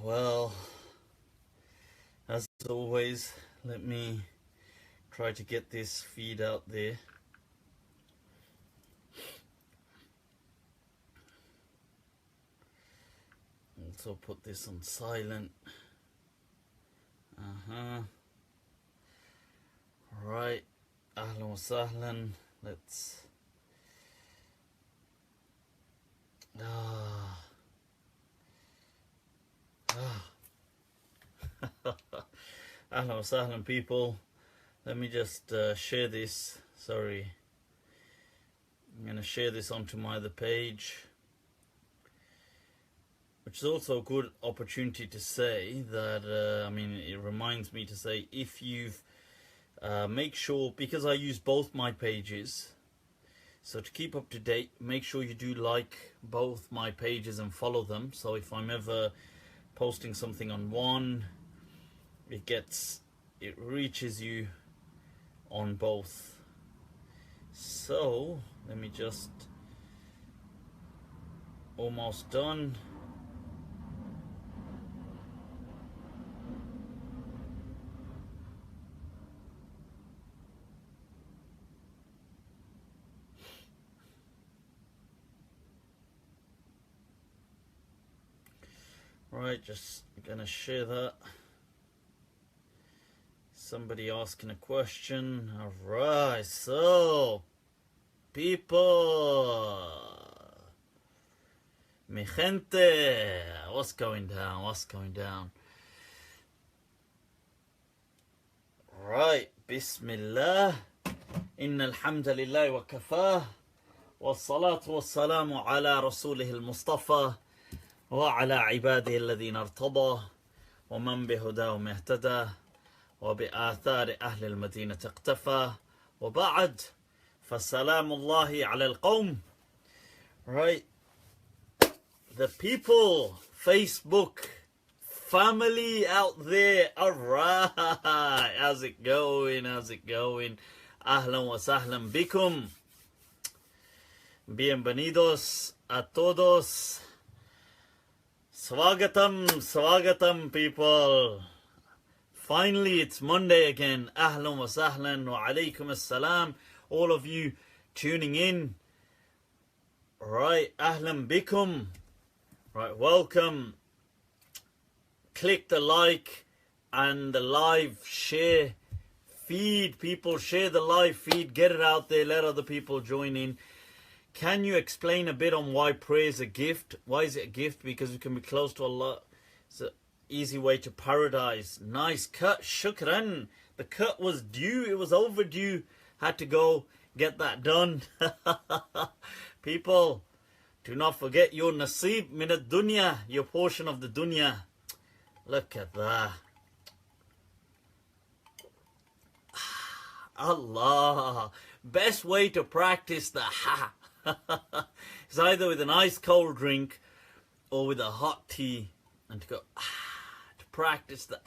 Well, as always, let me try to get this feed out there. Also put this on silent. Right, ahlan wa sahlan. Let's ahlan wa sahlan, people. Let me just share this. Sorry, I'm going to share this onto my other page, which is also a good opportunity to say that, I mean, it reminds me to say, if you've, make sure, because I use both my pages, so to keep up to date, make sure you do like both my pages and follow them. So if I'm ever posting something on one, it reaches you on both. So let me just, almost done. Right, just gonna share that. Somebody asking a question. Alright, so people, mi gente, what's going down? What's going down? Right, Bismillah, Inna alhamdulillah wa kafah, wa salatu wa salamu ala rasulih al-Mustafa, wa ala ibadihi alladhina irtada, wa man bihudahum ihtada, wa bi'athari ahli al-Madinah iqtafa, wa ba'd, fasalamullahi ala al-qawm. Right, the people, Facebook family out there, alright, how's it going, how's it going? Ahlan wa sahlan bikum, bienvenidos a todos, swagatam, swagatam, people. Finally, it's Monday again. Ahlan wa sahlan wa alaykum assalam, all of you tuning in. Right, ahlan bikum. Right, welcome. Click the like and the live share feed. People, share the live feed. Get it out there. Let other people join in. Can you explain a bit on why prayer is a gift? Why is it a gift? Because we can be close to Allah. It's an easy way to paradise. Nice cut. Shukran. The cut was due. It was overdue. Had to go get that done. People, do not forget your nasib min ad-dunya, your portion of the dunya. Look at that. Allah. Best way to practice the ha is either with an ice cold drink or with a hot tea, and to go to practice the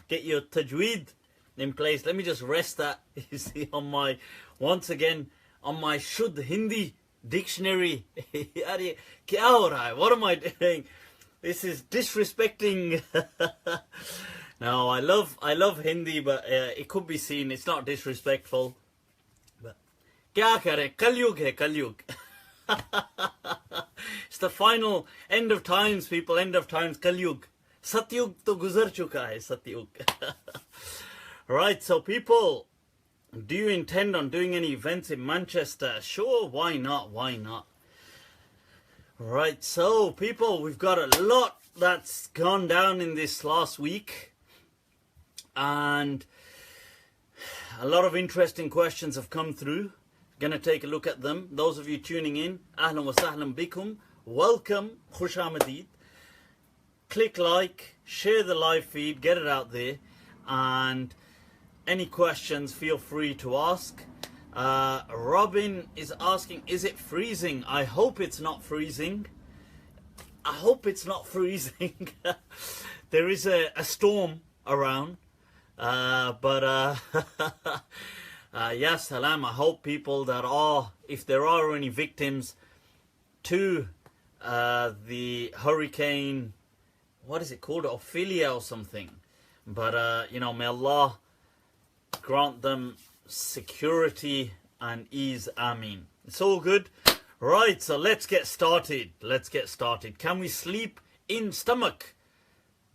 get your tajweed in place. Let me just rest that, you see, on my, once again, on my Shuddh Hindi dictionary. What am I doing? This is disrespecting. No, I love Hindi, but it could be seen, it's not disrespectful. But kya kare, Kalyug hai, Kalyug. It's the final end of times, people, end of times, Kalyug. Satyug to guzar chuka hai, Satyug. Right, so people, do you intend on doing any events in Manchester? Sure, why not? Why not? Right, so people, we've got a lot that's gone down in this last week, and a lot of interesting questions have come through. Gonna take a look at them. Those of you tuning in, ahlan wa sahlan bikum, welcome, khush amadid. Click like, share the live feed, get it out there, and any questions feel free to ask. Robin is asking, is it freezing? I hope it's not freezing. I hope it's not freezing. There is a storm around. But yes, salam. I hope people that are, if there are any victims, to the hurricane, what is it called, Ophelia or something. But you know, may Allah grant them security and ease. Ameen. It's all good. Right, so let's get started. Let's get started. Can we sleep in stomach?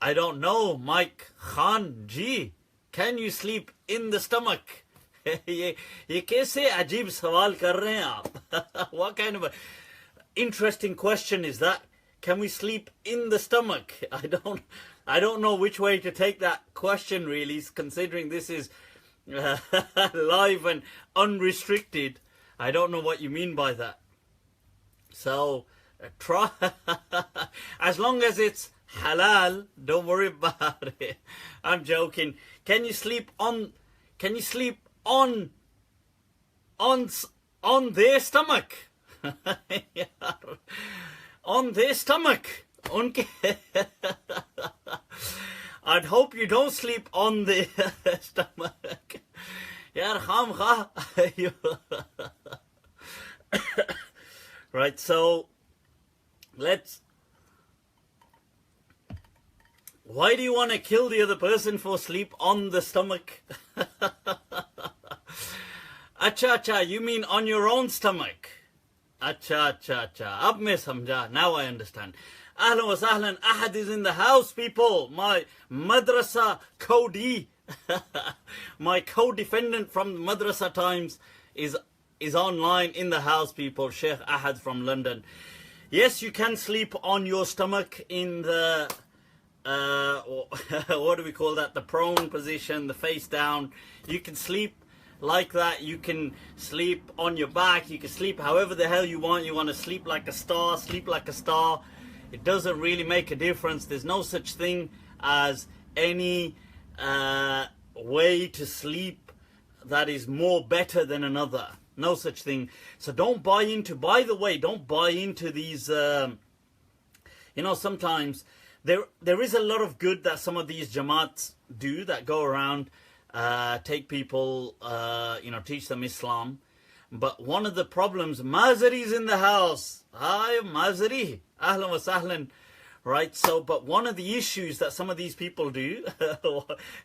I don't know, Mike Khan Ji. Can you sleep in the stomach? ये कैसे अजीब सवाल कर रहे हैं आप? What kind of a interesting question is that? Can we sleep in the stomach? I don't know which way to take that question really, considering this is live and unrestricted. I don't know what you mean by that. So try as long as it's halal, don't worry about it. I'm joking. Can you sleep on their stomach? On their stomach. Unke I'd hope you don't sleep on the stomach. Yaar kham kha. Right, so why do you want to kill the other person for sleep on the stomach? Acha, you mean on your own stomach? Acha. Ab main samjha. Now I understand. Ahlan wa sahlan. Ahad is in the house, people. My madrasa codee. My co-defendant from the madrasa times is online in the house, people. Sheikh Ahad from London. Yes, you can sleep on your stomach in the what do we call that? The prone position, the face down. You can sleep like that. You can sleep on your back. You can sleep however the hell you want. You want to sleep like a star, sleep like a star. It doesn't really make a difference. There's no such thing as any way to sleep that is more better than another. No such thing. So don't buy into, by the way, don't buy into these, you know, sometimes there is a lot of good that some of these jamaats do, that go around, take people, you know, teach them Islam. But one of the problems, Mazari's in the house. Hi, Mazari. Ahlan wa sahlan. Right, so, but one of the issues that some of these people do,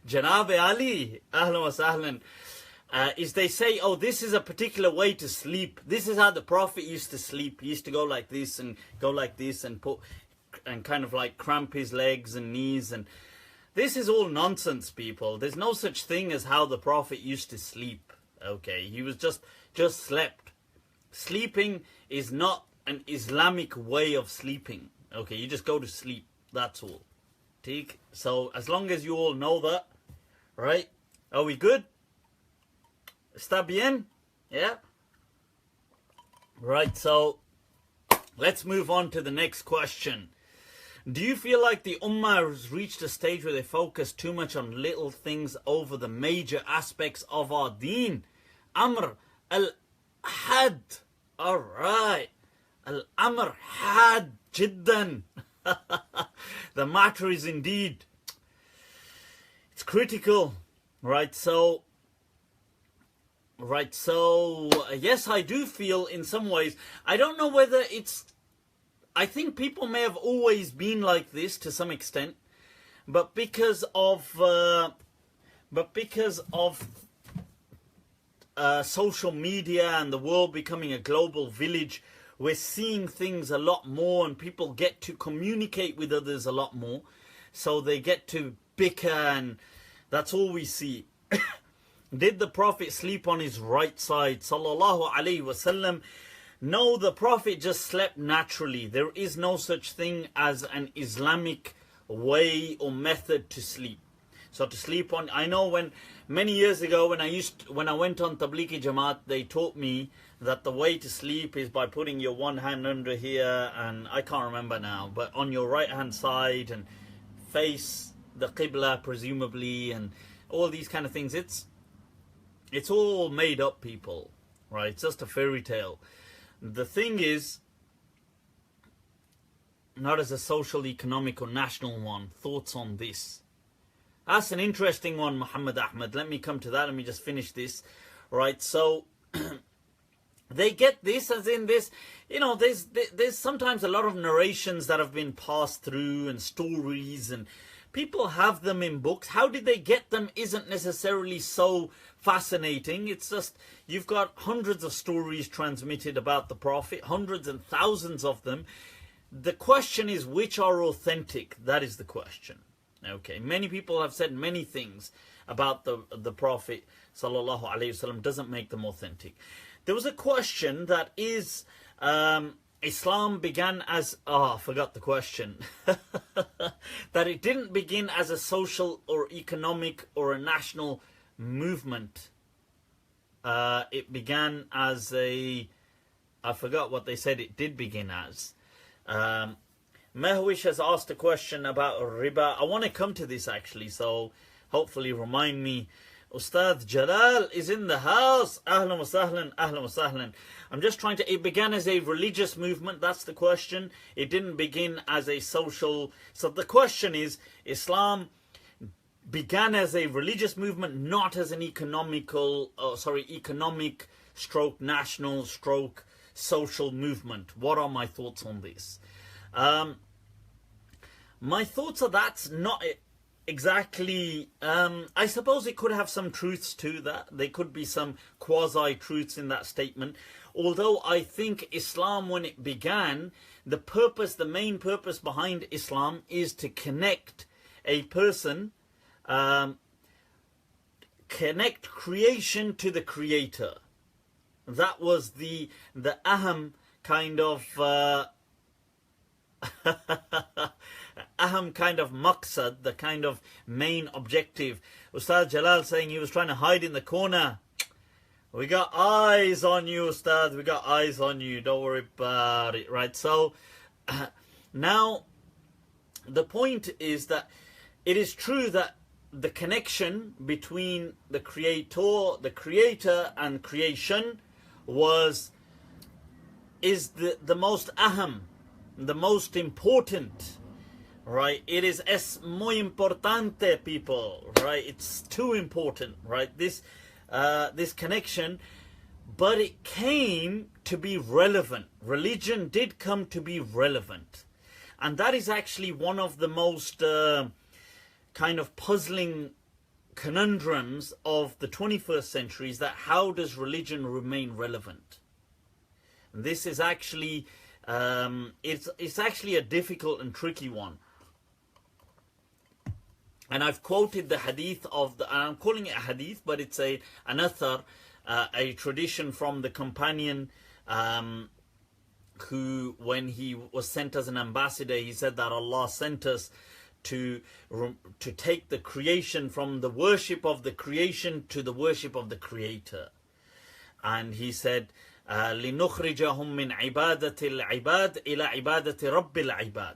Janab Ali, Ahlan wa sahlan, is they say, oh, this is a particular way to sleep. This is how the Prophet used to sleep. He used to go like this and go like this and put, and kind of like cramp his legs and knees. And this is all nonsense, people. There's no such thing as how the Prophet used to sleep. Okay, he was just slept. Sleeping is not an Islamic way of sleeping. Okay, you just go to sleep. That's all. Take. So as long as you all know that, right? Are we good? Está bien? Yeah? Right, so let's move on to the next question. Do you feel like the Ummah has reached a stage where they focus too much on little things over the major aspects of our deen? Amr al-had. Alright. Al-amr had jiddan. The matter is indeed, it's critical. Right, so yes, I do feel in some ways, I don't know whether it's, I think people may have always been like this to some extent, but because of social media and the world becoming a global village, we're seeing things a lot more, and people get to communicate with others a lot more, so they get to bicker, and that's all we see. Did the Prophet sleep on his right side? Sallallahu Alaihi Wasallam. No, the Prophet just slept naturally. There is no such thing as an Islamic way or method to sleep. So to sleep on, I know when many years ago when I went on Tablighi Jamaat, they taught me that the way to sleep is by putting your one hand under here, and I can't remember now, but on your right hand side and face the Qibla presumably, and all these kind of things. It's all made up, people, right? It's just a fairy tale. The thing is, not as a social, economic or national one, thoughts on this? That's an interesting one, Muhammad Ahmed. Let me come to that. Let me just finish this. Right, so They get this as in this, there's sometimes a lot of narrations that have been passed through and stories, and people have them in books. How did they get them isn't necessarily so fascinating. It's just you've got hundreds of stories transmitted about the Prophet, hundreds and thousands of them. The question is, which are authentic? That is the question. Okay, many people have said many things about the Prophet sallallahu alaihi wasallam, doesn't make them authentic. There was a question that is, Islam began as, I forgot the question, that it didn't begin as a social or economic or a national movement. It began as I forgot what they said it did begin as. Mehwish has asked a question about riba. I want to come to this actually, so hopefully remind me. Ustad Jalal is in the house. Ahlan wa sahlan, ahlan wa sahlan. I'm just trying to, it began as a religious movement, that's the question. It didn't begin as a social, so the question is, Islam began as a religious movement, not as an economic stroke national stroke social movement. What are my thoughts on this? My thoughts are that's not exactly, I suppose it could have some truths to that. There could be some quasi-truths in that statement. Although I think Islam, when it began, the main purpose behind Islam is to connect a person, connect creation to the Creator. That was the aham kind of aham kind of maqsad, the kind of main objective. Ustad Jalal saying he was trying to hide in the corner. We got eyes on you, Ustad. We got eyes on you. Don't worry about it, right? So now the point is that it is true that the connection between the creator and creation is the most aham, the most important, right? It is es muy importante, people, right? It's too important, right? This connection, but it came to be relevant. Religion did come to be relevant, and that is actually one of the most kind of puzzling conundrums of the 21st century, is that how does religion remain relevant? And this is actually it's actually a difficult and tricky one. And I've quoted the hadith I'm calling it a hadith, but it's an athar, a tradition from the companion who, when he was sent as an ambassador, he said that Allah sent us to take the creation from the worship of the creation to the worship of the Creator. And he said, لِنُخْرِجَهُمْ مِنْ عِبَادَةِ الْعِبَادِ إِلَى عِبَادَةِ رَبِّ الْعِبَادِ.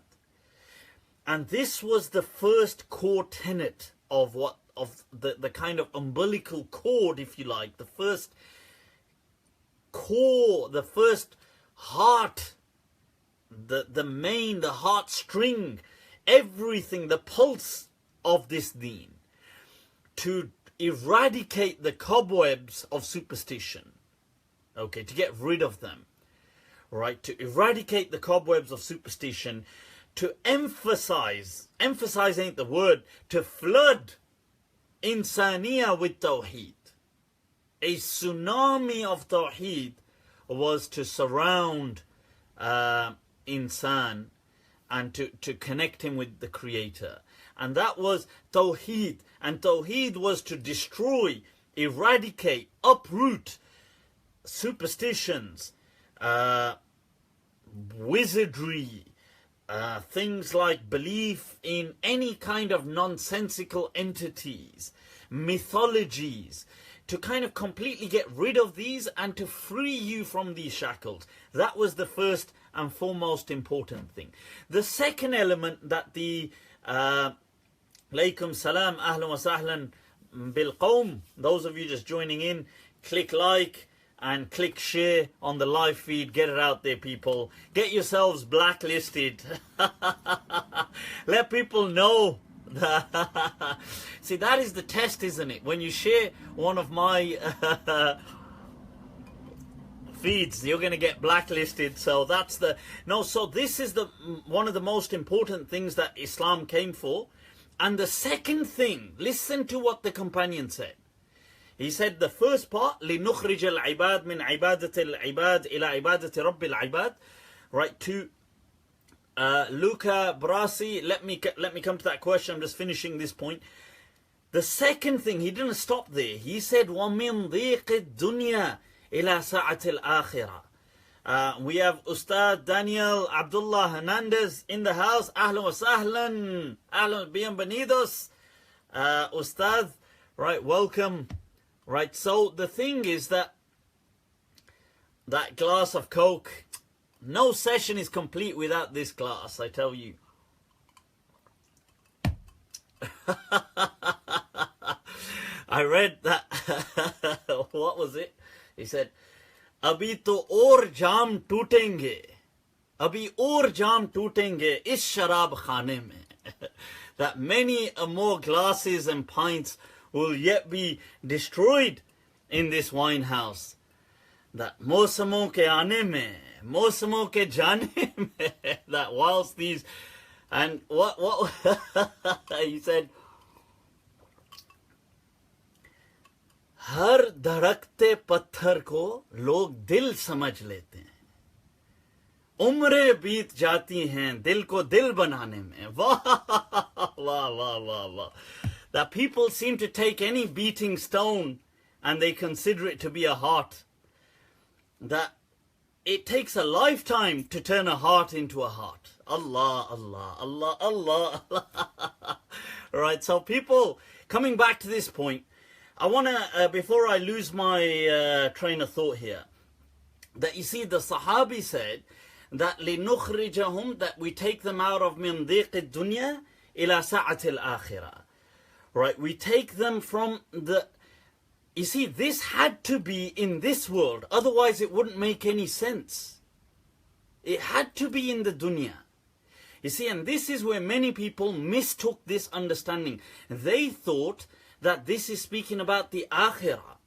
And this was the first core tenet of the kind of umbilical cord, if you like, the first core, the first heart, the heartstring, everything, the pulse of this deen, to eradicate the cobwebs of superstition, okay, to get rid of them, right, to eradicate the cobwebs of superstition, to emphasize ain't the word, to flood insaniya with tawheed. A tsunami of tawheed was to surround insan and to connect him with the Creator. And that was tawheed. And tawheed was to destroy, eradicate, uproot superstitions, wizardry, things like belief in any kind of nonsensical entities, mythologies, to kind of completely get rid of these and to free you from these shackles. That was the first and foremost important thing. The second element that the Alaykum salam, ahlan wa sahlan bil qawm, those of you just joining in, click like and click share on the live feed. Get it out there, people. Get yourselves blacklisted. Let people know. See, that is the test, isn't it? When you share one of my feeds. You're going to get blacklisted. So that's the... No, so this is the one of the most important things that Islam came for. And the second thing, listen to what the companion said. He said the first part, لِنُخْرِجَ الْعِبَادِ مِنْ عِبَادَةِ الْعِبَادِ إِلَى عِبَادَةِ رَبِّ الْعِبَادِ. Right, to Luca Brasi, let me come to that question. I'm just finishing this point. The second thing, he didn't stop there. He said, وَمِنْ ضِيقِ الدُّنْيَا إِلَى سَعَةِ الْآخِرَةِ. We have Ustad Daniel Abdullah Hernandez in the house. Ahlan wa sahlan. Ahlan, bienvenidos. Ustad, right, welcome. Right, so the thing is that glass of Coke, no session is complete without this glass, I tell you. I read that. What was it? He said, अभी तो और जाम टूटेंगे, अभी और जाम टूटेंगे इस शराब खाने में. That many more glasses and pints will yet be destroyed in this wine house. That मौसमों के आने में, मौसमों के जाने में. That whilst these, and what he said, हर धड़कते पत्थर को लोग दिल समझ लेते हैं, उम्रें बीत जाती हैं दिल को दिल बनाने में. वाह वाह वाह वाह वाह. That people seem to take any beating stone and they consider it to be a heart. That it takes a lifetime to turn a heart into a heart. Allah, Allah, Allah, Allah, Allah. Right, so people, coming back to this point, I want to, before I lose my train of thought here, that you see the Sahabi said that لِنُخْرِجَهُمْ, that we take them out of مِنْ ضِيقِ الدُّنْيَا إِلَى سَعَةِ الْآخِرَةِ. Right, we take them from the... You see, this had to be in this world, otherwise it wouldn't make any sense. It had to be in the dunya. You see, and this is where many people mistook this understanding. They thought that this is speaking about the akhirah.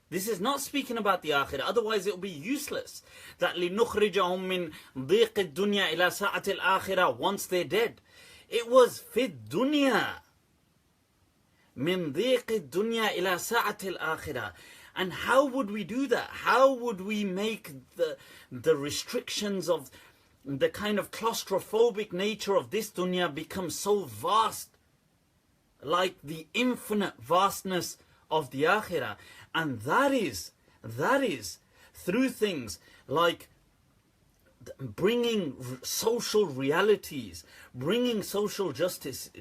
This is not speaking about the akhirah, otherwise it will be useless. That لِنُخْرِجَهُمْ مِنْ ضِيقِ الدُّنْيَا إِلَى سَعَةِ الْآخِرَةِ, once they're dead. It was فِي الدُّنْيَا مِنْ ضِيقِ الدُّنْيَا إِلَى سَعَةِ الْآخِرَةِ. And how would we do that? How would we make the restrictions of the kind of claustrophobic nature of this dunya become so vast, like the infinite vastness of the akhirah? And that is through things like bringing social realities, bringing social justice,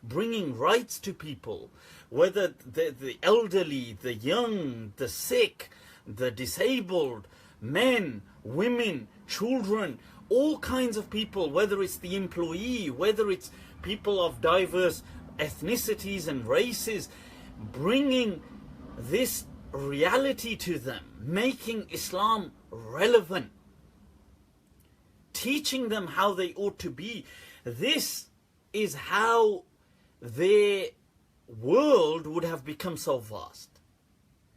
bringing rights to people, whether the elderly, the young, the sick, the disabled, men, women, children, all kinds of people, whether it's the employee, whether it's people of diverse ethnicities and races, bringing this reality to them, making Islam relevant, teaching them how they ought to be. This is how their world would have become so vast.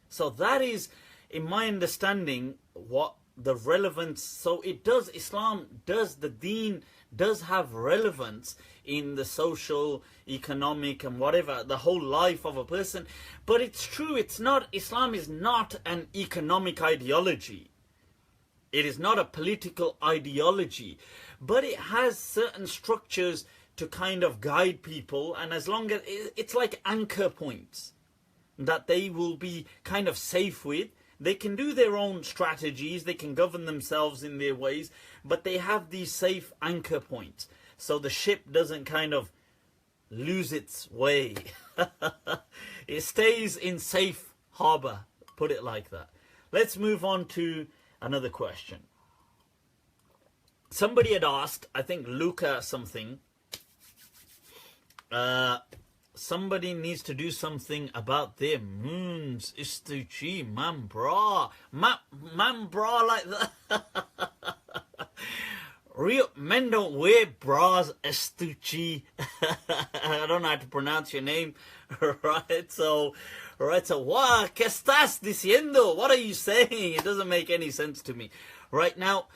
So that is, in my understanding, what the relevance. So it does, Islam does, the deen does have relevance in the social, economic and whatever, the whole life of a person. But it's true, it's not, Islam is not an economic ideology. It is not a political ideology. But it has certain structures to kind of guide people, and as long as it's like anchor points that they will be kind of safe with. They can do their own strategies, they can govern themselves in their ways, but they have these safe anchor points, so the ship doesn't kind of lose its way. It stays in safe harbor, put it like that. Let's move on to another question. Somebody had asked, I think Luca something, somebody needs to do something about their moons. Istuchi, man bra. Man bra like that. Real men don't wear bras, Istuchi. I don't know how to pronounce your name. Right? So, Right, so, ¿qué estás diciendo? What are you saying? It doesn't make any sense to me. Right, now,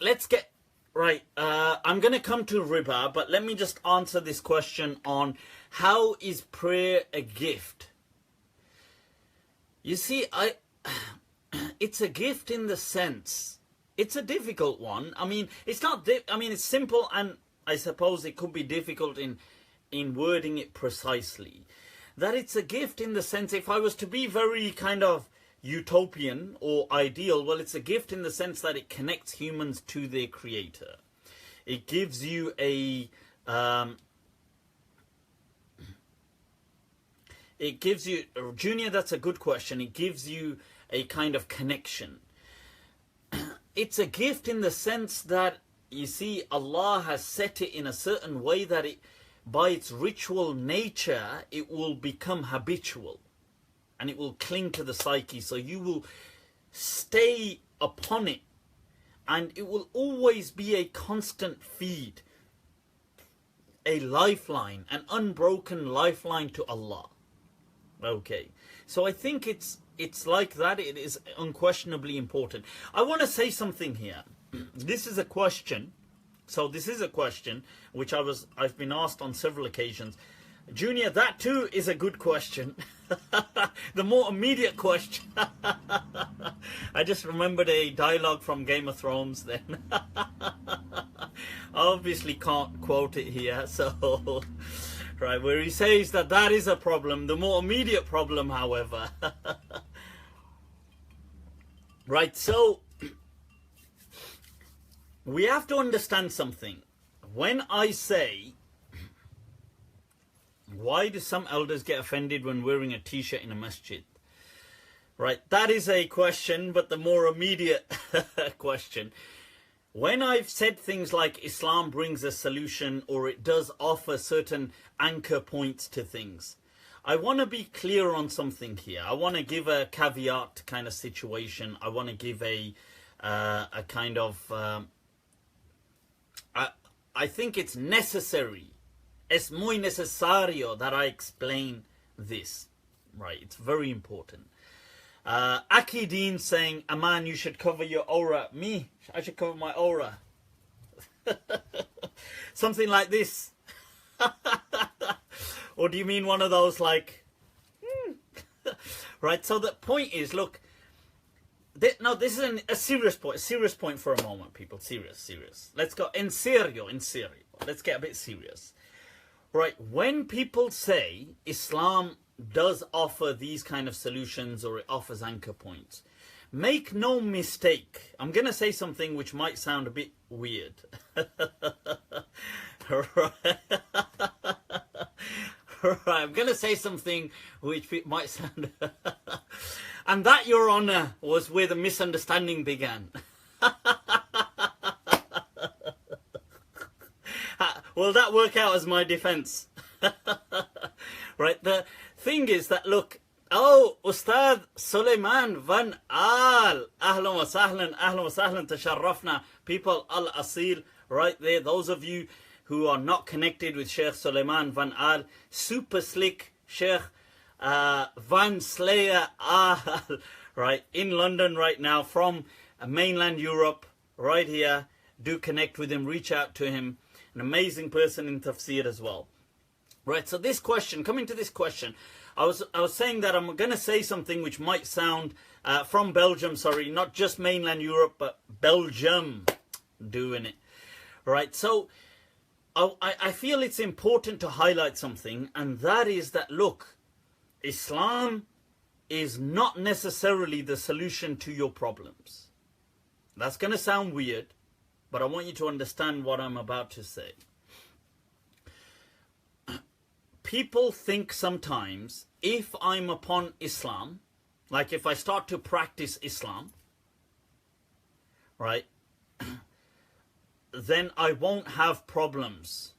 let's get, right, I'm going to come to Riba, but let me just answer this question on how is prayer a gift? You see, it's a gift in the sense, it's a difficult one. I mean, it's not, it's simple, and I suppose it could be difficult in wording it precisely. That it's a gift in the sense, if I was to be very kind of utopian or ideal, well, it's a gift in the sense that it connects humans to their creator. It gives you a Junior, that's a good question. It gives you a kind of connection. It's a gift in the sense that, you see, Allah has set it in a certain way that it, by its ritual nature, it will become habitual and it will cling to the psyche. So you will stay upon it and it will always be a constant feed, a lifeline, an unbroken lifeline to Allah. Okay, so I think it's like that. It is unquestionably important. I want to say something here. This is a question. So this is a question which I've been asked on several occasions. Junior, that too is a good question. The more immediate question. I just remembered a dialogue from Game of Thrones then. I obviously can't quote it here, so right, where he says that is a problem. The more immediate problem, however. Right, so we have to understand something. When I say, why do some elders get offended when wearing a t-shirt in a masjid? Right, that is a question, but the more immediate question. When I've said things like Islam brings a solution, or it does offer certain anchor points to things, I want to be clear on something here. I want to give a caveat kind of situation. I want to give a kind of... I think it's necessary. Es muy necesario that I explain this. Right, it's very important. Akideen saying, Aman, you should cover your aura. Me, I should cover my aura. Something like this. Or do you mean one of those like... Right, so the point is, look, no, this is a serious point for a moment, people. Serious. Let's go en serio. Let's get a bit serious. Right, when people say Islam does offer these kind of solutions, or it offers anchor points, make no mistake. I'm going to say something which might sound a bit weird. Right, I'm going to say something which might sound... And that, Your Honour, was where the misunderstanding began. Will that work out as my defence? Right, the thing is that, look, Ustad Suleiman Van Al, ahlan wa sahlan, tasharrafna, people, al-asil, right there, those of you who are not connected with Sheikh Suleiman Van Al, super slick Sheikh Van Slayer Al, right, in London right now, from mainland Europe, right here. Do connect with him, reach out to him. An amazing person in Tafsir as well. Right, so this question, coming to this question, I was saying that I'm going to say something which might sound, from Belgium, sorry, not just mainland Europe, but Belgium, doing it. Right, so I feel it's important to highlight something, and that is that, look, Islam is not necessarily the solution to your problems. That's going to sound weird, but I want you to understand what I'm about to say. People think sometimes, if I'm upon Islam, like if I start to practice Islam, right, then I won't have problems.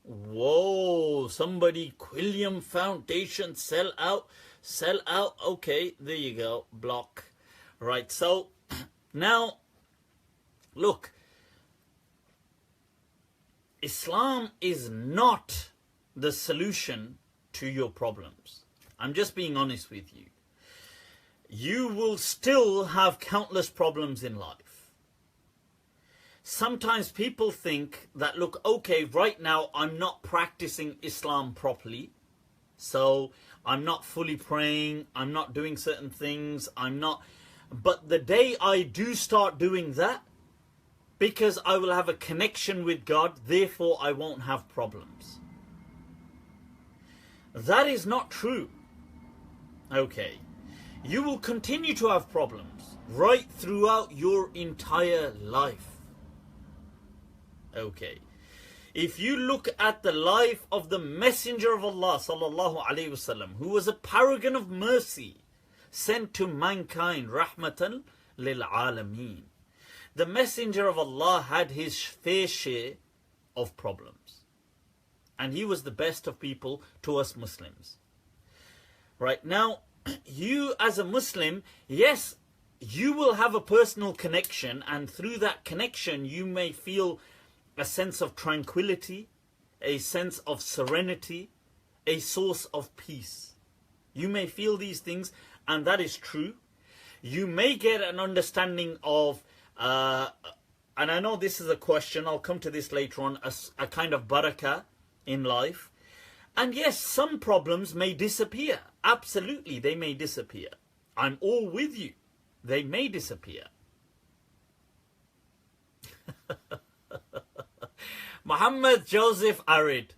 Whoa, somebody, Quilliam Foundation, sell out. Okay, there you go, block. Right, so now, look, Islam is not the solution to your problems. I'm just being honest with you. You will still have countless problems in life. Sometimes people think that, look, okay, right now I'm not practicing Islam properly. So I'm not fully praying, I'm not doing certain things, but the day I do start doing that, because I will have a connection with God, therefore I won't have problems. That is not true. Okay. You will continue to have problems right throughout your entire life. Okay. If you look at the life of the Messenger of Allah sallallahu alaihi wasallam, who was a paragon of mercy sent to mankind, rahmatan lil alameen, the Messenger of Allah had his fair share of problems, and he was the best of people to us Muslims. Right now, you as a Muslim, yes, you will have a personal connection, and through that connection you may feel a sense of tranquility, a sense of serenity, a source of peace. You may feel these things, and that is true. You may get an understanding of, and I know this is a question, I'll come to this later on, a kind of barakah in life. And yes, some problems may disappear. Absolutely, they may disappear. I'm all with you. They may disappear. Muhammad Joseph Arid.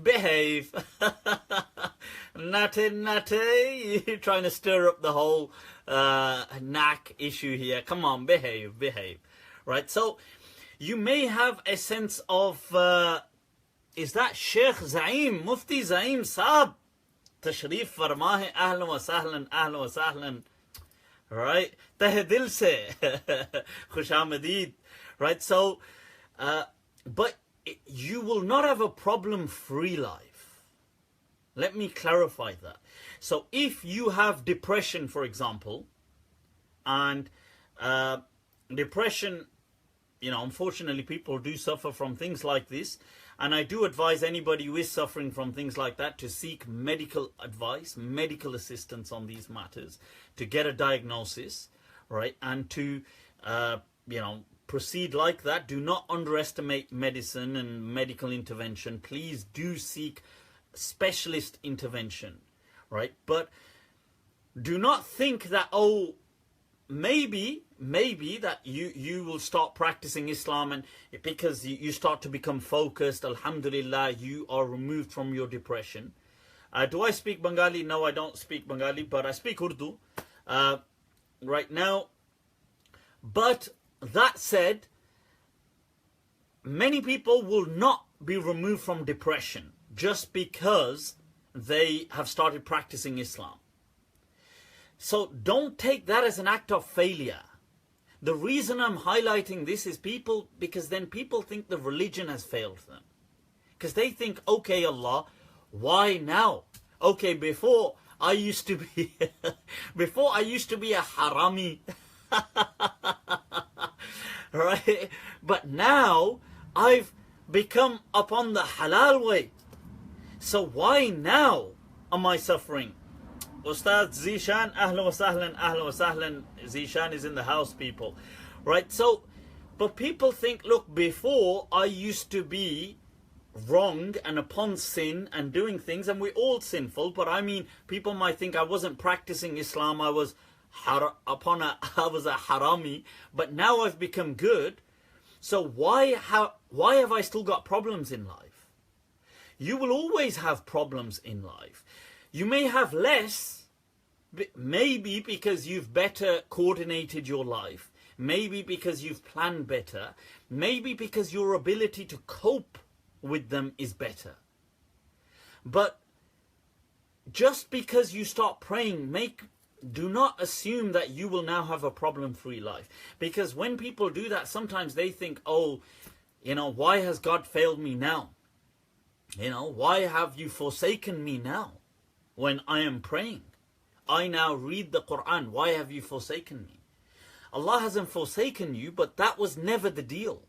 Behave. Natty. You're trying to stir up the whole knack issue here. Come on, behave. Right, so you may have a sense of, is that Sheikh Zaim, Mufti Zaim Saab? Tashrif farma hai, ahlan wa sahlan. Right, teh dil se. Khush Ahmadid. Right, so, but you will not have a problem-free life. Let me clarify that. So if you have depression, for example, and depression, you know, unfortunately people do suffer from things like this, and I do advise anybody who is suffering from things like that to seek medical advice, medical assistance on these matters, to get a diagnosis, right, and to, you know, proceed like that. Do not underestimate medicine and medical intervention. Please do seek specialist intervention, right? But do not think that, oh, maybe that you will start practicing Islam, and because you start to become focused, alhamdulillah, you are removed from your depression. Do I speak Bengali? No, I don't speak Bengali, but I speak Urdu right now. But that said, many people will not be removed from depression just because they have started practicing Islam. So don't take that as an act of failure. The reason I'm highlighting this is because then people think the religion has failed them. Because they think, okay, Allah, why now? Okay, before I used to be a harami. Right? But now I've become upon the halal way. So why now am I suffering? Ustad Zishan, ahlan wa sahlan. Zishan is in the house, people. Right? So, but people think, look, before I used to be wrong and upon sin and doing things, and we're all sinful, but I mean, people might think I wasn't practicing Islam, I was a harami, but now I've become good. So why have I still got problems in life? You will always have problems in life. You may have less, maybe because you've better coordinated your life, maybe because you've planned better, maybe because your ability to cope with them is better. But just because you start praying, do not assume that you will now have a problem-free life. Because when people do that, sometimes they think, oh, you know, why has God failed me now? You know, why have you forsaken me now when I am praying? I now read the Quran. Why have you forsaken me? Allah hasn't forsaken you, but that was never the deal.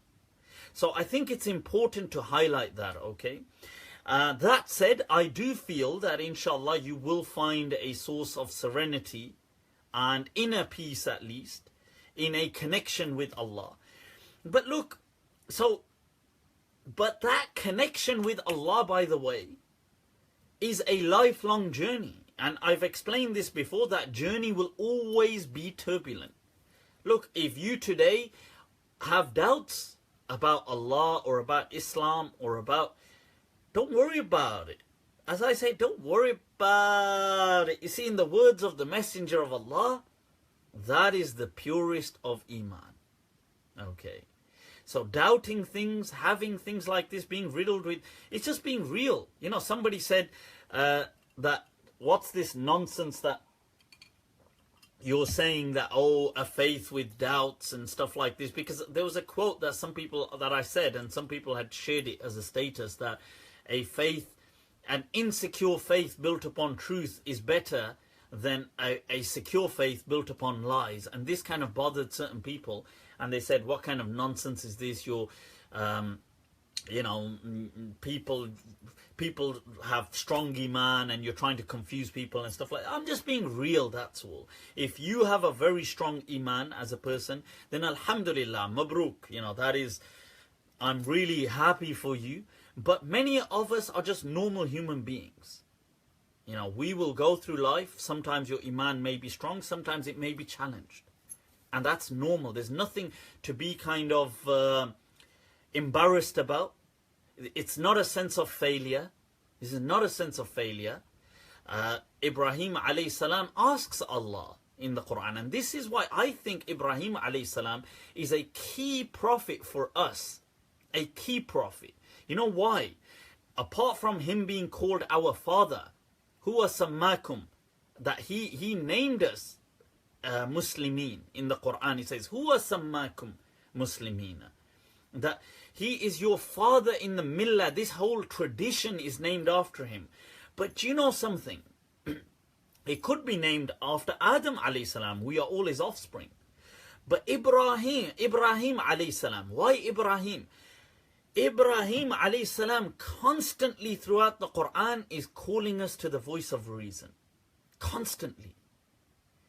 So I think it's important to highlight that, okay? That said, I do feel that inshallah you will find a source of serenity and inner peace, at least, in a connection with Allah. But look, but that connection with Allah, by the way, is a lifelong journey. And I've explained this before, that journey will always be turbulent. Look, if you today have doubts about Allah or about Islam or about, don't worry about it. As I say, don't worry about it. You see, in the words of the Messenger of Allah, that is the purest of Iman. Okay. So doubting things, having things like this, being riddled with, it's just being real. You know, somebody said that, what's this nonsense that you're saying that, oh, a faith with doubts and stuff like this? Because there was a quote that that I said, and some people had shared it as a status, that a faith, an insecure faith built upon truth is better than a secure faith built upon lies. And this kind of bothered certain people, and they said, what kind of nonsense is this? You're you know, people have strong iman and you're trying to confuse people and stuff like that. I'm just being real, that's all. If you have a very strong iman as a person, then alhamdulillah, mabruk, you know, that is, I'm really happy for you. But many of us are just normal human beings. You know, we will go through life. Sometimes your iman may be strong, sometimes it may be challenged. And that's normal. There's nothing to be kind of embarrassed about. It's not a sense of failure. This is not a sense of failure. Ibrahim alayhi salam asks Allah in the Quran, and this is why I think Ibrahim alayhi salam is a key prophet for us. A key prophet. You know why? Apart from him being called our father, huwa sammakum, that he named us Muslimin in the Quran. He says, huwa sammakum muslimina, that he is your father in the millah. This whole tradition is named after him. But you know something? It could be named after Adam alayhi salam. We are all his offspring. But Ibrahim alayhi salam. Why Ibrahim? Ibrahim alayhi salam constantly throughout the Quran is calling us to the voice of reason. Constantly.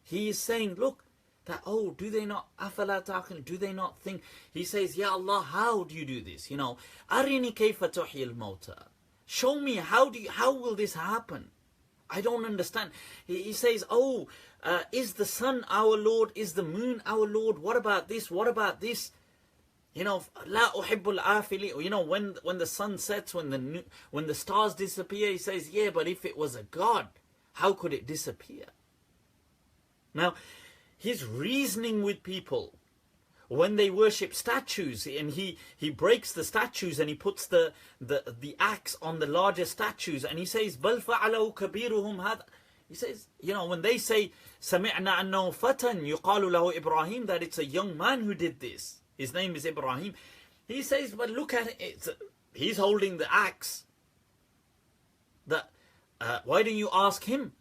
He is saying, look, that, oh, do they not, afala taqil, do they not think? He says, Ya Allah, how do you do this? You know, arini kayfa tuhyi al-mawta. Show me, how will this happen? I don't understand. He says, oh, is the sun our Lord? Is the moon our Lord? What about this? What about this? You know, la uhibbul afili. You know, when the sun sets, when the stars disappear, he says, yeah, but if it was a god, how could it disappear? Now, he's reasoning with people when they worship statues, and he breaks the statues and he puts the axe on the larger statues, and he says, bal fa'alahu kabiruhum hadha. He says, you know, when they say sami'na annahu fatan yuqalu lahu Ibrahim, that it's a young man who did this, his name is Ibrahim. He says, but look at it, he's holding the axe. Why don't you ask him,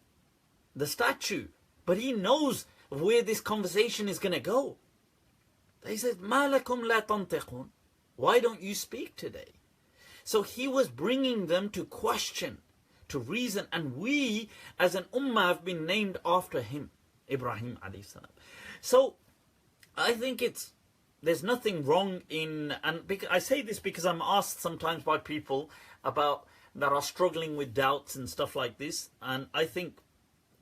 the statue? But he knows where this conversation is going to go. He says, "Ma lakum la tantiqun?" Why don't you speak today? So he was bringing them to question, to reason, and we as an ummah have been named after him, Ibrahim alayhi salam. So I think there's nothing wrong in, and I say this because I'm asked sometimes by people about that are struggling with doubts and stuff like this, and I think,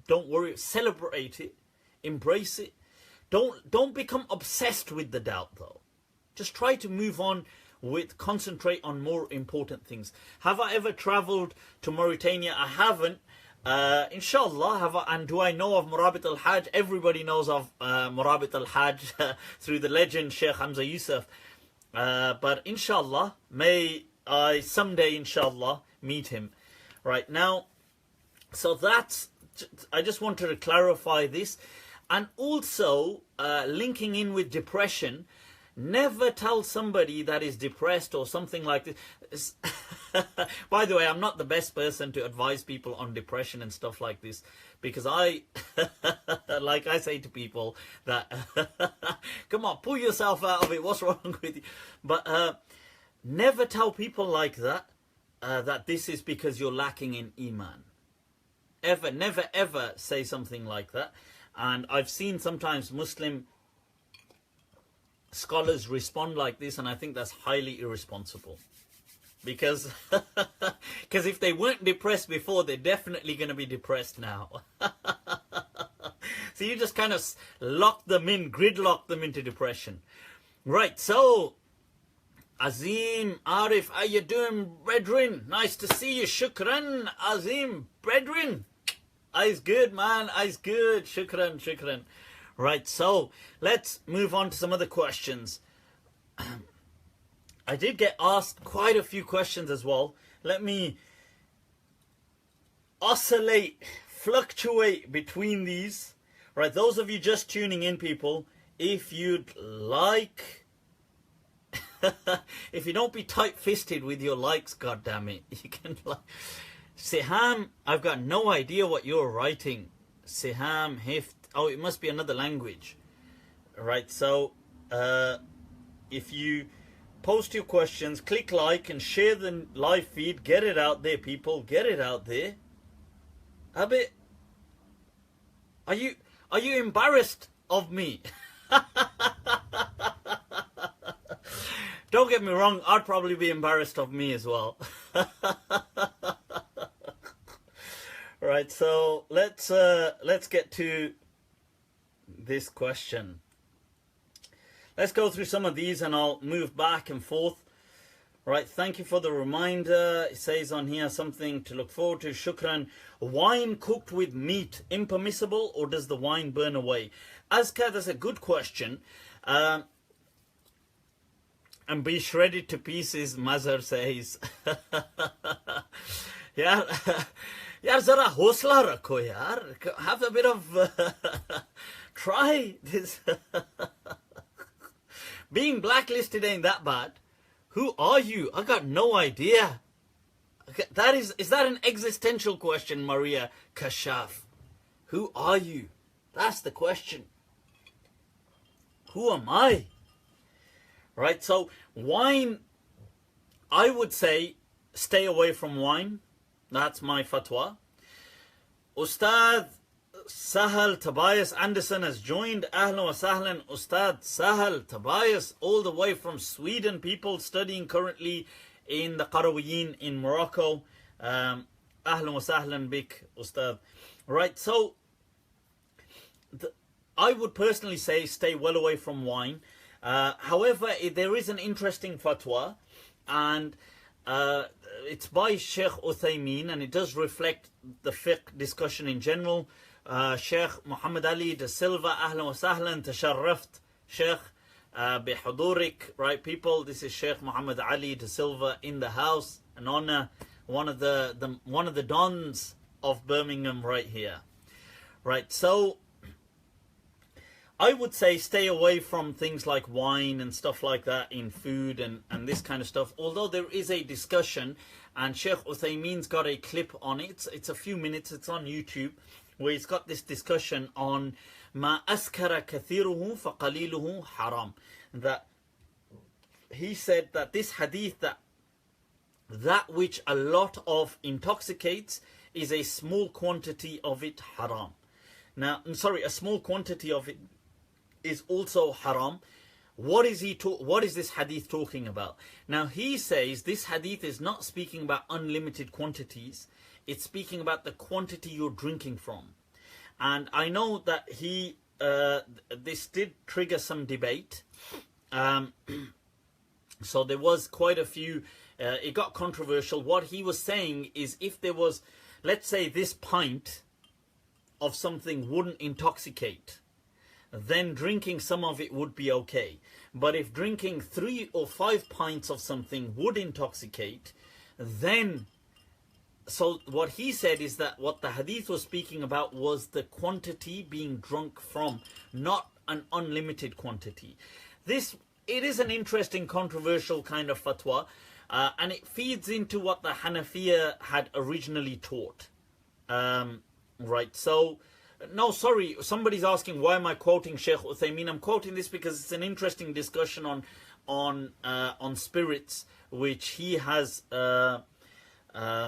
don't worry, celebrate it, embrace it. Don't become obsessed with the doubt though. Just try to move on concentrate on more important things. Have I ever traveled to Mauritania? I haven't. Inshallah, and do I know of Murabit al-Hajj? Everybody knows of Murabit al-Hajj through the legend Sheikh Hamza Yusuf. But inshallah, may I someday inshallah meet him. Right now, so I just wanted to clarify this. And also, linking in with depression, never tell somebody that is depressed or something like this. By the way, I'm not the best person to advise people on depression and stuff like this, because like I say to people that, come on, pull yourself out of it, what's wrong with you? But never tell people like that, that this is because you're lacking in Iman. Ever, never ever say something like that. And I've seen sometimes Muslim scholars respond like this, and I think that's highly irresponsible. Because if they weren't depressed before, they're definitely going to be depressed now. So you just kind of lock them in, gridlock them into depression. Right, so Azim, Arif, how you doing, brethren? Nice to see you. Shukran, Azim, brethren. Eyes good, man. Eyes good. Shukran, shukran. Right, so let's move on to some other questions. I did get asked quite a few questions as well. Let me oscillate, fluctuate between these. Right, those of you just tuning in, people, if you'd like, if you don't be tight-fisted with your likes, goddammit, you can like. Siham, I've got no idea what you're writing. Siham, Hift, oh, it must be another language. Right, so if you post your questions, click like and share the live feed, get it out there, people, get it out there. Abit, are you embarrassed of me? Don't get me wrong, I'd probably be embarrassed of me as well. Right, so let's get to this question. Let's go through some of these and I'll move back and forth. Right, thank you for the reminder. It says on here something to look forward to. Shukran. Wine cooked with meat, impermissible, or does the wine burn away? Azka, that's a good question. And be shredded to pieces, Mazhar says. Yeah. Yaar, zara hosla rakho, yaar. Have a bit of... try this. Being blacklisted ain't that bad. Who are you? I got no idea. Okay, is that an existential question, Maria Kashaf? Who are you? That's the question. Who am I? Right, so wine, I would say stay away from wine. That's my fatwa. Ustad Sahal Tobias Anderson has joined. Ahlan wa sahlan, Ustad Sahal Tobias, all the way from Sweden. People studying currently in the Qarawiyyin in Morocco. Ahlan wa sahlan bik, Ustad. Right, so I would personally say stay well away from wine. However, there is an interesting fatwa, and it's by Sheikh Uthaymeen, and it does reflect the fiqh discussion in general. Sheikh Muhammad Ali de Silva, ahlan wa sahlan, tasharraft, Sheikh bihudurik, right, people? This is Sheikh Muhammad Ali de Silva in the house, an honor, one of the dons of Birmingham right here. Right, so I would say stay away from things like wine and stuff like that in food and this kind of stuff. Although there is a discussion, and Sheikh Uthaymeen's got a clip on it. It's a few minutes. It's on YouTube, where he's got this discussion on ma askara kathiruhu fa qaliluhu haram. That he said that this hadith, that which a lot of intoxicates is a small quantity of it haram. Now, I'm sorry, a small quantity of it is also haram. What is this hadith talking about? Now, he says this hadith is not speaking about unlimited quantities. It's speaking about the quantity you're drinking from. And I know that this did trigger some debate. So there was quite a few, it got controversial. What he was saying is, if there was, let's say this pint of something wouldn't intoxicate, then drinking some of it would be okay. But if drinking 3 or 5 pints of something would intoxicate, then... So what he said is that what the hadith was speaking about was the quantity being drunk from, not an unlimited quantity. It is an interesting, controversial kind of fatwa, and it feeds into what the Hanafiya had originally taught. Right, so... No, sorry, somebody's asking why am I quoting Sheikh Uthaymeen. I'm quoting this because it's an interesting discussion on spirits, which he has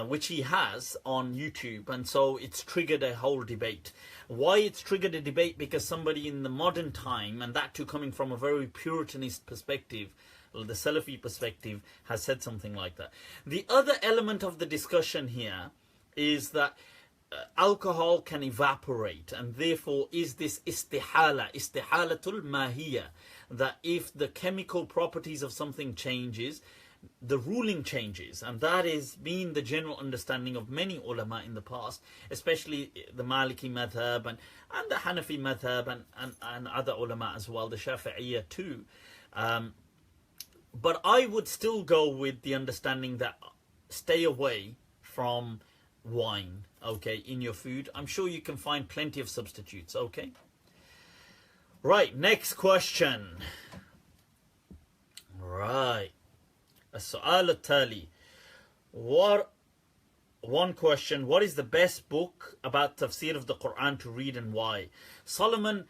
which he has on YouTube, and so it's triggered a whole debate. Why it's triggered a debate? Because somebody in the modern time, and that too coming from a very Puritanist perspective, the Salafi perspective, has said something like that. The other element of the discussion here is that alcohol can evaporate, and therefore is this istihalatul mahiyya, that if the chemical properties of something changes, the ruling changes, and that is been the general understanding of many ulama in the past, especially the Maliki madhab and the Hanafi madhab and other ulama as well, the Shafi'iyya too. But I would still go with the understanding that stay away from wine, okay, in your food. I'm sure you can find plenty of substitutes, okay? Right, next question. Right. السؤال التالي. One question: what is the best book about tafsir of the Quran to read and why? Solomon,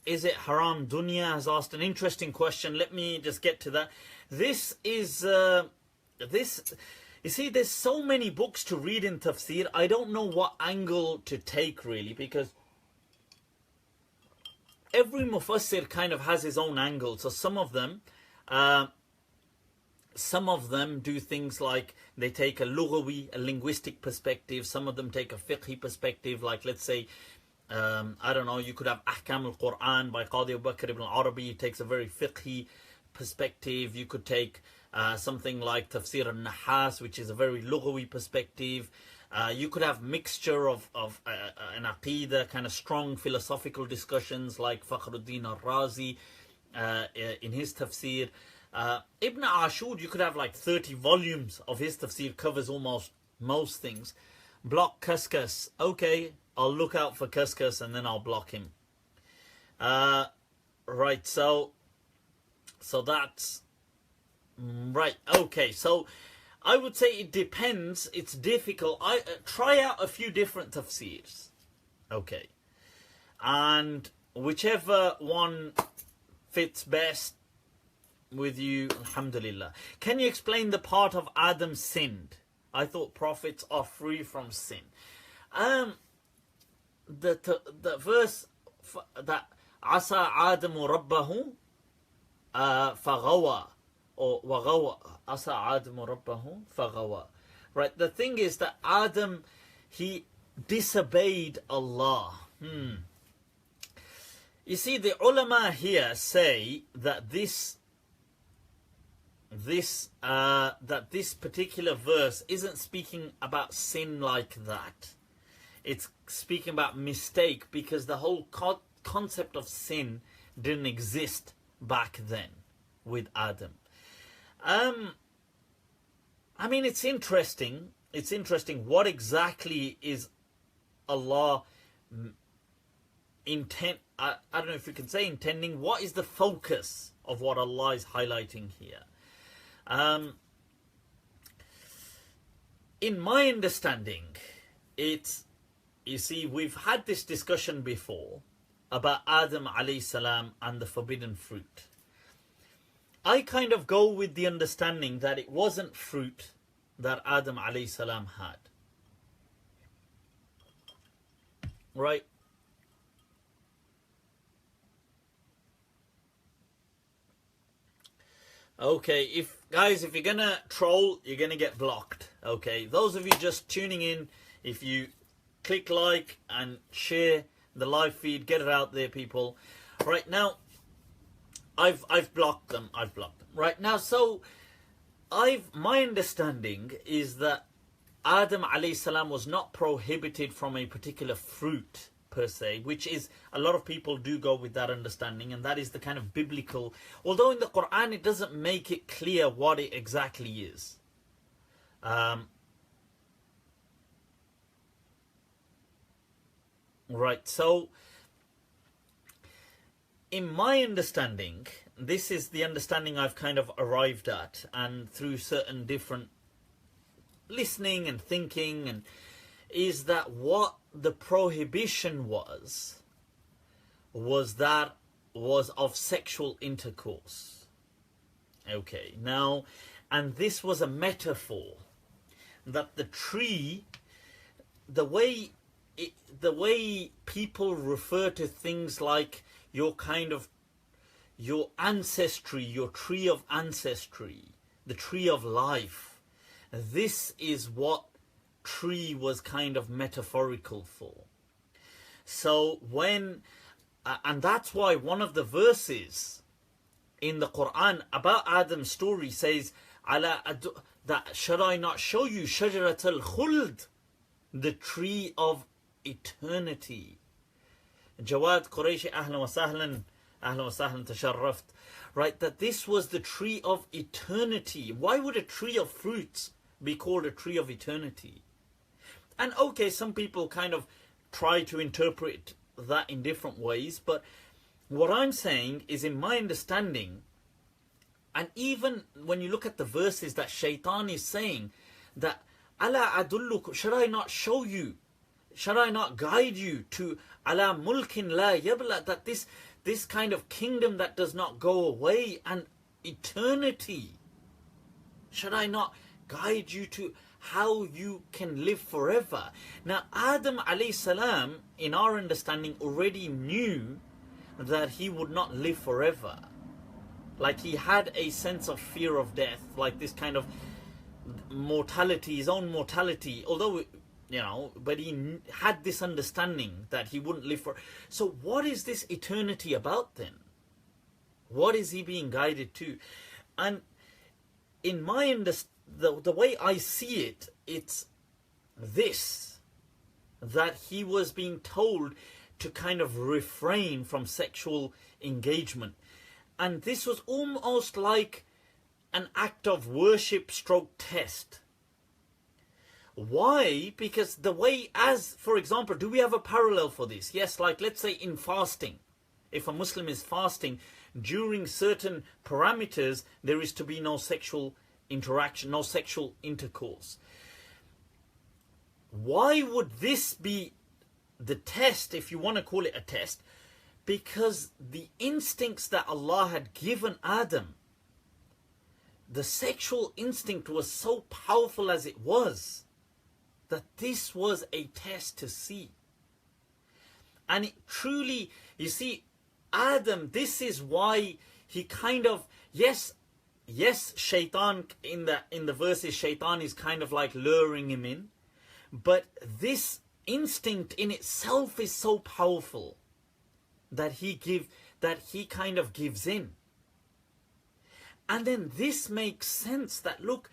is it Haram Dunya, has asked an interesting question. Let me just get to that. This is you see, there's so many books to read in tafsir. I don't know what angle to take really, because every mufassir kind of has his own angle. So some of them do things like they take a lughawi, a linguistic perspective. Some of them take a fiqhi perspective, like let's say, I don't know, you could have ahkam al-Quran by Qadi Abu Bakr ibn al-Arabi. It takes a very fiqhi perspective. You could take something like Tafsir al-Nahas, which is a very lughawi perspective. You could have mixture of an aqidah, kind of strong philosophical discussions like Fakhruddin al-Razi in his tafsir. Ibn Ashur, you could have like 30 volumes of his tafsir, covers almost most things. Block Kaskas. Okay, I'll look out for Kaskas and then I'll block him. Right, so that's right. Okay, so I would say it depends. It's difficult. I try out a few different tafsirs. Okay. And whichever one fits best with you, alhamdulillah. Can you explain the part of Adam sinned? I thought prophets are free from sin. The verse that Asa Adamu Rabbahu Faghawa, or Waghawa, Asa Adamu Rabbahu Faghawa. Right, the thing is that Adam, he disobeyed Allah. You see, the ulama here say that this particular verse isn't speaking about sin like that. It's speaking about mistake, because the whole concept of sin didn't exist back then with Adam. I mean, it's interesting. It's interesting. What exactly is Allah intent? I don't know if you can say intending. What is the focus of what Allah is highlighting here? In my understanding, it's, you see, we've had this discussion before about Adam alayhi salam and the forbidden fruit. I kind of go with the understanding that it wasn't fruit that Adam alayhi salam had. Right? Okay, if you're gonna troll, you're gonna get blocked. Okay, those of you just tuning in, if you click like and share the live feed, get it out there, people. Right now, I've blocked them. Right now, so my understanding is that Adam alayhi salam was not prohibited from a particular fruit per se, which is, a lot of people do go with that understanding, and that is the kind of biblical, although in the Quran it doesn't make it clear what it exactly is. Right, so in my understanding, this is the understanding I've kind of arrived at, and through certain different listening and thinking, and is that what the prohibition was of sexual intercourse. Okay, now And this was a metaphor that the tree, the way people refer to things like your ancestry, your tree of ancestry, the tree of life, this is what tree was kind of metaphorical for. So and that's why one of the verses in the Quran about Adam's story says, that should I not show you shajarat al-khuld, the tree of eternity. Jawad Qurayshi, ahlan wa sahlan tasharraft. Right, that this was the tree of eternity. Why would a tree of fruits be called a tree of eternity? And okay, some people kind of try to interpret that in different ways, but what I'm saying is, in my understanding, and even when you look at the verses that Shaitan is saying, that Ala adullukum, should I not show you, should I not guide you to ala mulkin la yabla, that this kind of kingdom that does not go away, and eternity, should I not guide you to how you can live forever? Now Adam alayhi salam, in our understanding, already knew that he would not live forever. Like, he had a sense of fear of death, like this kind of mortality, his own mortality, although, but he had this understanding that he wouldn't live for. So what is this eternity about then? What is he being guided to? And in my the way I see it, it's this, that he was being told to kind of refrain from sexual engagement. And this was almost like an act of worship stroke test. Why? Because the way, as for example, do we have a parallel for this? Yes, like let's say in fasting. If a Muslim is fasting, during certain parameters, there is to be no sexual interaction, no sexual intercourse. Why would this be the test, if you want to call it a test? Because the instincts that Allah had given Adam, the sexual instinct was so powerful as it was, that this was a test to see. And it truly, you see, Adam, this is why he kind of, yes, Shaitan, in the verses, Shaitan is kind of like luring him in, but this instinct in itself is so powerful that he kind of gives in. And then this makes sense that, look,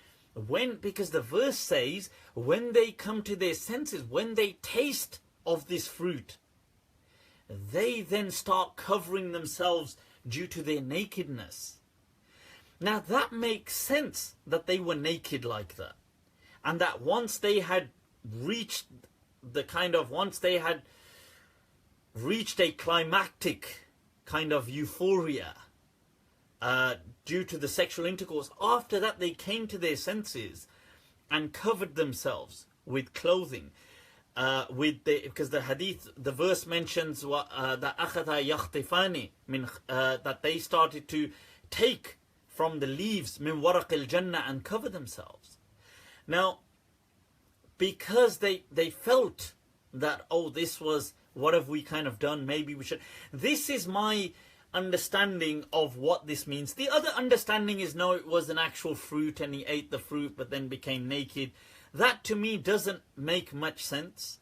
because the verse says, when they come to their senses, when they taste of this fruit, they then start covering themselves due to their nakedness. Now that makes sense that they were naked like that. And that once they had reached a climactic kind of euphoria due to the sexual intercourse, after that they came to their senses and covered themselves with clothing, because the hadith, the verse mentions that akhadha yakhtifani min, that they started to take from the leaves min waraq al-jannah and cover themselves. Now, because they felt that, oh, this was, what have we kind of done? Maybe we should. This is my understanding of what this means. The other understanding is, no, it was an actual fruit and he ate the fruit but then became naked. That to me doesn't make much sense.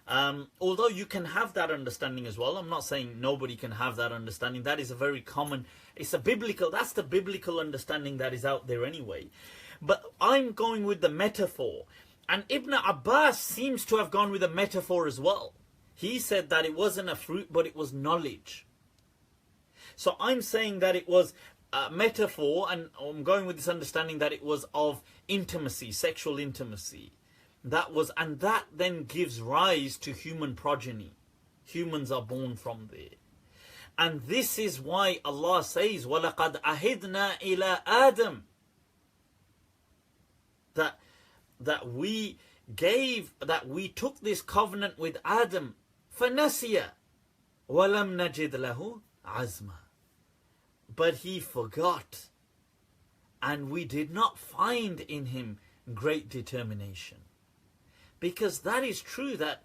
Although you can have that understanding as well. I'm not saying nobody can have that understanding. That is a very common, that's the biblical understanding that is out there anyway. But I'm going with the metaphor. And Ibn Abbas seems to have gone with a metaphor as well. He said that it wasn't a fruit, but it was knowledge. So I'm saying that it was a metaphor, and I'm going with this understanding that it was of intimacy, sexual intimacy. And that then gives rise to human progeny. Humans are born from there. And this is why Allah says, وَلَقَدْ أَهِدْنَا إِلَىٰ آدَمَ, that we took this covenant with Adam, فَنَسِيَ وَلَمْ نَجِدْ لَهُ عَزْمًا, but he forgot and we did not find in him great determination. Because that is true, that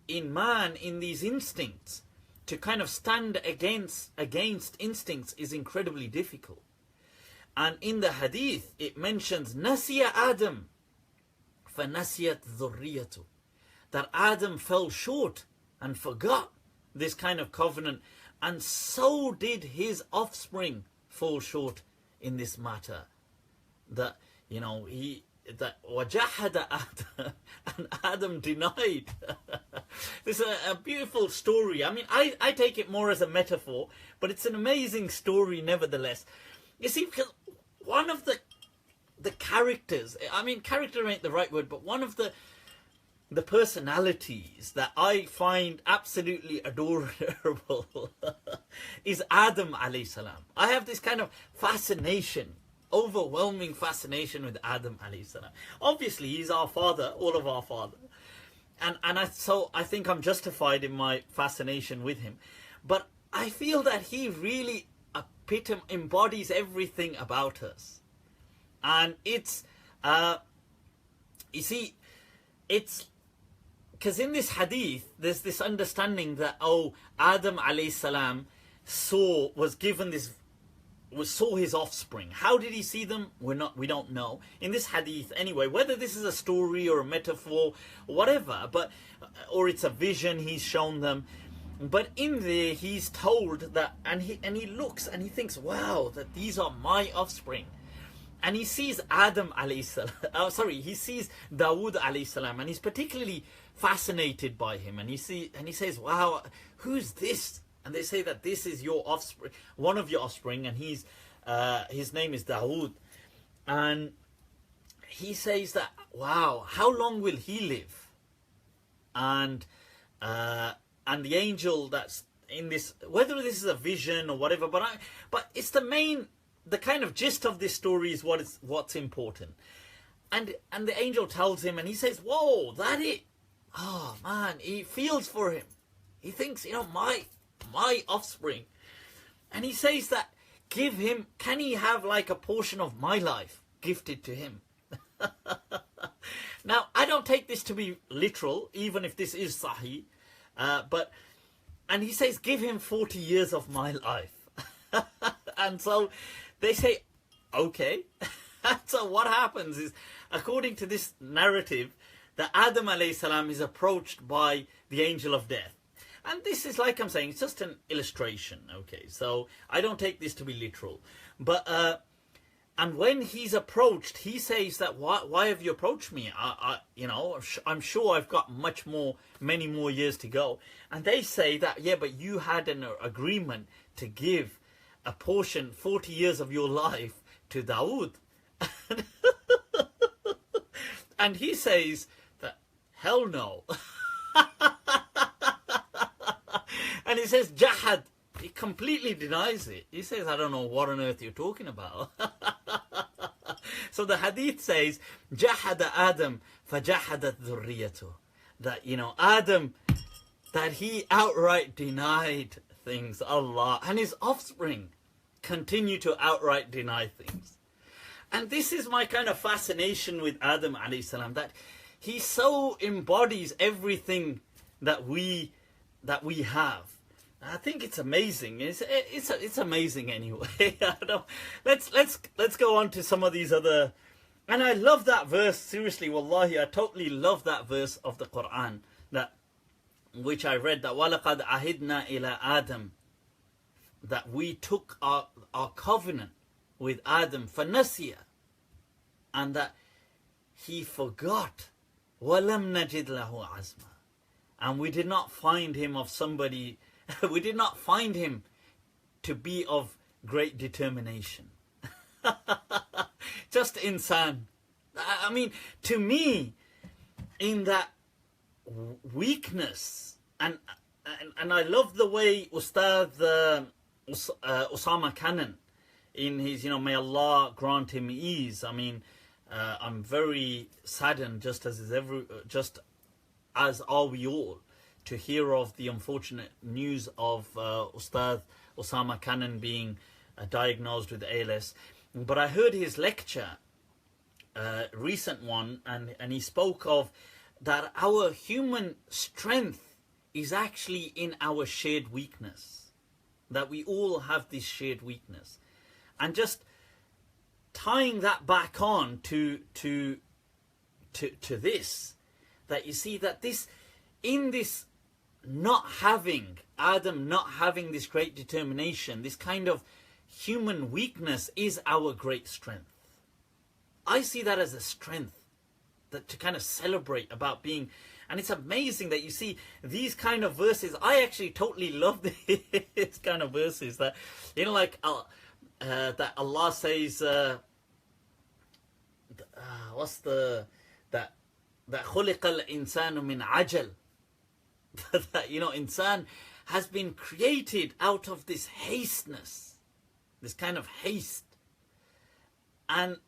in man, in these instincts, to kind of stand against instincts is incredibly difficult. And in the hadith, it mentions Nasiya Adam, فَنَسِيَتْ ذُرِّيَّتُ, that Adam fell short and forgot this kind of covenant, and so did his offspring fall short in this matter. That, you know, وَجَحَدَ Adam, and Adam denied. This is a beautiful story. I mean, I take it more as a metaphor, but it's an amazing story nevertheless. You see, because one of the characters, I mean, character ain't the right word, but one of the personalities that I find absolutely adorable is Adam alayhi salam. I have this kind of fascination, overwhelming fascination with Adam alayhi salam. Obviously, he's our father, all of our father. So I think I'm justified in my fascination with him. But I feel that he really embodies everything about us. And it's, you see, it's, because in this hadith, there's this understanding that, Adam alayhi salam saw his offspring. How did he see them? We don't know. In this hadith, anyway, whether this is a story or a metaphor, or whatever, or it's a vision he's shown them. But in there, he's told that, and he looks and he thinks, wow, that these are my offspring. And he sees Adam alayhi salam, he sees Dawood alayhi salam, and he's particularly fascinated by him. And he says, wow, who's this? And they say that this is your offspring, one of your offspring, and his name is Dawood. And he says that, wow, how long will he live? And the angel that's in this, whether this is a vision or whatever, but it's the kind of gist of this story is what's important. And the angel tells him, and he says, whoa, that it? Oh man, he feels for him. He thinks, you know, my offspring. And he says that, can he have like a portion of my life gifted to him? Now, I don't take this to be literal, even if this is sahih. And he says, give him 40 years of my life. And so they say, okay. So what happens is, according to this narrative, that Adam alayhi salam is approached by the angel of death. And this is, like I'm saying, it's just an illustration, okay? So I don't take this to be literal. But, and when he's approached, he says that, why have you approached me? I'm sure I've got many more years to go. And they say that, yeah, but you had an agreement to give a portion, 40 years of your life to Dawood. And he says that, hell no. And he says, Jahad. He completely denies it. He says, I don't know what on earth you're talking about. So the hadith says, Jahada Adam fajahadat dhurriyatu. That, you know, Adam, that he outright denied things, Allah, and his offspring continue to outright deny things. And this is my kind of fascination with Adam alayhi salam, that he so embodies everything that we have. I think it's amazing. It's amazing anyway. Let's go on to some of these other. And I love that verse, seriously, wallahi, I totally love that verse of the Quran, which I read, that وَلَقَدْ عَهِدْنَا إِلَىٰ Adam, that we took our covenant with Adam, فَنَسِيَ, and that he forgot, وَلَمْ نَجِدْ لَهُ عَزْمًا, and we did not find him we did not find him to be of great determination. Just insan. I mean, to me, in that weakness, and I love the way Ustad Osama Khanna, in his, may Allah grant him ease. I mean, I'm very saddened, just as are we all, to hear of the unfortunate news of Ustad Osama Khanna being diagnosed with ALS. But I heard his lecture, recent one, and he spoke of that our human strength is actually in our shared weakness. That we all have this shared weakness. And just tying that back on to this, that you see that this, in this not having, Adam not having this great determination, this kind of human weakness is our great strength. I see that as a strength, that to kind of celebrate about being, and it's amazing that you see these kind of verses. I actually totally love these kind of verses that, you know, like that Allah says, what's the, that خُلِقَ الْإِنسَانُ مِنْ عَجَلٍ, that, you know, insan has been created out of this hasteness, this kind of haste. And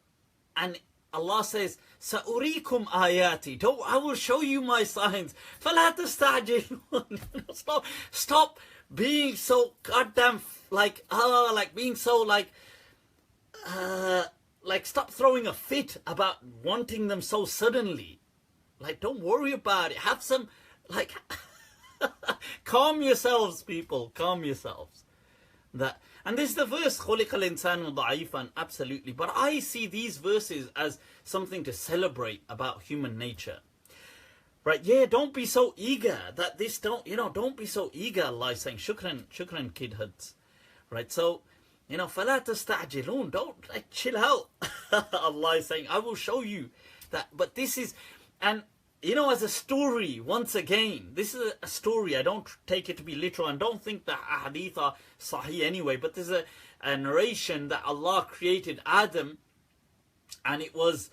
Allah says, سَأُرِيكُمْ آيَاتِي, I will show you my signs. فَلَا تَسْتَعْجِلُونَ. Stop being so goddamn, like being so like stop throwing a fit about wanting them so suddenly. Like, don't worry about it. Have some, like, calm yourselves, people. Calm yourselves. That, and this is the verse, خُلِقَ الْإِنسَانُ ضَعِيفًا, absolutely. But I see these verses as something to celebrate about human nature. Right, yeah, don't be so eager that this, don't be so eager, Allah is saying. Shukran kid heads. Right, so, you know, فَلَا تَسْتَعْجِلُونَ, don't, like, chill out. Allah is saying, I will show you that. But this is, and, you know, as a story, once again, this is a story. I don't take it to be literal, and don't think that hadith are sahih anyway, but there's a narration that Allah created Adam, and it was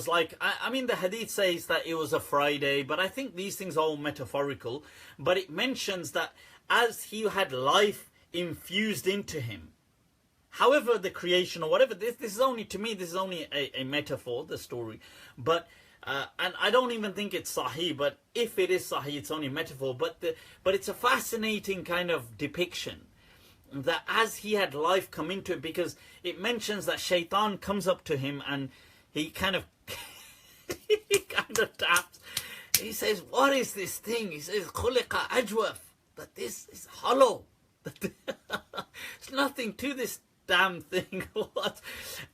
like, I mean, the hadith says that it was a Friday, but I think these things are all metaphorical. But it mentions that as he had life infused into him, however the creation or whatever, this is only, to me, this is only a metaphor, the story. But and I don't even think it's sahih, but if it is sahih, it's only metaphor. But it's a fascinating kind of depiction that as he had life come into it, because it mentions that shaitan comes up to him and he kind of taps. He says, what is this thing? He says, خُلِقَ أَجْوَفْ, that this is hollow. There's nothing to this damn thing. What?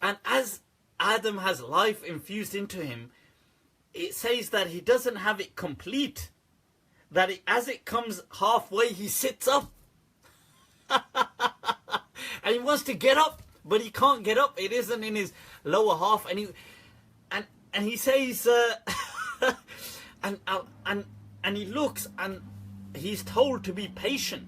And as Adam has life infused into him, it says that he doesn't have it complete. That as it comes halfway, he sits up. And he wants to get up, but he can't get up. It isn't in his lower half. And he says, and he looks, and he's told to be patient.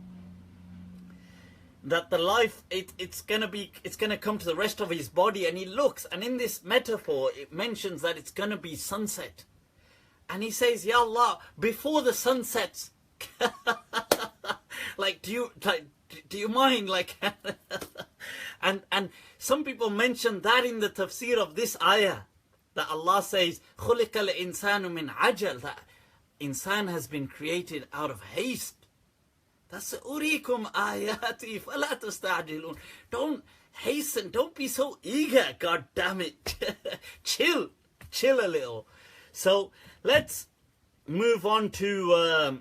That the life, it's gonna come to the rest of his body, and he looks, and in this metaphor it mentions that it's gonna be sunset, and he says, Ya Allah, before the sun sets, like, do you mind, like, and some people mention that in the tafsir of this ayah, that Allah says, خُلِقَ الْإِنسَانُ مِنْ عَجَلٍ, that insan has been created out of haste. That's أُرِيكُمْ آيَاتِي فَلَا تَسْتَعْجِلُونَ. Don't hasten, don't be so eager, god damn it. Chill a little. So let's move on to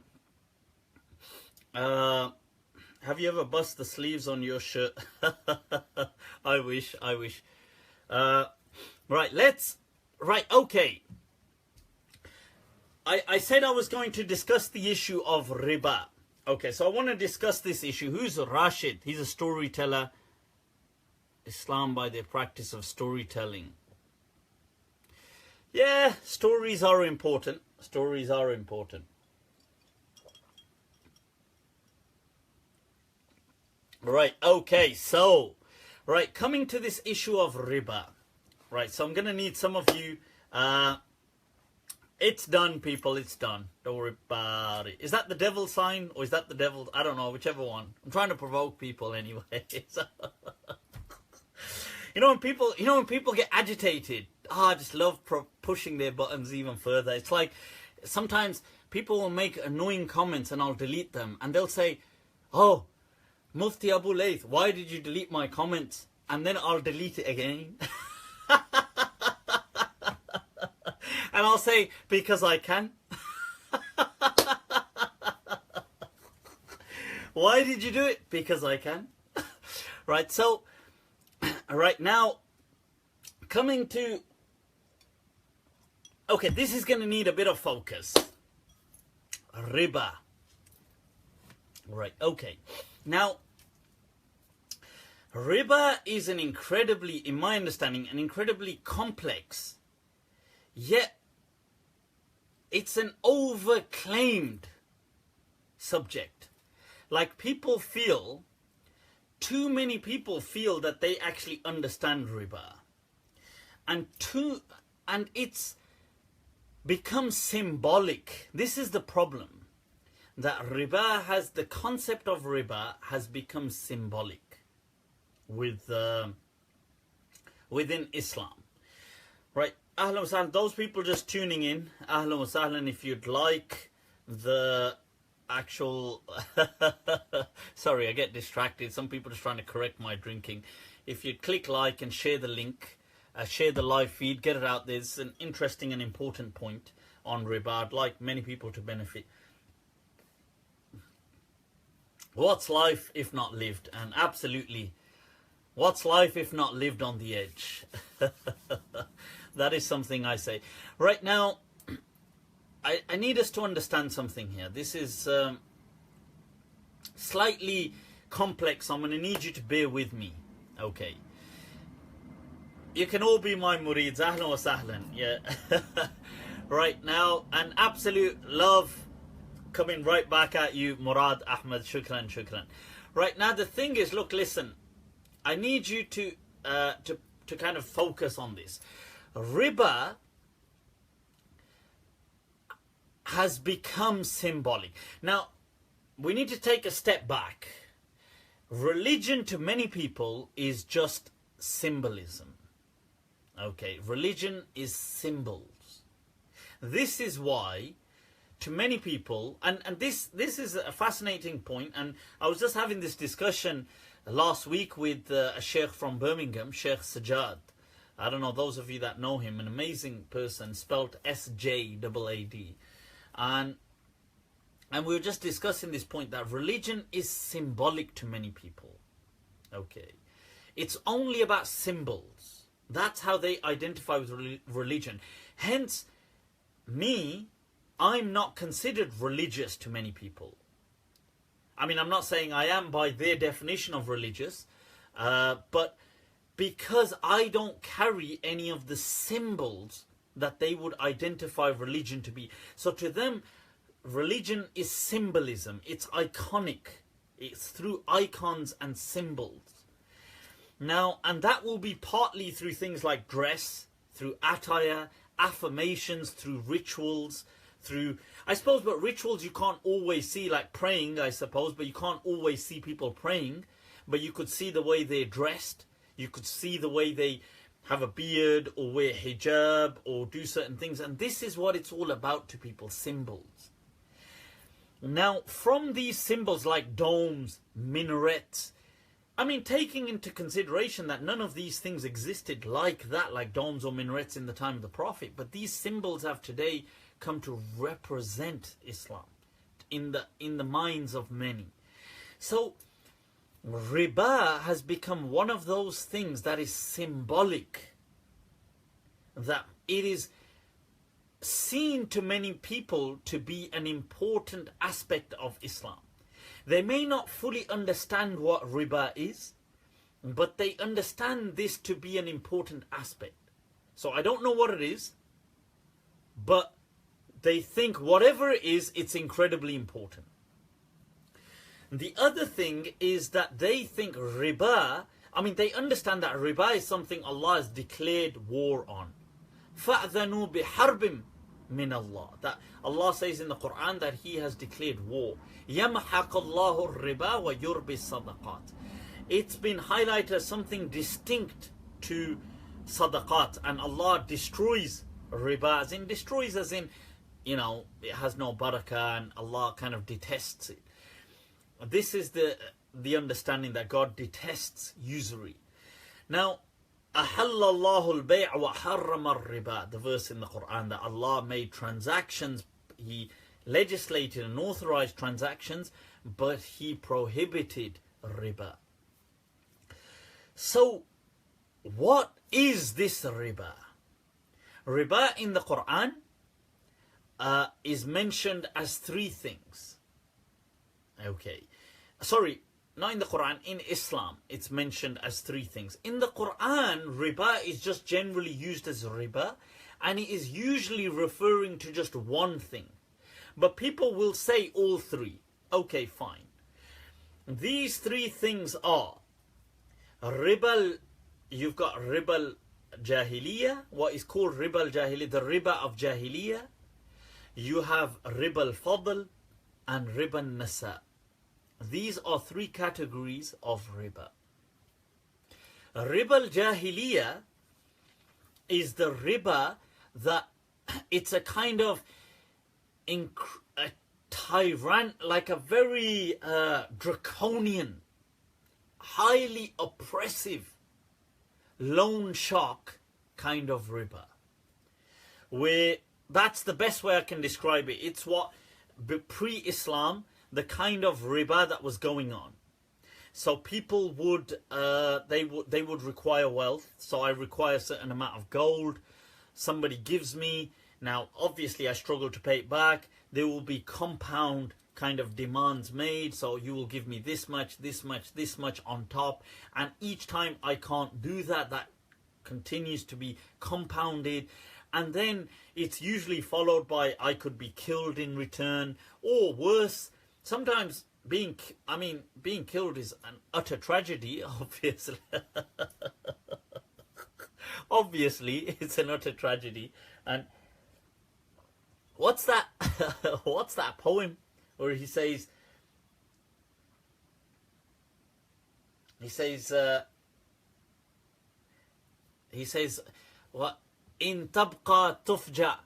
have you ever bust the sleeves on your shirt? I wish. Right, okay. I said I was going to discuss the issue of riba. Okay, so I want to discuss this issue. Who's Rashid? He's a storyteller. Islam by the practice of storytelling. Yeah, stories are important. Stories are important. Right, okay, so, right, coming to this issue of riba. Right, so I'm going to need some of you. It's done, people, it's done. Don't worry about it. Is that the devil sign, or is that the devil? I don't know, whichever one. I'm trying to provoke people anyway. So, when people get agitated, I just love pushing their buttons even further. It's like, sometimes people will make annoying comments and I'll delete them. And they'll say, oh, Mufti Abu Layth, why did you delete my comments? and then I'll delete it again. And I'll say, because I can. Why did you do it? Because I can. Right, so, right now, coming to... Okay, this is going to need a bit of focus. Riba. Right, okay. Now, riba is an incredibly, in my understanding, an incredibly complex, yet it's an overclaimed subject. Like people feel, too many people feel that they actually understand riba. And it's become symbolic. This is the problem. That riba has, the concept of riba has become symbolic within Islam. Right? Ahlan wa sahlan, those people just tuning in, ahlan wa sahlan, if you'd like the actual... Sorry, I get distracted. Some people are just trying to correct my drinking. If you'd click like and share the link, share the live feed, get it out there. It's an interesting and important point on riba. I'd like many people to benefit. What's life if not lived? And absolutely, what's life if not lived on the edge? That is something I say. Right now, I need us to understand something here. This is slightly complex. I'm going to need you to bear with me. Okay. You can all be my murids. Ahlan wa sahlan. Yeah. Right now, an absolute love coming right back at you, Murad Ahmed. Shukran, shukran. Right now, the thing is, look, listen. I need you to kind of focus on this. Riba has become symbolic. Now, we need to take a step back. Religion to many people is just symbolism. Okay, religion is symbols. This is why, to many people, and this is a fascinating point, and I was just having this discussion last week with a sheikh from Birmingham, Sheikh Sajjad. I don't know, those of you that know him, an amazing person, spelled S-J-A-A-D. And we were just discussing this point that religion is symbolic to many people. Okay. It's only about symbols. That's how they identify with religion. Hence, I'm not considered religious to many people. I mean, I'm not saying I am by their definition of religious, but because I don't carry any of the symbols that they would identify religion to be. So to them, religion is symbolism. It's iconic. It's through icons and symbols. Now, and that will be partly through things like dress, through attire, affirmations, through rituals, through, I suppose, but rituals you can't always see, like praying, I suppose, but you can't always see people praying, but you could see the way they're dressed, you could see the way they have a beard, or wear hijab, or do certain things, and this is what it's all about to people, symbols. Now, from these symbols like domes, minarets, I mean, taking into consideration that none of these things existed like that, like domes or minarets in the time of the Prophet, but these symbols have today come to represent Islam in the minds of many. So, riba has become one of those things that is symbolic, that it is seen to many people to be an important aspect of Islam. They may not fully understand what riba is, but they understand this to be an important aspect. So I don't know what it is, but they think whatever it is, it's incredibly important. The other thing is that they think riba, I mean, they understand that riba is something Allah has declared war on. فَأْذَنُوا بِحَرْبٍ مِّنَ اللَّهِ. That Allah says in the Quran that He has declared war. يَمْحَقَ اللَّهُ الرِّبَا وَيُرْبِ الصَّدَقَاتِ. It's been highlighted as something distinct to sadaqat, and Allah destroys riba, as in destroys, as in, you know, it has no barakah, and Allah kind of detests it. This is the understanding that God detests usury. Now, أحل الله البيع وحرم الربا, the verse in the Quran that Allah made transactions, He legislated and authorized transactions, but He prohibited riba. So, what is this riba? Riba in the Quran is mentioned as three things. Okay. Sorry, not in the Quran, in Islam it's mentioned as three things. In the Quran, riba is just generally used as riba, and it is usually referring to just one thing. But people will say all three. Okay, fine. These three things are riba. You've got riba jahiliyyah, what is called riba jahiliyyah, the riba of jahiliyyah. You have riba al-fadl and riba nasa. These are three categories of riba. Riba al-jahiliyyah is the riba that it's a kind of a tyrant, like a very draconian, highly oppressive loan shark kind of riba. Where that's the best way I can describe it. It's what pre-Islam, the kind of riba that was going on. So people would they would require wealth. So I require a certain amount of gold. Somebody gives me. Now obviously I struggle to pay it back. There will be compound kind of demands made. So you will give me this much, this much, this much on top. And each time I can't do that, that continues to be compounded. And then it's usually followed by I could be killed in return, or worse. Sometimes being killed is an utter tragedy, obviously. Obviously, it's an utter tragedy. And what's that? What's that poem where he says? What? In tabqa tufja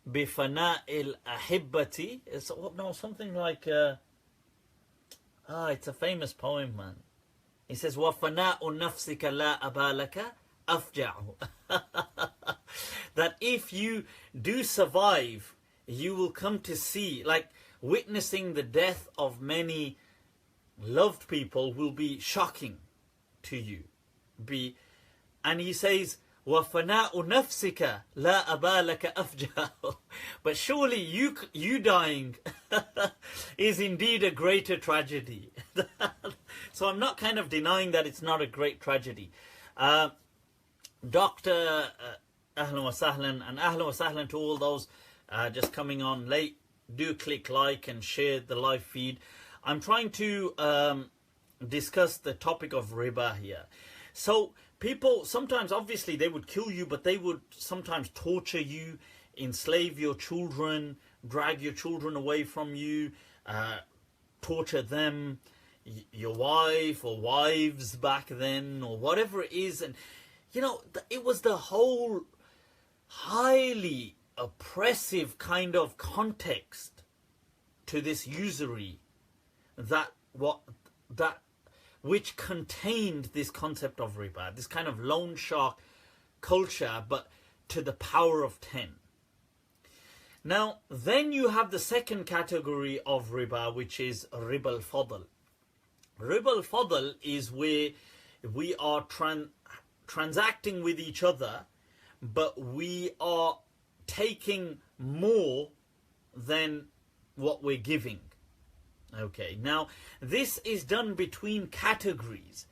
bifana al-ahibbati. It's no, something like it's a famous poem, man. He says wa fana'u nafsika la abalaka afja'u. That if you do survive, you will come to see, like witnessing the death of many loved people will be shocking to you. And he says وَفَنَاءُ نَفْسِكَ لَا أَبَالَكَ أَفْجَاءُ. But surely you dying is indeed a greater tragedy. So I'm not kind of denying that it's not a great tragedy. Dr. Ahlan wa sahlan, and ahlan wa sahlan to all those just coming on late. Do click like and share the live feed. I'm trying to discuss the topic of riba here. So people, sometimes obviously they would kill you, but they would sometimes torture you, enslave your children, drag your children away from you, torture them, your wife or wives back then, or whatever it is. And you know, it was the whole highly oppressive kind of context to this usury which contained this concept of riba, this kind of loan shark culture, but to the power of 10. Now, then you have the second category of riba, which is riba al-fadl. Riba al-fadl is where we are transacting with each other, but we are taking more than what we're giving. Okay, now this is done between categories.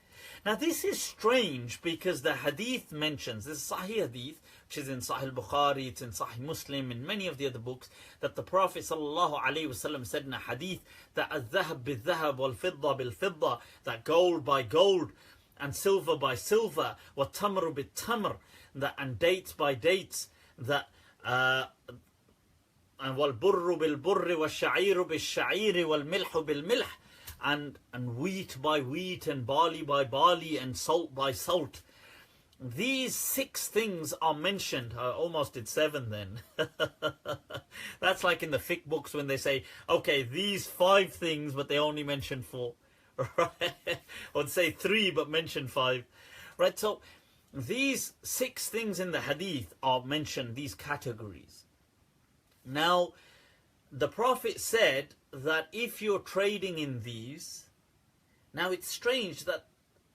Now this is strange because the hadith mentions, this is Sahih hadith, which is in Sahih Bukhari, it's in Sahih Muslim, in many of the other books, that the Prophet ﷺ said in a hadith that al-dhahab bil-dhahab wal-fidda bil-fidda, that gold by gold and silver by silver, wa-tamru bil-tamr, and dates by dates, that and wal-burru bil-burri wal-sha'iru bil-sha'iri wal-milhu bil-milh, and wheat by wheat and barley by barley and salt by salt. These 6 things are mentioned. I almost did 7 then. That's like in the fiqh books when they say, okay, these 5 things, but they only mention 4. Right? Or say 3 but mention 5. Right, so these 6 things in the hadith are mentioned, these categories. Now, the Prophet said that if you're trading in these, now it's strange that,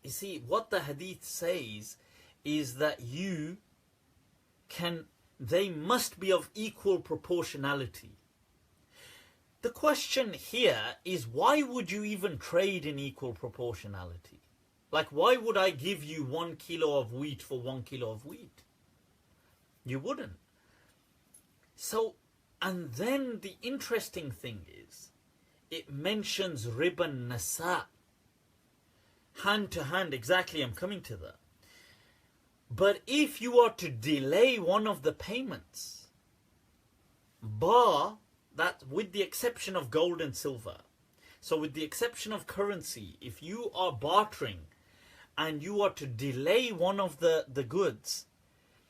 you see, what the hadith says is that they must be of equal proportionality. The question here is, why would you even trade in equal proportionality? Like, why would I give you 1 kilo of wheat for 1 kilo of wheat? You wouldn't. So, and then the interesting thing is, it mentions riba nasa. Hand to hand, exactly, I'm coming to that. But if you are to delay one of the payments, that with the exception of gold and silver, so with the exception of currency, if you are bartering and you are to delay one of the goods,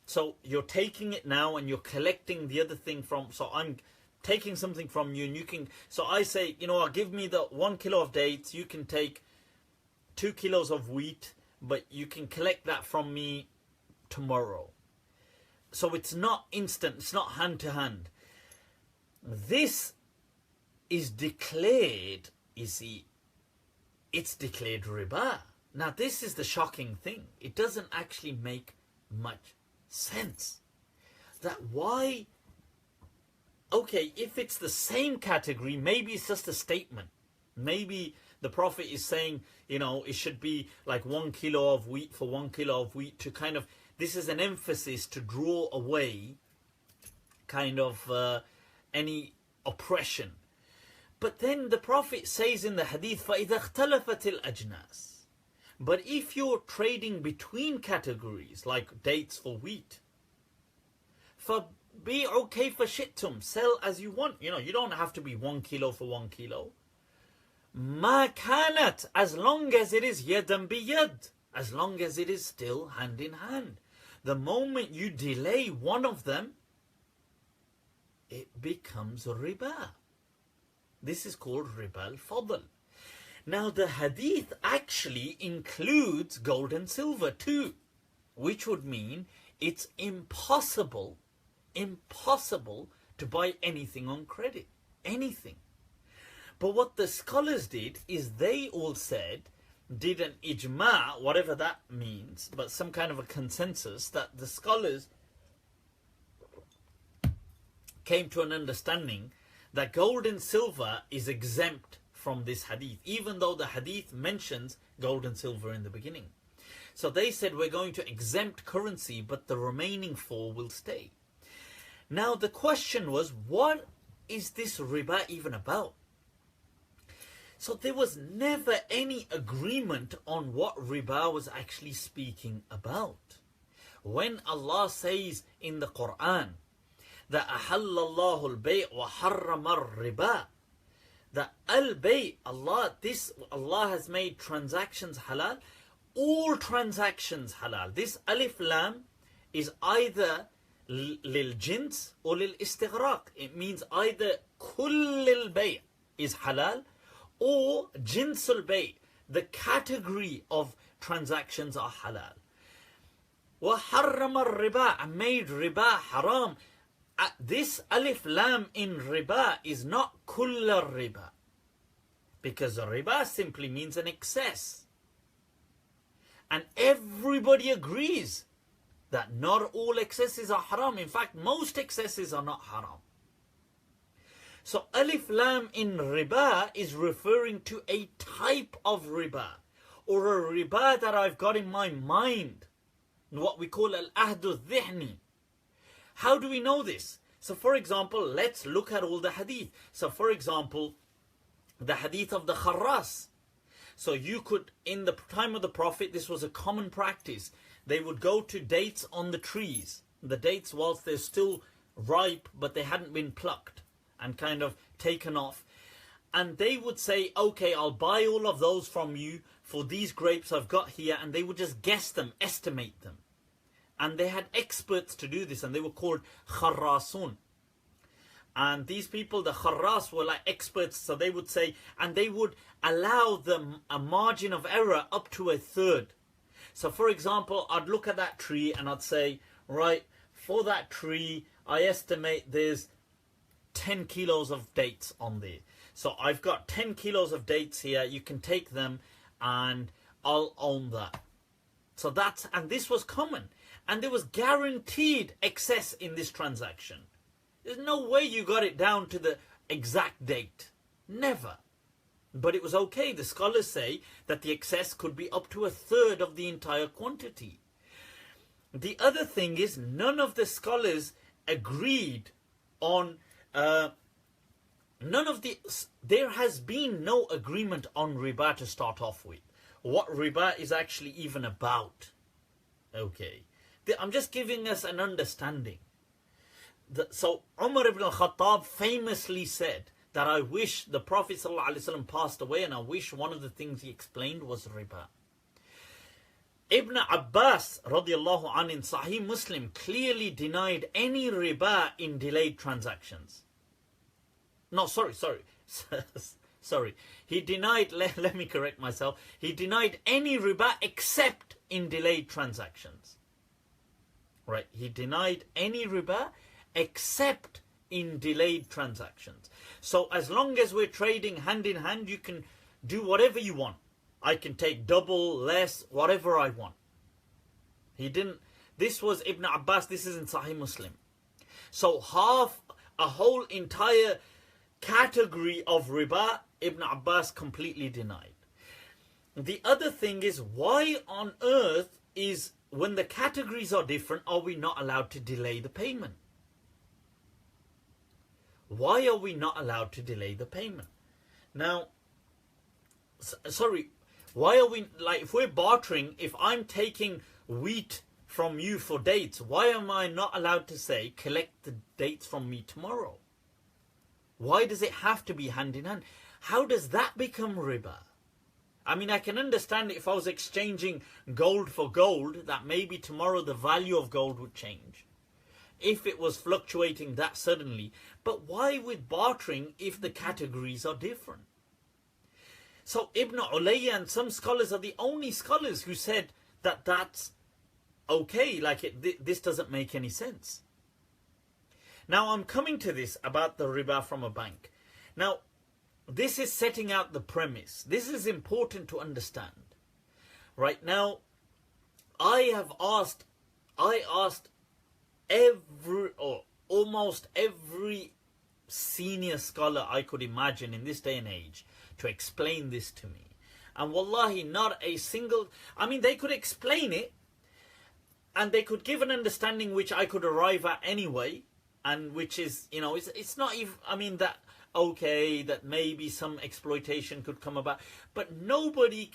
so you're taking it now and you're collecting the other thing from, so I'm taking something from you and you can, so I say, give me the 1 kilo of dates, you can take 2 kilos of wheat, but you can collect that from me tomorrow. So it's not instant, it's not hand to hand. This is declared, you see, it's declared riba. Now this is the shocking thing. It doesn't actually make much sense. That why, okay, if it's the same category, maybe it's just a statement. Maybe the Prophet is saying, it should be like 1 kilo of wheat for 1 kilo of wheat to kind of, this is an emphasis to draw away kind of any oppression. But then the Prophet says in the hadith, فَإِذَا اخْتَلَفَتِ الْأَجْنَاسِ. But if you're trading between categories, like dates for wheat, فَبِيعُوا كَيْفَ شِئْتُمْ. Sell as you want. You don't have to be 1 kilo for 1 kilo. مَا كَانَتْ. As long as it is يَدًا بِيَدٍ. As long as it is still hand in hand. The moment you delay one of them, it becomes riba. This is called riba al-fadl. Now the hadith actually includes gold and silver too, which would mean it's impossible to buy anything on credit. Anything. But what the scholars did is they all did an ijma, whatever that means, but some kind of a consensus, that the scholars came to an understanding that gold and silver is exempt from this hadith, even though the hadith mentions gold and silver in the beginning. So they said, we're going to exempt currency, but the remaining 4 will stay. Now the question was, what is this riba even about? So there was never any agreement on what riba was actually speaking about. When Allah says in the Quran that أَحَلَّ اللَّهُ الْبَيْءَ وَحَرَّمَ الرِّبَا, that al-bay, Allah has made transactions halal, all transactions halal. This alif lam is either lil jins or lil istighraq. It means either kull al-bay is halal or jinsul bay, the category of transactions are halal. وَحَرَّمَ الرِّبَا, and made riba haram. This alif lam in riba is not kull riba, because riba simply means an excess. And everybody agrees that not all excesses are haram. In fact, most excesses are not haram. So alif lam in riba is referring to a type of riba, or a riba that I've got in my mind, what we call al-ahdu dhihni. How do we know this? So for example, let's look at all the hadith. So for example, the hadith of the kharras. So you could, in the time of the Prophet, this was a common practice. They would go to dates on the trees. The dates whilst they're still ripe, but they hadn't been plucked and kind of taken off. And they would say, okay, I'll buy all of those from you for these grapes I've got here. And they would just guess them, estimate them. And they had experts to do this, and they were called kharrasun. And these people, the kharras, were like experts, so they would say, and they would allow them a margin of error up to 1/3. So for example, I'd look at that tree and I'd say, right, for that tree, I estimate there's 10 kilos of dates on there. So I've got 10 kilos of dates here. You can take them and I'll own that. So that's, and this was common. And there was guaranteed excess in this transaction. There's no way you got it down to the exact date. Never. But it was okay. The scholars say that the excess could be up to a third of the entire quantity. The other thing is, none of the scholars agreed on, there has been no agreement on riba to start off with. What riba is actually even about. Okay. I'm just giving us an understanding. So Umar ibn al-Khattab famously said that I wish the Prophet ﷺ passed away, and I wish one of the things he explained was riba. Ibn Abbas radiallahu anhu in Sahih Muslim clearly denied any riba in delayed transactions. No, sorry. Sorry. He denied, let me correct myself. He denied any riba except in delayed transactions. Right? He denied any riba except in delayed transactions. So as long as we're trading hand in hand, you can do whatever you want. I can take double, less, whatever I want. He didn't. This was Ibn Abbas. This is in Sahih Muslim. So a whole entire category of riba, Ibn Abbas completely denied. The other thing is, why on earth is, when the categories are different, are we not allowed to delay the payment? Why are we not allowed to delay the payment? Now, sorry, why are we, like, if we're bartering, if I'm taking wheat from you for dates, why am I not allowed to say, collect the dates from me tomorrow? Why does it have to be hand in hand? How does that become riba? I mean, I can understand if I was exchanging gold for gold, that maybe tomorrow the value of gold would change. If it was fluctuating that suddenly. But why with bartering if the categories are different? So Ibn Ulayya and some scholars are the only scholars who said that that's okay, like this doesn't make any sense. Now I'm coming to this about the riba from a bank. Now, this is setting out the premise. This is important to understand. Right now, I asked almost every senior scholar I could imagine in this day and age to explain this to me. And wallahi, not a single, I mean, they could explain it and they could give an understanding which I could arrive at anyway, and which is, you know, it's not even, I mean, that, okay, that maybe some exploitation could come about, but nobody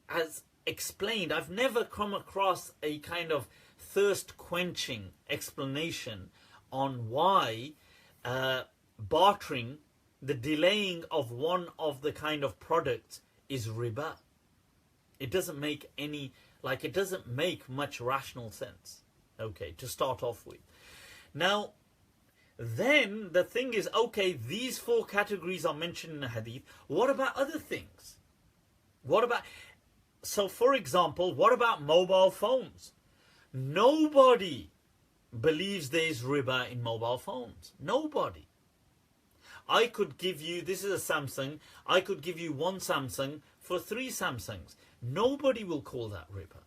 has explained. I've never come across a kind of thirst quenching explanation on why bartering, the delaying of one of the kind of products, is riba. It doesn't make any, like, it doesn't make much rational sense, okay, to start off with. Now, then the thing is, okay, these four categories are mentioned in the hadith. What about other things? What about, so for example, what about mobile phones? Nobody believes there is riba in mobile phones. Nobody. I could give you, this is a Samsung, I could give you one Samsung for 3 Samsungs. Nobody will call that riba.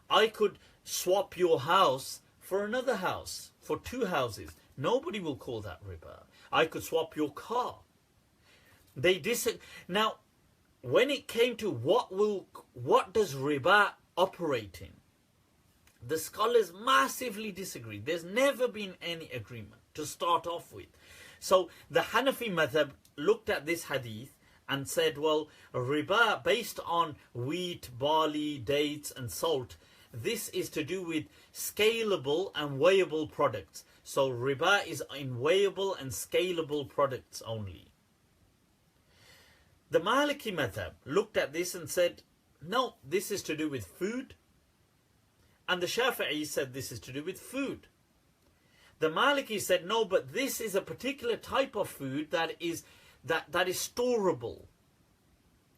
I could swap your house for another house, for 2 houses. Nobody will call that riba. I could swap your car. They disagree. Now, when it came to what does riba operate in, the scholars massively disagree. There's never been any agreement to start off with. So the Hanafi madhab looked at this hadith and said, well, riba based on wheat, barley, dates and salt, this is to do with scalable and weighable products. So riba is in weighable and scalable products only. The Maliki madhab looked at this and said, no, this is to do with food. And the Shafi'i said this is to do with food. The Maliki said, no, but this is a particular type of food that is storable.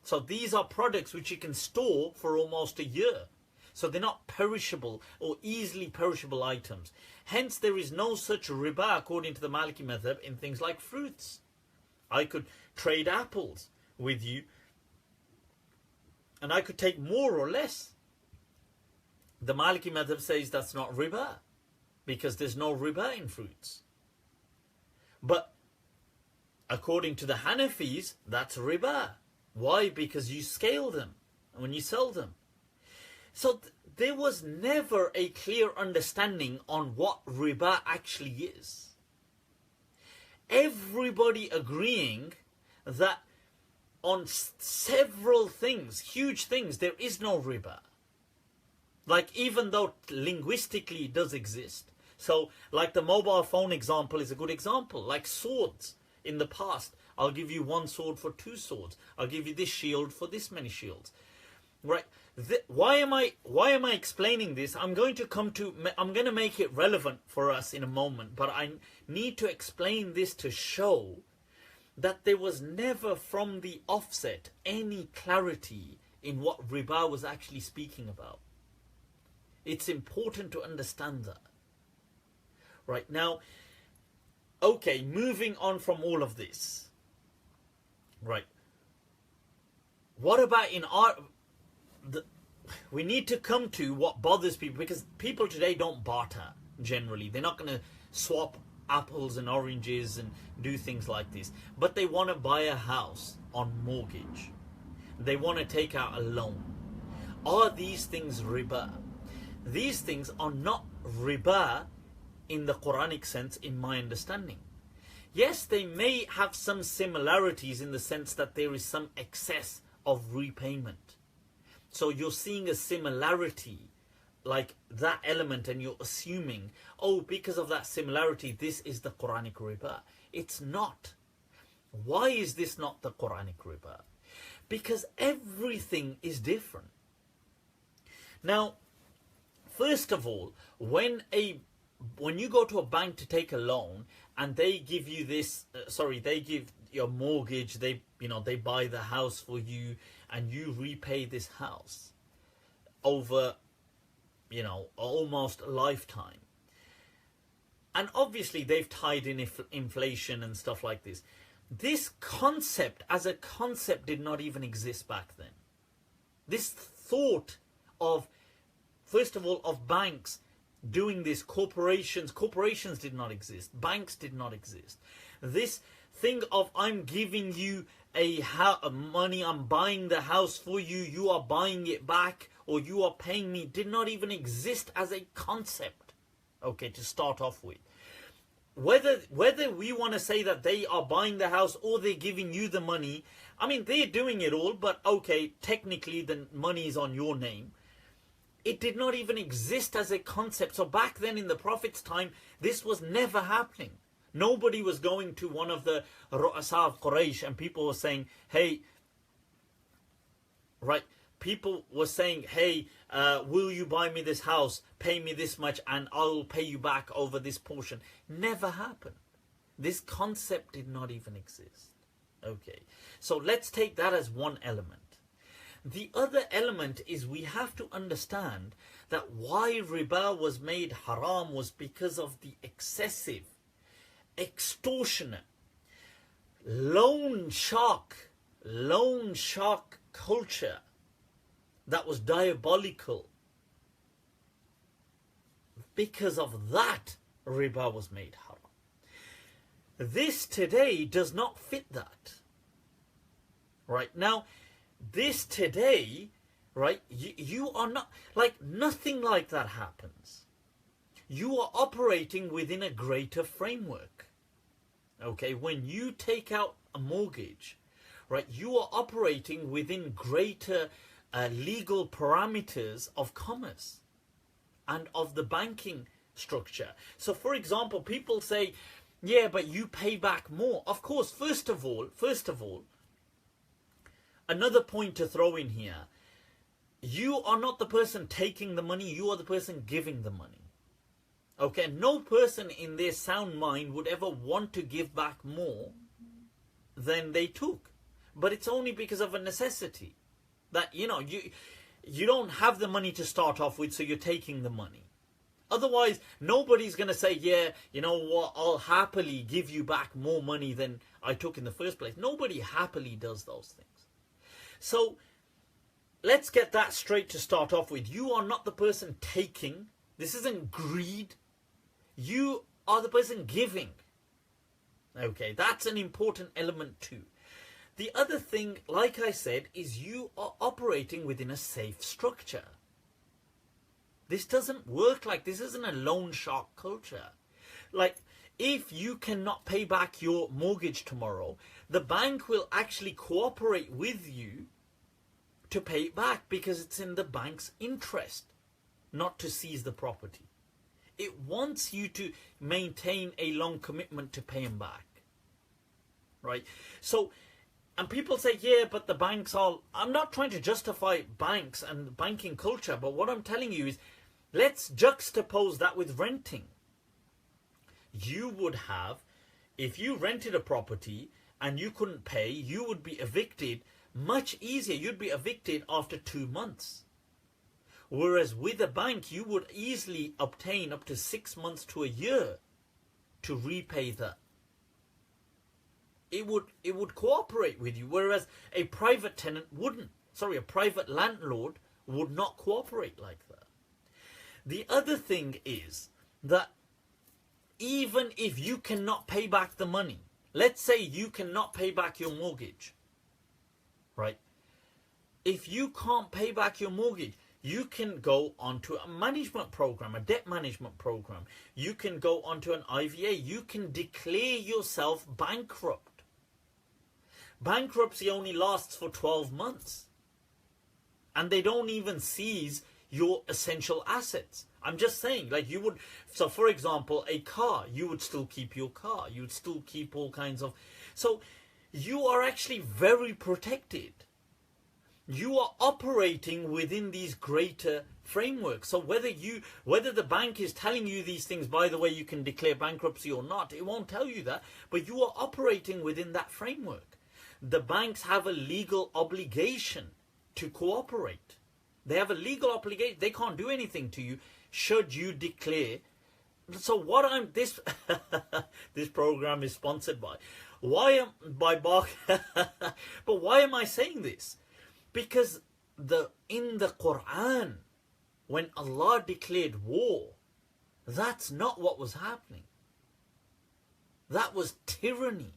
So these are products which you can store for almost a year. So they're not perishable or easily perishable items. Hence, there is no such riba according to the Maliki madhab in things like fruits. I could trade apples with you and I could take more or less. The Maliki madhab says that's not riba because there's no riba in fruits. But according to the Hanafis, that's riba. Why? Because you scale them when you sell them. So there was never a clear understanding on what riba actually is. Everybody agreeing that on several things, huge things, there is no riba. Like, even though linguistically it does exist. So like the mobile phone example is a good example. Like swords in the past, I'll give you one sword for two swords. I'll give you this shield for this many shields. Right? Why am I explaining this? I'm going to make it relevant for us in a moment, but I need to explain this to show that there was never from the offset any clarity in what riba was actually speaking about. It's important to understand that. Right now, okay, moving on from all of this. Right. What about in our... we need to come to what bothers people, because people today don't barter generally. They're not going to swap apples and oranges and do things like this. But they want to buy a house on mortgage. They want to take out a loan. Are these things riba? These things are not riba in the Quranic sense, in my understanding. Yes, they may have some similarities in the sense that there is some excess of repayment. So you're seeing a similarity, like that element, and you're assuming, oh, because of that similarity, this is the Quranic riba. It's not. Why is this not the Quranic riba? Because everything is different. Now, first of all, when you go to a bank to take a loan and they give you this, they give your mortgage, they buy the house for you and you repay this house over, almost a lifetime. And obviously they've tied in inflation and stuff like this. This concept as a concept did not even exist back then. This thought of, first of all, of banks doing this, corporations did not exist. Banks did not exist. This thing of I'm giving you money, I'm buying the house for you, you are buying it back, or you are paying me, did not even exist as a concept. Okay, to start off with. Whether we want to say that they are buying the house or they're giving you the money, I mean, they're doing it all, but okay, technically the money is on your name. It did not even exist as a concept. So back then in the Prophet's time, this was never happening. Nobody was going to one of the Ru'asa of Quraysh and people were saying, hey, right, people were saying, hey, will you buy me this house, pay me this much and I'll pay you back over this portion. Never happened. This concept did not even exist. Okay, so let's take that as one element. The other element is we have to understand that why riba was made haram was because of the excessive, extortionate, loan shark culture that was diabolical. Because of that, riba was made haram. This today does not fit that. Right now, this today, right, you are not, like, nothing like that happens. You are operating within a greater framework. Okay, when you take out a mortgage, right, you are operating within greater legal parameters of commerce and of the banking structure. So, for example, people say, yeah, but you pay back more. Of course, first of all, another point to throw in here, you are not the person taking the money, you are the person giving the money. Okay, no person in their sound mind would ever want to give back more than they took. but it's only because of a necessity. That, you don't have the money to start off with, so you're taking the money. Otherwise, nobody's going to say, yeah, you know what, I'll happily give you back more money than I took in the first place. Nobody happily does those things. So, let's get that straight to start off with. You are not the person taking. This isn't greed. You are the person giving. Okay, that's an important element too. The other thing, like I said, is you are operating within a safe structure. This doesn't work like this. Isn't a loan shark culture. Like, if you cannot pay back your mortgage tomorrow, the bank will actually cooperate with you to pay it back because it's in the bank's interest not to seize the property. It wants you to maintain a long commitment to pay them back. Right? So, and people say, yeah, but the banks are... I'm not trying to justify banks and banking culture, but what I'm telling you is, let's juxtapose that with renting. You would have, if you rented a property and you couldn't pay, you would be evicted much easier. You'd be evicted after 2 months. Whereas with a bank, you would easily obtain up to 6 months to a year to repay that. It would cooperate with you, whereas a private tenant wouldn't. Sorry, a private landlord would not cooperate like that. The other thing is that even if you cannot pay back the money, let's say you cannot pay back your mortgage, right? If you can't pay back your mortgage, you can go onto a management program, a debt management program. You can go onto an IVA. You can declare yourself bankrupt. Bankruptcy only lasts for 12 months. And they don't even seize your essential assets. I'm just saying, like you would, so for example, a car, you would still keep your car. You would still keep all kinds of, so you are actually very protected. You are operating within these greater frameworks. So whether the bank is telling you these things, by the way, you can declare bankruptcy or not, it won't tell you that, but you are operating within that framework. The banks have a legal obligation to cooperate. They have a legal obligation. They can't do anything to you should you declare. So what this this program is sponsored by. But why am I saying this? Because in the Quran, when Allah declared war, that's not what was happening. That was tyranny.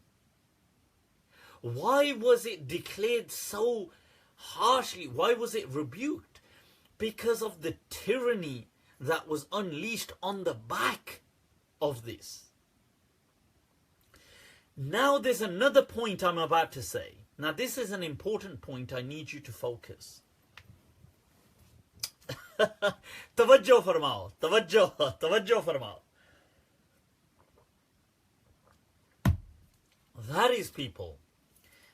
Why was it declared so harshly? Why was it rebuked? Because of the tyranny that was unleashed on the back of this. Now there's another point I'm about to say. Now this is an important point. I need you to focus. Tawajjo farmao. Tawajjo farmao. That is, people.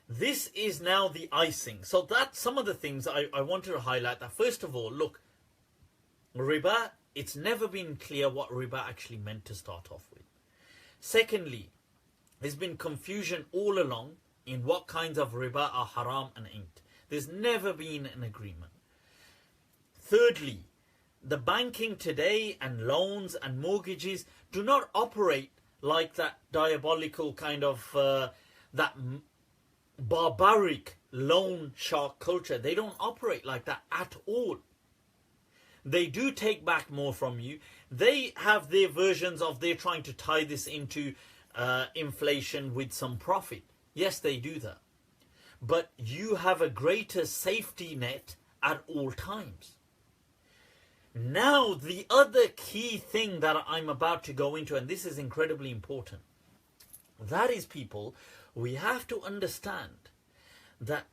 This is now the icing. So that's some of the things I wanted to highlight. That first of all, look, riba, it's never been clear what riba actually meant to start off with. Secondly, there's been confusion all along in what kinds of riba are haram and ain't. There's never been an agreement. Thirdly, the banking today and loans and mortgages do not operate like that diabolical kind of, that barbaric loan shark culture. They don't operate like that at all. They do take back more from you. They have their versions of they're trying to tie this into inflation with some profit. Yes, they do that. But you have a greater safety net at all times. Now, the other key thing that I'm about to go into, and this is incredibly important, that is, people, we have to understand that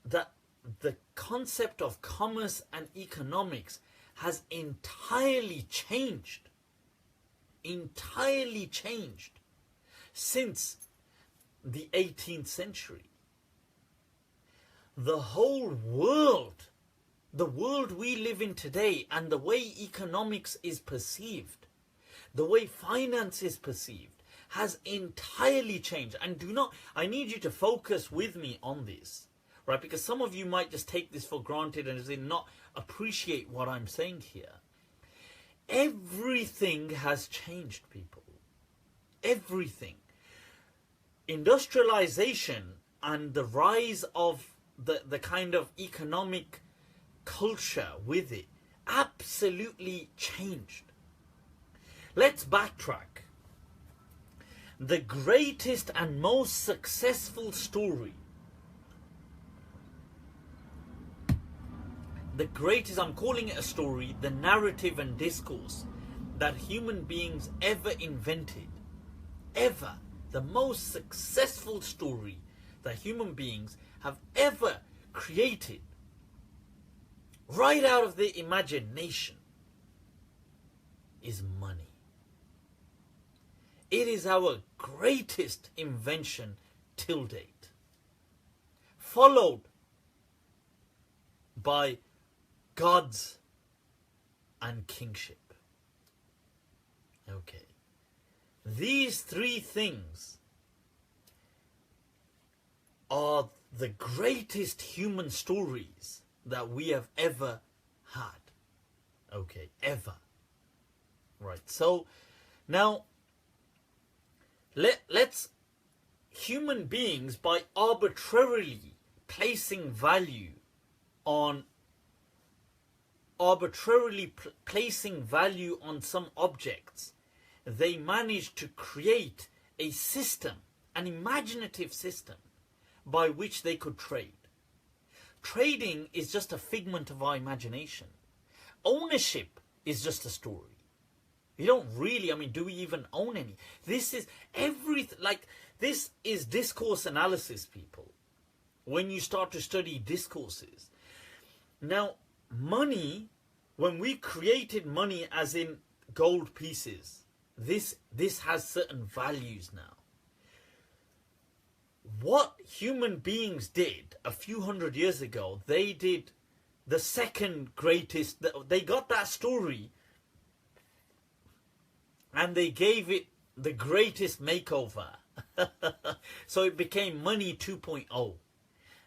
the concept of commerce and economics has entirely changed since the 18th century. The whole world, the world we live in today, and the way economics is perceived, the way finance is perceived, has entirely changed. And I need you to focus with me on this, right? Because some of you might just take this for granted and not appreciate what I'm saying here. Everything has changed, people. Everything. Industrialization and the rise of the kind of economic culture with it absolutely changed. Let's backtrack. The greatest and most successful story, I'm calling it a story, the narrative and discourse that human beings ever invented, the most successful story that human beings have ever created, right out of their imagination, is money. It is our greatest invention till date, followed by gods and kingship. Okay. These three things are the greatest human stories that we have ever had. Okay, ever. Right, so now let's human beings, by arbitrarily placing value on some objects, they managed to create a system, an imaginative system, by which they could trade. Trading is just a figment of our imagination. Ownership is just a story. You don't really, do we even own any? This is everything, this is discourse analysis, people. When you start to study discourses. Now, money, when we created money as in gold pieces, this has certain values now. What human beings did a few hundred years ago, they did the second greatest, they got that story and they gave it the greatest makeover. So it became money 2.0.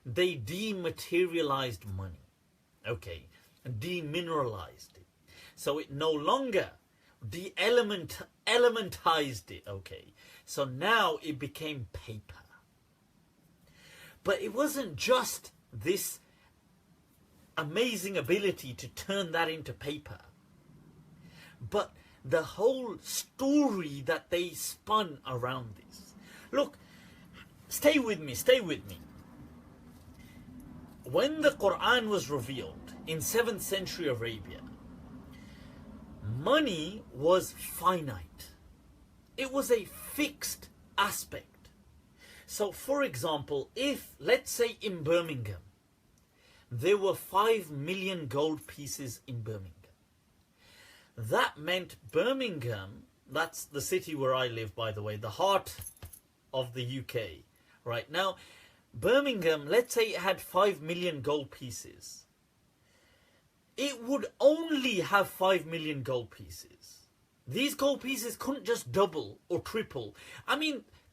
They dematerialized money. Okay. Demineralized it. So it no longer elementized it. Okay. So now it became paper. But it wasn't just this amazing ability to turn that into paper, but the whole story that they spun around this. Look, stay with me. When the Quran was revealed in 7th century Arabia, money was finite. It was a fixed aspect. So, for example, if, let's say in Birmingham, there were 5 million gold pieces in Birmingham, that meant Birmingham, that's the city where I live, by the way, the heart of the UK, right? Now, Birmingham, let's say it had 5 million gold pieces. It would only have 5 million gold pieces. These gold pieces couldn't just double or triple.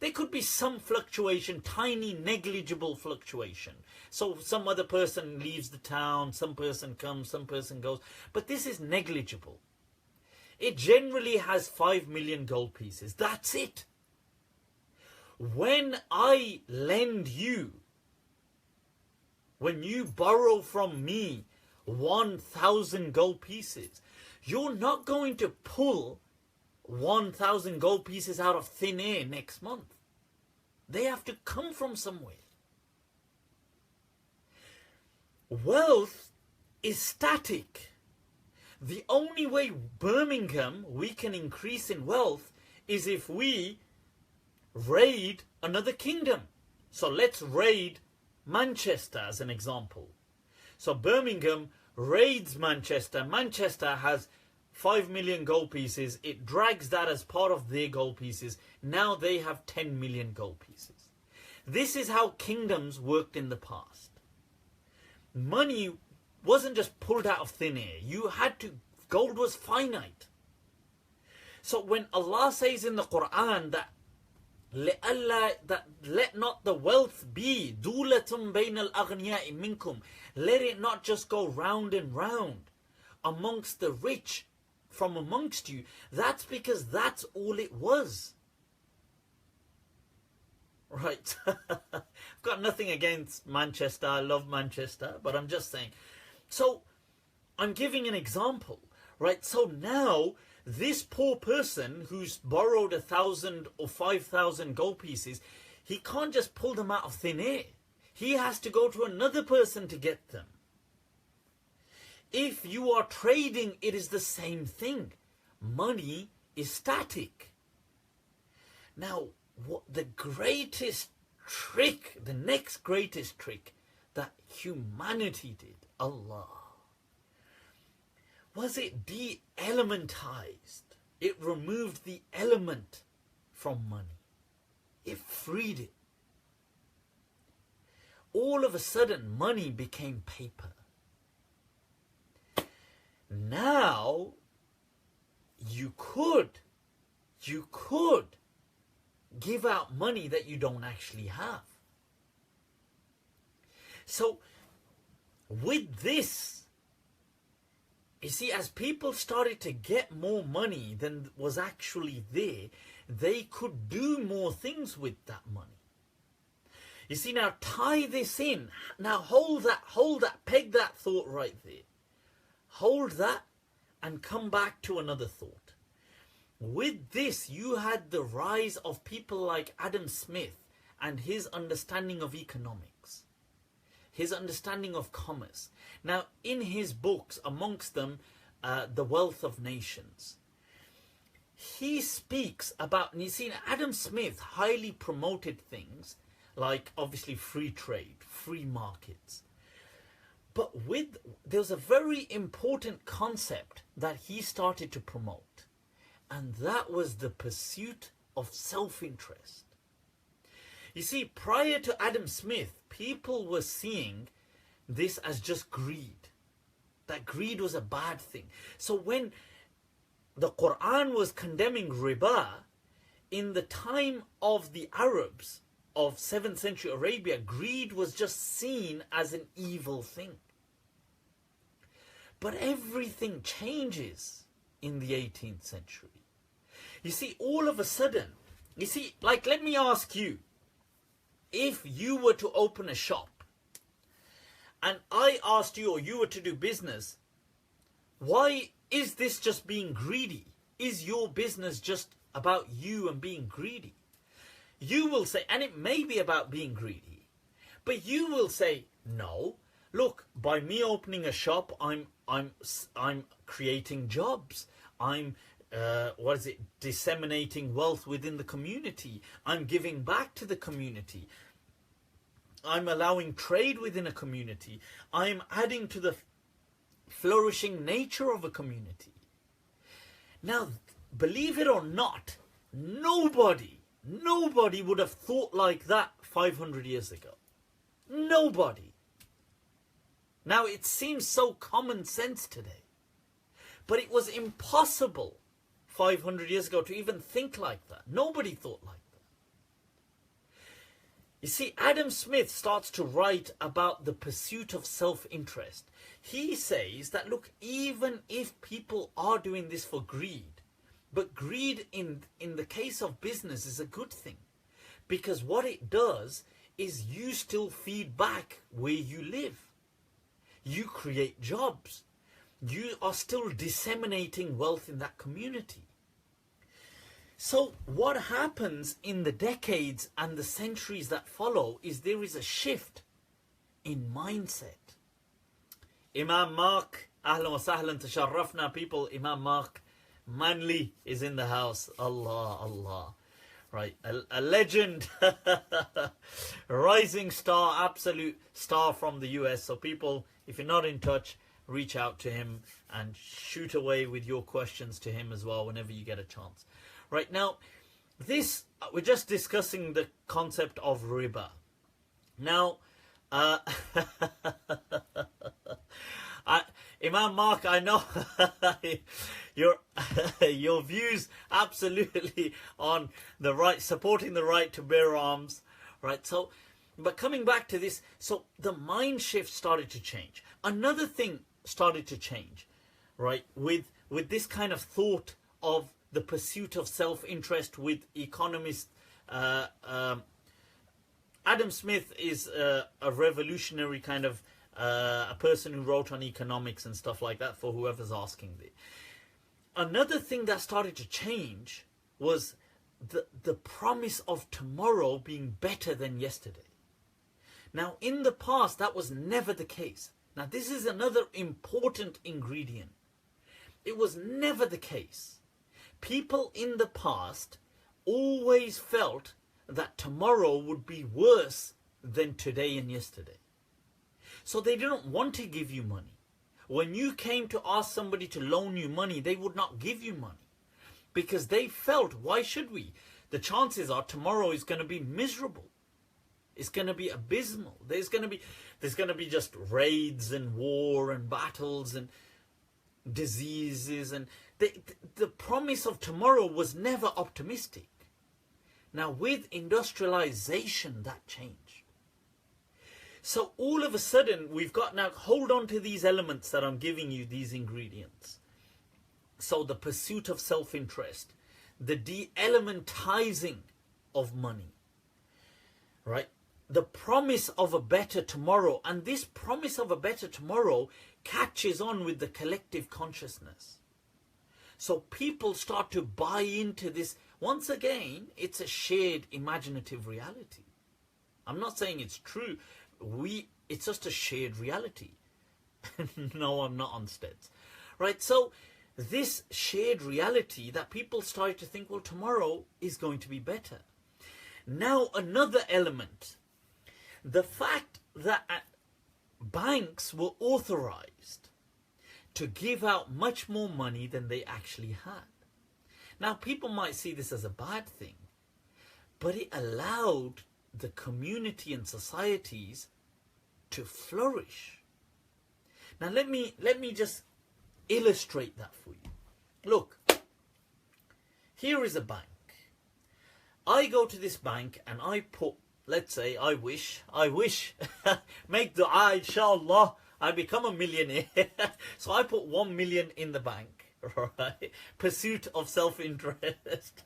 There could be some fluctuation, tiny, negligible fluctuation. So some other person leaves the town, some person comes, some person goes. But this is negligible. It generally has 5 million gold pieces. That's it. When I lend you, when you borrow from me 1,000 gold pieces, you're not going to pull 1,000 gold pieces out of thin air next month. They have to come from somewhere. Wealth is static. The only way Birmingham we can increase in wealth is if we raid another kingdom. So let's raid Manchester as an example. So Birmingham raids Manchester. Manchester has 5 million gold pieces. It drags that as part of their gold pieces. Now they have 10 million gold pieces. This is how kingdoms worked in the past. Money wasn't just pulled out of thin air. Gold was finite. So when Allah says in the Quran that Let not the wealth be dulatum bainal aghniyai minkum. Let it not just go round and round amongst the rich from amongst you. That's because that's all it was. Right. I've got nothing against Manchester. I love Manchester, but I'm just saying. So I'm giving an example, right? So now this poor person who's borrowed 1,000 or 5,000 gold pieces, he can't just pull them out of thin air. He has to go to another person to get them. If you are trading, it is the same thing. Money is static. Now, what the greatest trick, the next greatest trick that humanity did, Allah, was it de-elementized. It removed the element from money. It freed it. All of a sudden, money became paper. Now, you could give out money that you don't actually have. So, with this, you see, as people started to get more money than was actually there, they could do more things with that money. You see, now tie this in. Now hold that, peg that thought right there. Hold that and come back to another thought. With this, you had the rise of people like Adam Smith and his understanding of economics, his understanding of commerce. Now, in his books, amongst them, The Wealth of Nations, he speaks about, and you see, Adam Smith highly promoted things like, obviously, free trade, free markets. But there's a very important concept that he started to promote, and that was the pursuit of self-interest. You see, prior to Adam Smith, people were seeing this as just greed. That greed was a bad thing. So when the Quran was condemning riba, in the time of the Arabs of 7th century Arabia, greed was just seen as an evil thing. But everything changes in the 18th century. You see, all of a sudden, you see, like, let me ask you, if you were to open a shop, and I asked you, or you were to do business, why is this just being greedy? Is your business just about you and being greedy? You will say, and it may be about being greedy, but you will say, no, look, by me opening a shop, I'm creating jobs. I'm disseminating wealth within the community. I'm giving back to the community. I'm allowing trade within a community. I'm adding to the flourishing nature of a community. Now, believe it or not, nobody would have thought like that 500 years ago. Nobody. Now, it seems so common sense today. But it was impossible 500 years ago to even think like that. Nobody thought like that. You see, Adam Smith starts to write about the pursuit of self-interest. He says that, look, even if people are doing this for greed, but greed in the case of business is a good thing. Because what it does is you still feed back where you live. You create jobs. You are still disseminating wealth in that community. So what happens in the decades and the centuries that follow is there is a shift in mindset. Imam Mark, ahlan wa sahlan, tasharrafna people. Imam Mark Manley is in the house. Allah, Allah. Right, a legend, rising star, absolute star from the US. So people, if you're not in touch, reach out to him and shoot away with your questions to him as well whenever you get a chance. Right, now, we're just discussing the concept of riba. Now, Imam Mark, I know your your views absolutely on the right, supporting the right to bear arms, right? So, but coming back to this, so the mind shift started to change. Another thing started to change, right? With this kind of thought of the pursuit of self-interest with economists. Adam Smith is a revolutionary kind of a person who wrote on economics and stuff like that, for whoever's asking me. Another thing that started to change was the promise of tomorrow being better than yesterday. Now, in the past, that was never the case. Now, this is another important ingredient. It was never the case. People in the past always felt that tomorrow would be worse than today and yesterday. So they didn't want to give you money. When you came to ask somebody to loan you money, they would not give you money. Because they felt, why should we? The chances are tomorrow is going to be miserable. It's going to be abysmal. There's going to be just raids and war and battles and diseases. And the promise of tomorrow was never optimistic. Now, with industrialization, that changed. So all of a sudden, we've got now, hold on to these elements that I'm giving you, these ingredients. So the pursuit of self-interest, the de-elementizing of money, right? The promise of a better tomorrow. And this promise of a better tomorrow catches on with the collective consciousness. So people start to buy into this. Once again, it's a shared imaginative reality. I'm not saying it's true. It's just a shared reality. No, I'm not on steads. Right, so this shared reality that people start to think, well, tomorrow is going to be better. Now, another element. The fact that banks were authorized to give out much more money than they actually had. Now, people might see this as a bad thing, but it allowed the community and societies to flourish. Now, let me just illustrate that for you. Look, here is a bank. I go to this bank and I put, let's say, I wish, make dua, inshallah, I become a millionaire. So I put 1 million in the bank. Right, pursuit of self-interest.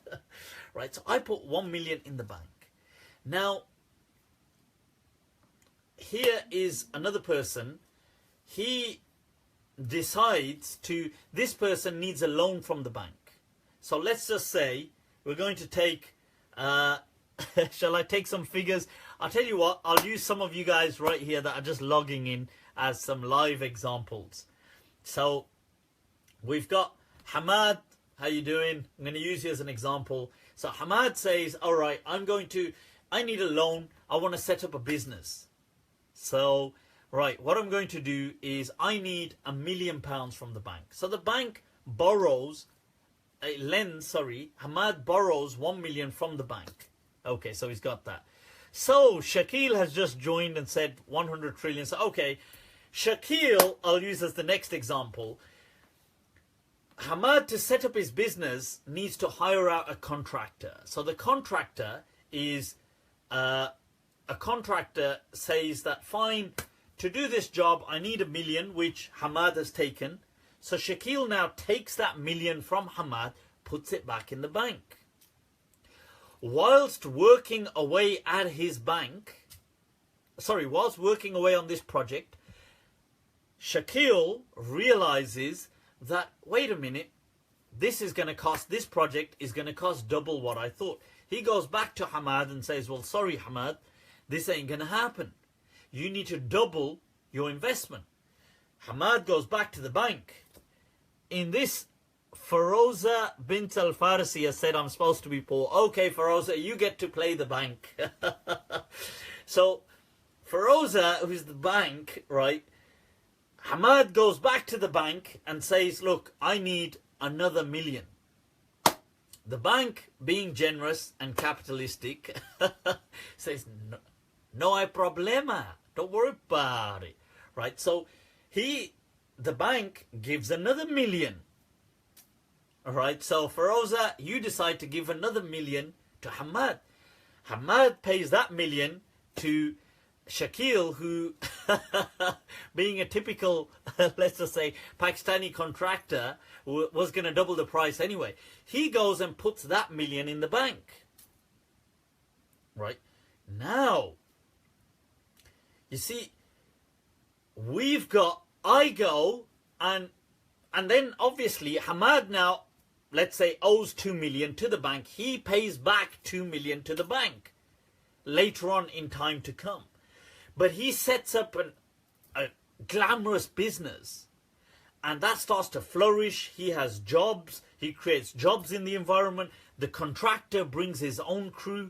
Right, so I put 1 million in the bank. Now, here is another person. He decides to, this person needs a loan from the bank. So let's just say we're going to take, shall I take some figures? I'll tell you what, I'll use some of you guys right here that are just logging in as some live examples. So we've got Hamad. How you doing? I'm going to use you as an example. So Hamad says, all right, I need a loan. I want to set up a business. So, right, what I'm going to do is I need £1 million from the bank. So the bank borrows, Hamad borrows 1 million from the bank. Okay, so he's got that. So Shakil has just joined and said 100 trillion. So, okay, Shakil, I'll use as the next example. Hamad, to set up his business, needs to hire out a contractor. So the contractor is, a contractor says that, fine, to do this job, I need 1 million, which Hamad has taken. So Shakil now takes that 1 million from Hamad, puts it back in the bank. Whilst working away at his bank, whilst working away on this project, Shakil realizes that, wait a minute, this project is going to cost double what I thought. He goes back to Hamad and says, well, sorry, Hamad, this ain't going to happen. You need to double your investment. Hamad goes back to the bank. In this, Feroza bint al-Farsi has said, I'm supposed to be poor. Okay, Feroza, you get to play the bank. So, Feroza, who's the bank, right? Hamad goes back to the bank and says, look, I need another 1 million. The bank, being generous and capitalistic, says, no hay problema. Don't worry about it. Right? So he the bank gives another million. Alright, so Feroza, you decide to give another million to Hamad. Hamad pays that million to Shakil, who, being a typical, let's just say, Pakistani contractor, was going to double the price anyway. He goes and puts that million in the bank. Right? Now, you see, I go, and then obviously Hamad now, let's say, owes 2 million to the bank. He pays back 2 million to the bank later on in time to come. But he sets up a glamorous business, and that starts to flourish. He has jobs. He creates jobs in the environment. The contractor brings his own crew.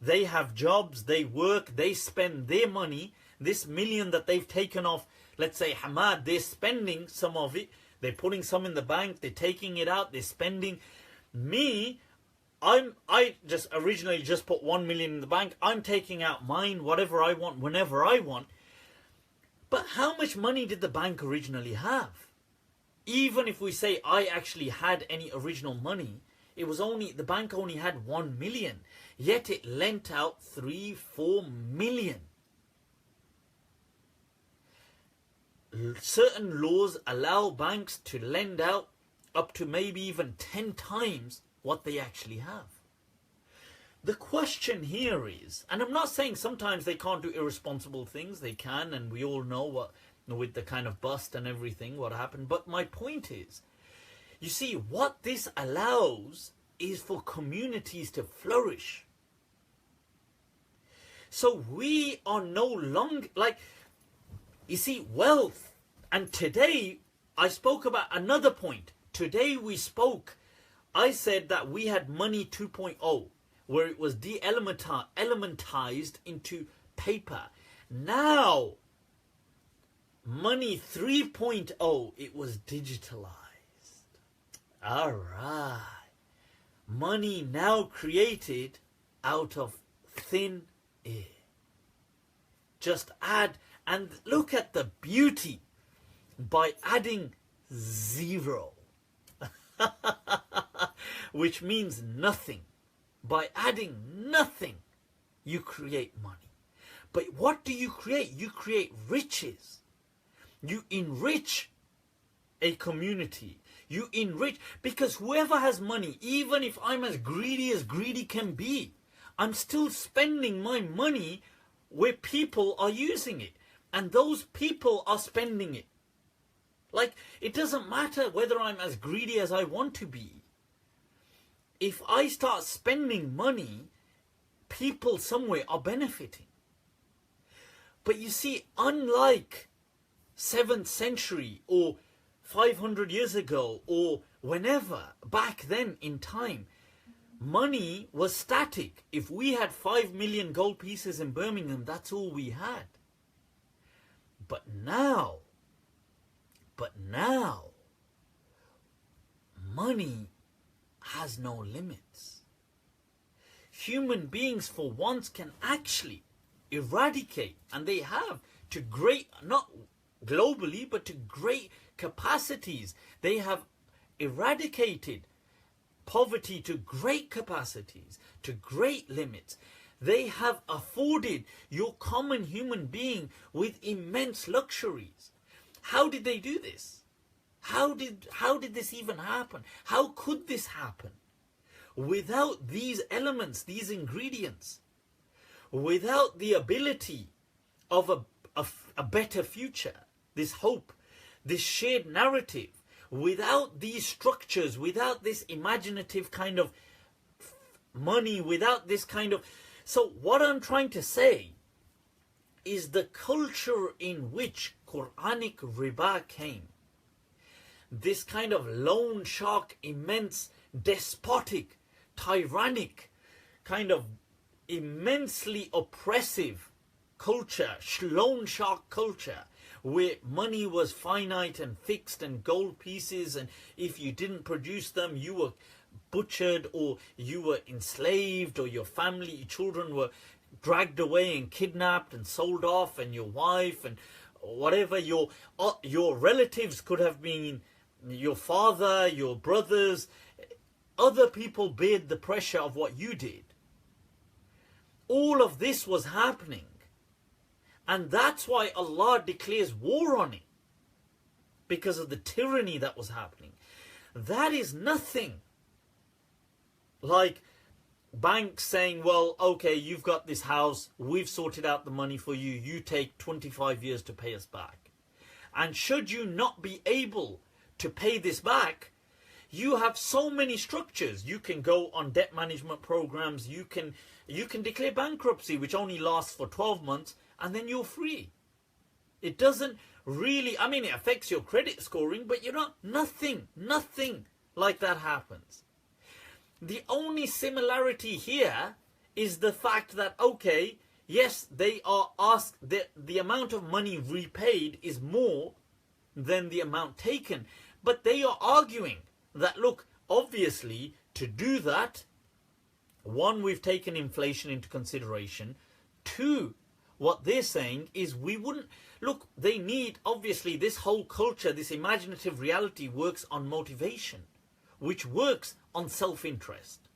They have jobs. They work. They spend their money. This million that they've taken off, let's say Hamad, they're spending some of it. They're putting some in the bank. They're taking it out. They're spending. Me, I just originally just put 1 million in the bank. I'm taking out mine, whatever I want, whenever I want. But how much money did the bank originally have? Even if we say I actually had any original money, it was only, the bank only had 1 million. Yet it lent out 3-4 million. Certain laws allow banks to lend out up to maybe even 10 times what they actually have. The question here is, and I'm not saying sometimes they can't do irresponsible things, they can, and we all know what, with the kind of bust and everything, what happened. But my point is, you see, what this allows is for communities to flourish. So we are no longer, like, you see, wealth. And today, I spoke about another point. Today we spoke, I said that we had money 2.0, where it was elementized into paper. Now, money 3.0, it was digitalized. All right. Money now created out of thin air. Just add, and look at the beauty by adding zero, which means nothing. By adding nothing, you create money. But what do you create? You create riches. You enrich a community. You enrich, because whoever has money, even if I'm as greedy can be, I'm still spending my money where people are using it. And those people are spending it. Like, it doesn't matter whether I'm as greedy as I want to be. If I start spending money, people somewhere are benefiting. But you see, unlike 7th century or 500 years ago or whenever, back then in time, money was static. If we had 5 million gold pieces in Birmingham, that's all we had. But now, money has no limits. Human beings for once can actually eradicate, and they have, to great, not globally, but to great capacities. They have eradicated poverty to great capacities, to great limits. They have afforded your common human being with immense luxuries. How did they do this? How did this even happen? How could this happen? Without these elements, these ingredients, without the ability of a better future, this hope, this shared narrative, without these structures, without this imaginative kind of money, without this kind of... So what I'm trying to say is the culture in which Quranic riba came, this kind of loan shark, immense, despotic, tyrannic, kind of immensely oppressive culture, loan shark culture, where money was finite and fixed and gold pieces, and if you didn't produce them, you were butchered or you were enslaved, or your family, your children were dragged away and kidnapped and sold off, and your wife and whatever your relatives could have been, your father, your brothers, other people bared the pressure of what you did. All of this was happening. And that's why Allah declares war on it. Because of the tyranny that was happening. That is nothing like banks saying, well, okay, you've got this house, we've sorted out the money for you, you take 25 years to pay us back. And should you not be able to pay this back, you have so many structures. You can go on debt management programs, you can declare bankruptcy, which only lasts for 12 months, and then you're free. It doesn't really, I mean, it affects your credit scoring, but nothing like that happens. The only similarity here is the fact that, okay, yes, they are asked, the amount of money repaid is more than the amount taken. But they are arguing that, look, obviously, to do that, one, we've taken inflation into consideration. Two, what they're saying is we wouldn't, look, they need, obviously, this whole culture, this imaginative reality works on motivation, which works on self-interest.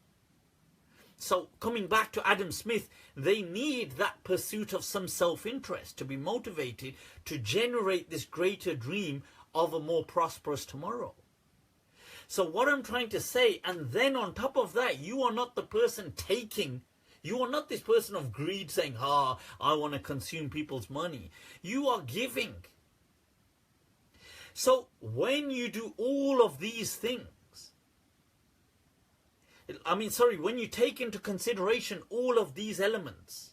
So coming back to Adam Smith, they need that pursuit of some self-interest to be motivated to generate this greater dream of a more prosperous tomorrow. So what I'm trying to say, and then on top of that, you are not the person taking, you are not this person of greed saying, I want to consume people's money. You are giving. So when you do all of these things, when you take into consideration all of these elements,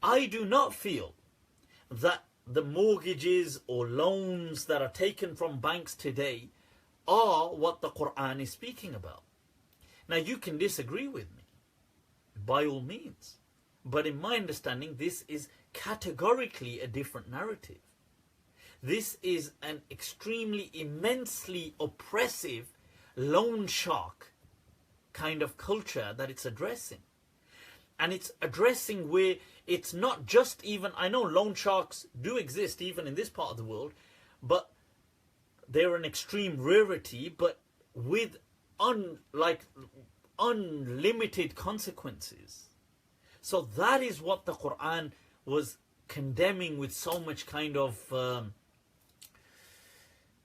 I do not feel that the mortgages or loans that are taken from banks today are what the Quran is speaking about. Now you can disagree with me, by all means. But in my understanding, this is categorically a different narrative. This is an extremely, immensely oppressive loan shark kind of culture that it's addressing. And it's addressing where it's not just even, I know loan sharks do exist even in this part of the world, but they're an extreme rarity, but with unlimited consequences. So that is what the Quran was condemning with so much kind of,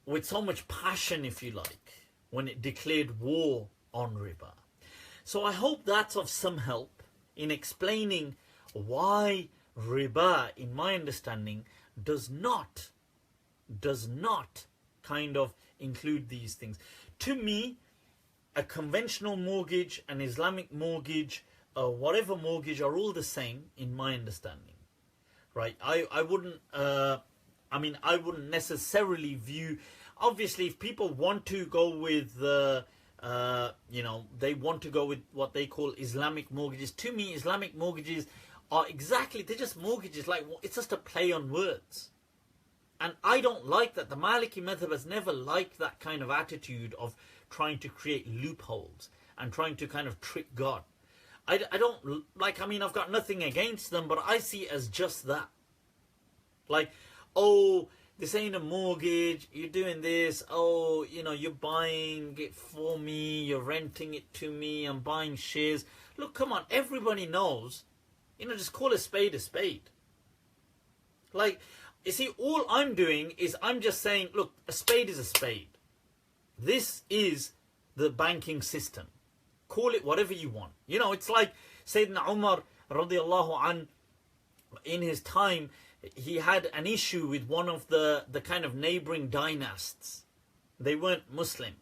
with so much passion, if you like, when it declared war on riba. So I hope that's of some help in explaining why riba, in my understanding, does not kind of include these things. To me, a conventional mortgage, an Islamic mortgage, whatever mortgage are all the same in my understanding, right? I wouldn't necessarily view, obviously if people want to go with they want to go with what they call Islamic mortgages. To me, Islamic mortgages are they're just mortgages, like it's just a play on words. And I don't like that. The Maliki madhab has never liked that kind of attitude of trying to create loopholes and trying to kind of trick God. I don't like, I've got nothing against them, but I see it as just that. Like, oh, this ain't a mortgage, you're doing this, oh, you're buying it for me, you're renting it to me, I'm buying shares. Look, come on, everybody knows, just call a spade a spade. Like, you see, all I'm doing is I'm just saying, look, a spade is a spade. This is the banking system. Call it whatever you want. It's like Sayyidina Umar radiallahu an, in his time, he had an issue with one of the kind of neighboring dynasts. They weren't Muslim.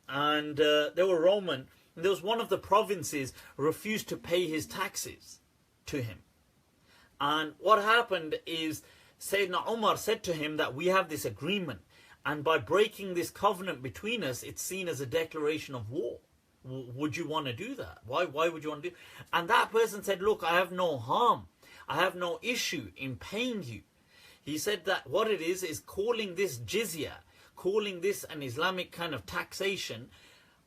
And they were Roman. And there was one of the provinces refused to pay his taxes to him. And what happened is Sayyidina Umar said to him that we have this agreement. And by breaking this covenant between us, it's seen as a declaration of war. Would you want to do that? Why would you want to do? And that person said, look, I have no harm. I have no issue in paying you. He said that what it is calling this jizya, calling this an Islamic kind of taxation,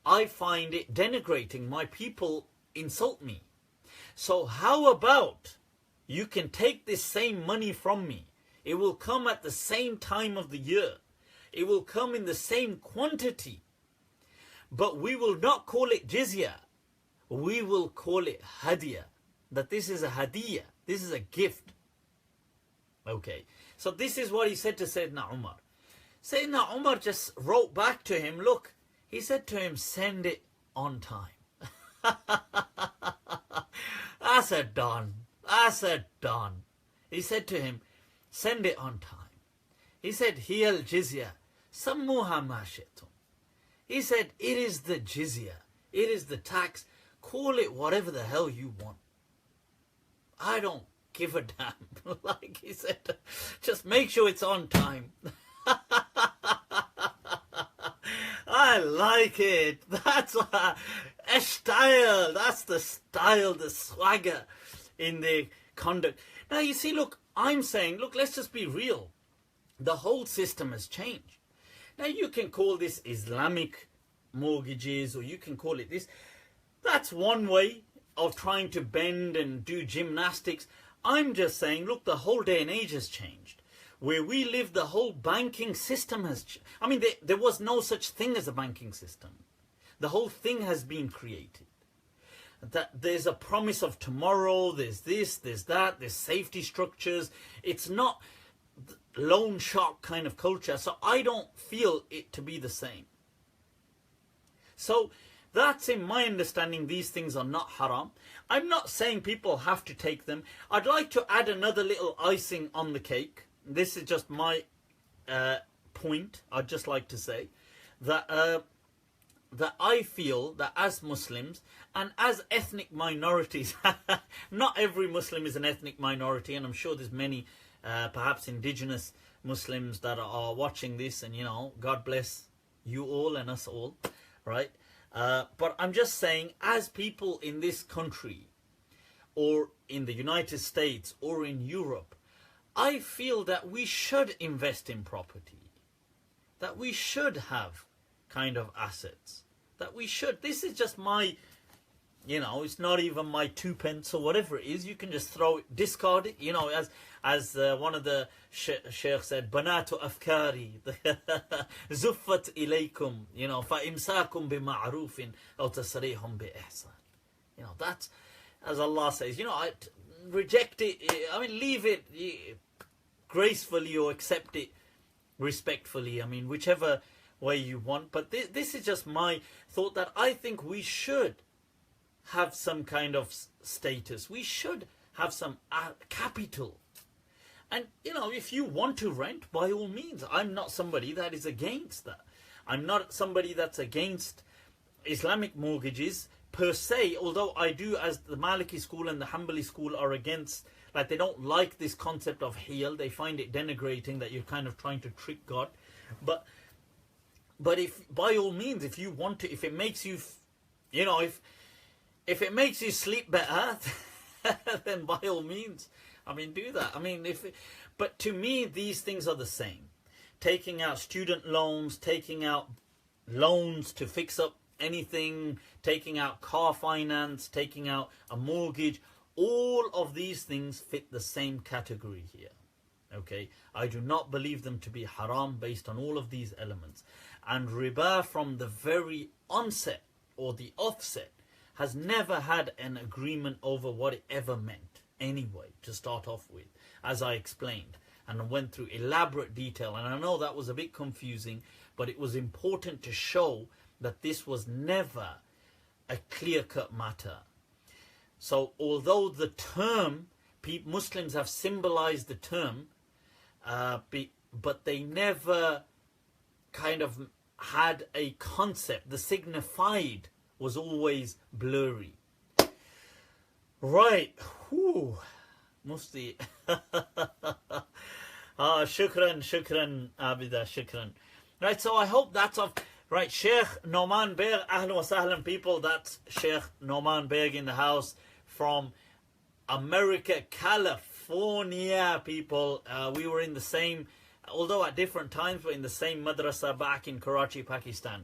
I find it denigrating. My people insult me. So how about you can take this same money from me It will come at the same time of the year. It will come in the same quantity. But we will not call it jizya. We will call it hadiyah. That this is a hadiyah. This is a gift. Okay. So this is what he said to Sayyidina Umar. Sayyidina Umar just wrote back to him, look, he said to him, send it on time. I said, done. I said, done. He said to him, send it on time. He said, hiya al-jizya, sammuha ma shi'tum. He said, it is the jizya. It is the tax. Call it whatever the hell you want. I don't give a damn. Like he said, just make sure it's on time. I like it. That's a style. That's the style, the swagger in the conduct. Now you see, look, I'm saying, look, let's just be real. The whole system has changed. Now you can call this Islamic mortgages, or you can call it this. That's one way of trying to bend and do gymnastics. I'm just saying, look, the whole day and age has changed. Where we live, the whole banking system has changed. I mean, there was no such thing as a banking system. The whole thing has been created. That there's a promise of tomorrow, there's this, there's that, there's safety structures. It's not loan shark kind of culture. So I don't feel it to be the same. So that's in my understanding, these things are not haram. I'm not saying people have to take them. I'd like to add another little icing on the cake. This is just my point. I'd just like to say that that I feel that as Muslims and as ethnic minorities, not every Muslim is an ethnic minority, and I'm sure there's many perhaps indigenous Muslims that are watching this, and you know, God bless you all and us all, right? But I'm just saying, as people in this country or in the United States or in Europe, I feel that we should invest in property, that we should have kind of assets, that we should. This is just my, you know, it's not even my 2 pence or whatever it is. You can just throw it, discard it, you know, as one of the sheikh said, banatu afkari zuffat ilaykum, you know, fa imsakum bi ma'rufin aw tasrihum bi ihsan. You know, that's, as Allah says, you know, I reject it, I mean, leave it gracefully or accept it respectfully. I mean, whichever way you want. But this is just my thought, that I think we should have some kind of status. We should have some capital. And, you know, if you want to rent, by all means. I'm not somebody that is against that. I'm not somebody that's against Islamic mortgages per se, although I do, as the Maliki school and the Hanbali school are against, like, they don't like this concept of hiyal. They find it denigrating, that you're kind of trying to trick God. But if, by all means, if you want to, if it makes you, you know, if it makes you sleep better, then by all means, I mean, do that. I mean, but to me, these things are the same. Taking out student loans, taking out loans to fix up anything, taking out car finance, taking out a mortgage, all of these things fit the same category here. Okay, I do not believe them to be haram based on all of these elements. And riba, from the very onset or the offset, has never had an agreement over what it ever meant anyway, to start off with, as I explained and went through elaborate detail. And I know that was a bit confusing, but it was important to show that this was never a clear-cut matter. So although the term, Muslims have symbolized the term, but they never kind of had a concept. The signified was always blurry. Right. Whew. Mufti. Shukran, Abida, shukran. Right, so I hope that's of... Right, Sheikh Noman Beg, Ahlan wa Sahlan people, that's Sheikh Noman Beg in the house from America, California, people. We were in the same, although at different times, but in the same madrasa back in Karachi, Pakistan.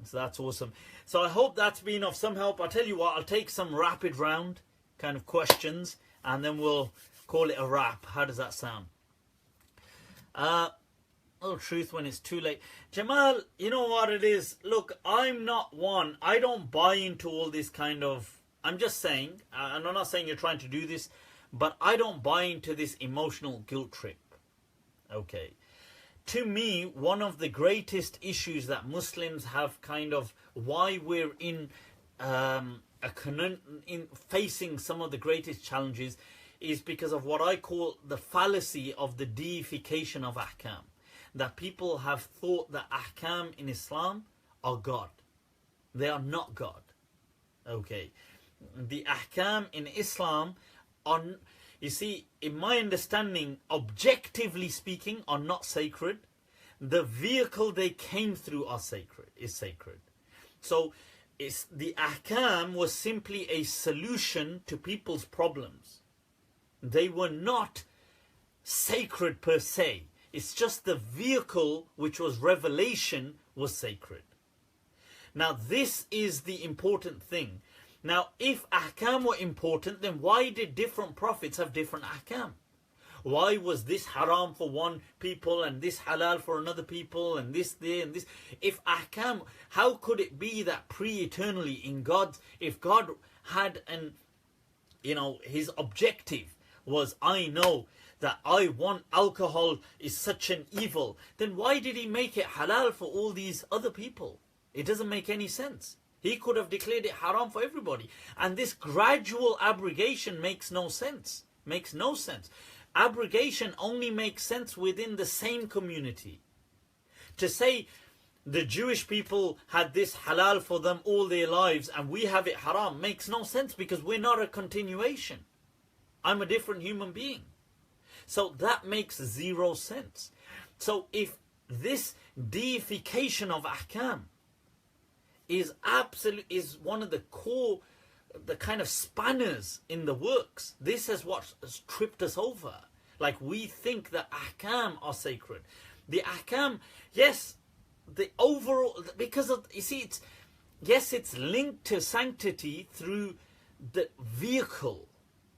So that's awesome. So I hope that's been of some help. I'll tell you what, I'll take some rapid round kind of questions, and then we'll call it a wrap. How does that sound? Oh, truth when it's too late. Jamal, you know what it is? Look, I'm not one. I don't buy into all this kind of... I'm just saying, and I'm not saying you're trying to do this, but I don't buy into this emotional guilt trip. Okay. To me, one of the greatest issues that Muslims have kind of... Why we're in facing some of the greatest challenges is because of what I call the fallacy of the deification of ahkam. That people have thought that ahkam in Islam are God. They are not God. Okay. The ahkam in Islam are, you see, in my understanding, objectively speaking, are not sacred. The vehicle they came through is sacred. So the ahkam was simply a solution to people's problems. They were not sacred per se. It's just the vehicle, which was revelation, was sacred. Now this is the important thing. Now if ahkam were important, then why did different prophets have different ahkam? Why was this haram for one people and this halal for another people and this there and this? If ahkam, how could it be that pre-eternally in God, if God had an, his objective was, I know that I want alcohol is such an evil, then why did he make it halal for all these other people? It doesn't make any sense. He could have declared it haram for everybody. And this gradual abrogation makes no sense. Makes no sense. Abrogation only makes sense within the same community. To say the Jewish people had this halal for them all their lives and we have it haram makes no sense, because we're not a continuation. I'm a different human being. So that makes zero sense. So if this deification of ahkam is one of the core, the kind of spanners in the works, this is what has tripped us over. Like, we think that ahkam are sacred. The ahkam, yes, the overall, because of, you see, it's linked to sanctity through the vehicle,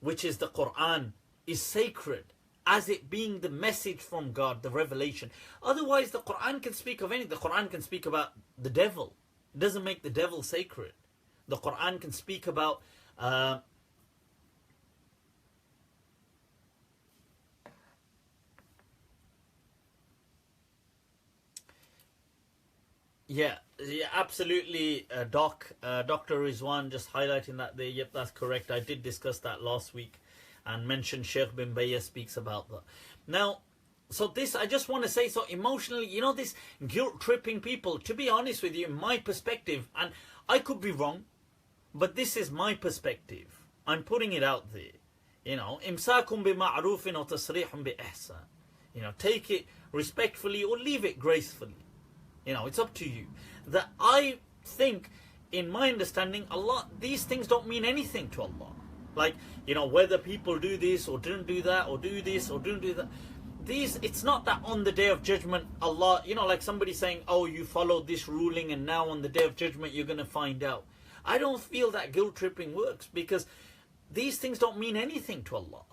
which is the Quran, is sacred, as it being the message from God, the revelation. Otherwise, the Quran can speak of anything. The Quran can speak about the devil. It doesn't make the devil sacred. The Quran can speak about yeah, absolutely, Doc. Dr. Rizwan just highlighting that there. Yep, that's correct. I did discuss that last week and mentioned Sheikh bin Bayya speaks about that. Now, so this, I just want to say, so emotionally, this guilt-tripping people, to be honest with you, in my perspective, and I could be wrong, but this is my perspective. I'm putting it out there. Imsakum bi ma'rufin or tasrihum bi ihsan. Take it respectfully or leave it gracefully. It's up to you. That I think, in my understanding, these things don't mean anything to Allah. Like, whether people do this or don't do that, or do this or don't do that. It's not that on the Day of Judgment, Allah, like somebody saying, oh, you followed this ruling and now on the Day of Judgment you're going to find out. I don't feel that guilt tripping works, because these things don't mean anything to Allah.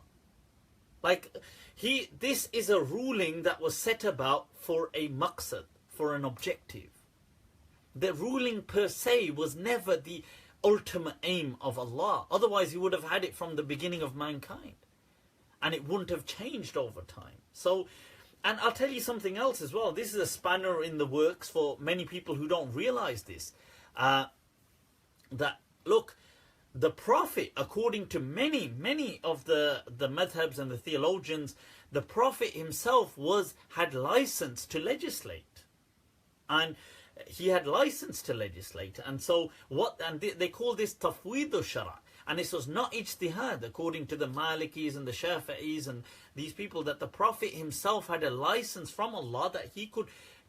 Like, this is a ruling that was set about for a maqsad, for an objective. The ruling per se was never the ultimate aim of Allah. Otherwise, He would have had it from the beginning of mankind. And it wouldn't have changed over time. So, and I'll tell you something else as well. This is a spanner in the works for many people who don't realize this. That, look, the Prophet, according to many of the madhabs and the theologians, the Prophet himself had license to legislate. And he had license to legislate. And so, they call this tafweed shara. And this was not ijtihad, according to the Malikis and the Shafi'is and these people, that the Prophet himself had a license from Allah that he could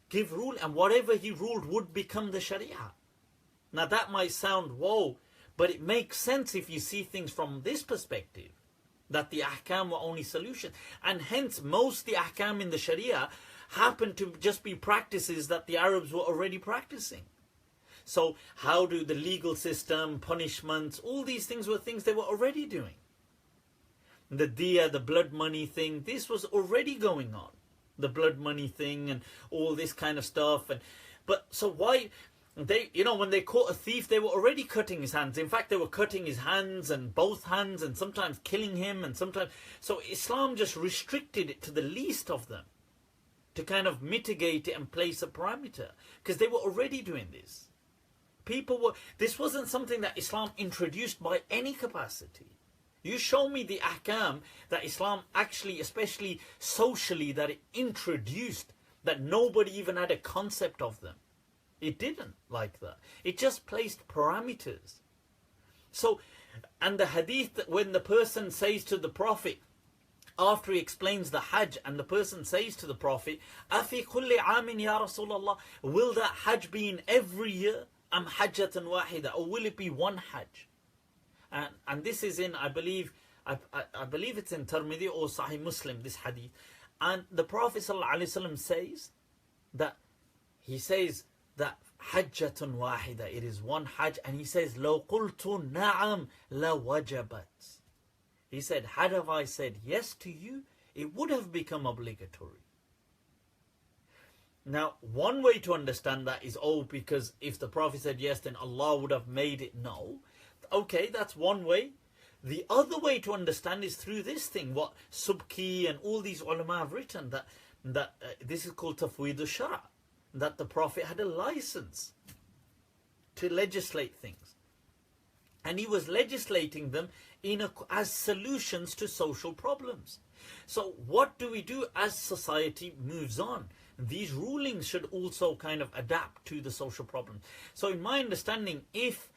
give rule, and whatever he ruled would become the Sharia. Now that might sound, whoa, but it makes sense if you see things from this perspective, that the ahkam were only solutions. And hence, most the ahkam in the Sharia happen to just be practices that the Arabs were already practicing. So how do the legal system, punishments, all these things were things they were already doing. The diya, the blood money thing, this was already going on. the blood money thing and all this kind of stuff. But so why they, when they caught a thief, they were already cutting his hands. In fact, they were cutting his hands and both hands, and sometimes killing him, and sometimes. So Islam just restricted it to the least of them, to kind of mitigate it and place a parameter, because they were already doing this. This wasn't something that Islam introduced by any capacity. You show me the ahkam that Islam actually, especially socially, that it introduced, that nobody even had a concept of them. It didn't like that. It just placed parameters. So, and the hadith, that when the person says to the Prophet, after he explains the Hajj, and the person says to the Prophet, Afi kulli amin ya Rasulallah, will that Hajj be in every year? Am hajjatan wahida, or will it be one Hajj? And this is in, I believe it's in Tirmidhi or Sahih Muslim, this hadith. And the Prophet ﷺ says that, hajjatun wahida, it is one Hajj, and he says, لو قلت نعم لوجبت. He said, had I said yes to you, it would have become obligatory. Now, one way to understand that is, because if the Prophet said yes, then Allah would have made it no. Okay, that's one way. The other way to understand is through this thing, what Subki and all these ulama have written, that this is called Tafwid al-Shara', that the Prophet had a license to legislate things. And he was legislating them as solutions to social problems. So what do we do as society moves on? These rulings should also kind of adapt to the social problem. So in my understanding, if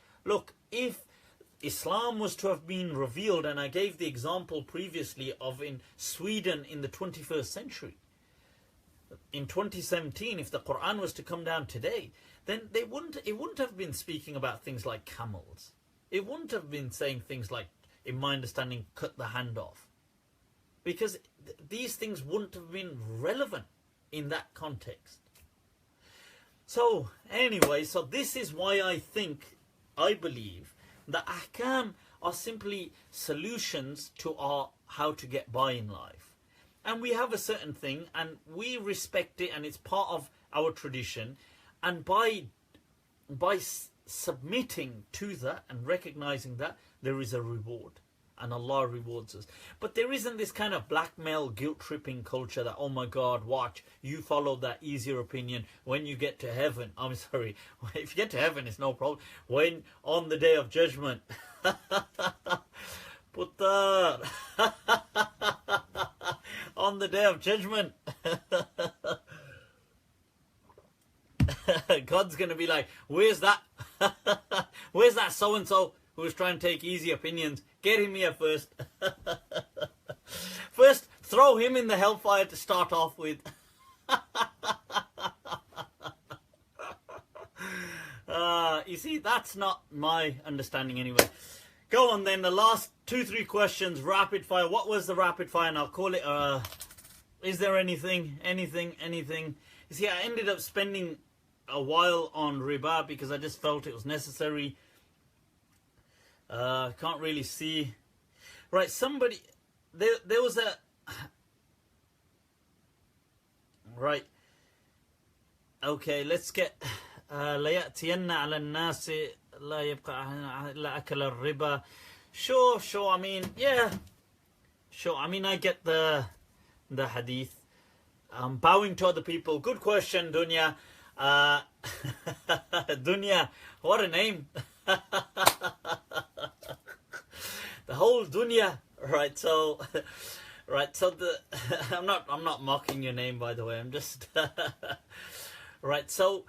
Islam was to have been revealed, and I gave the example previously of in Sweden in the 21st century, in 2017, if the Quran was to come down today, then it wouldn't have been speaking about things like camels. It wouldn't have been saying things like, in my understanding, cut the hand off. Because these things wouldn't have been relevant in that context. So anyway, so this is why I believe that ahkam are simply solutions to how to get by in life. And we have a certain thing, and we respect it, and it's part of our tradition. And by submitting to that and recognizing that, there is a reward. And Allah rewards us. But there isn't this kind of blackmail, guilt-tripping culture that, oh my God, watch, you follow that easier opinion. When you get to heaven, I'm sorry, if you get to heaven, it's no problem. When, on the day of judgment, Putar, on the day of judgment, God's going to be like, where's that so-and-so who was trying to take easy opinions? Get him here first. First, throw him in the hellfire to start off with. You see, that's not my understanding anyway. Go on then, the last 2-3 questions, rapid fire. What was the rapid fire? And I'll call it, is there anything? You see, I ended up spending a while on Riba because I just felt it was necessary. Can't really see. Right, somebody, there was a, right, okay, let's get, لَيَأْتِيَنَّ عَلَى النَّاسِ لَا يَبْقَى إِلَّا أَكَلَ الرِّبَى. Sure, I mean, yeah, sure, I mean, I get the hadith. Bowing to other people, good question, Dunya. Dunya, what a name. The whole dunya, right? So I'm not mocking your name, by the way. I'm just right. So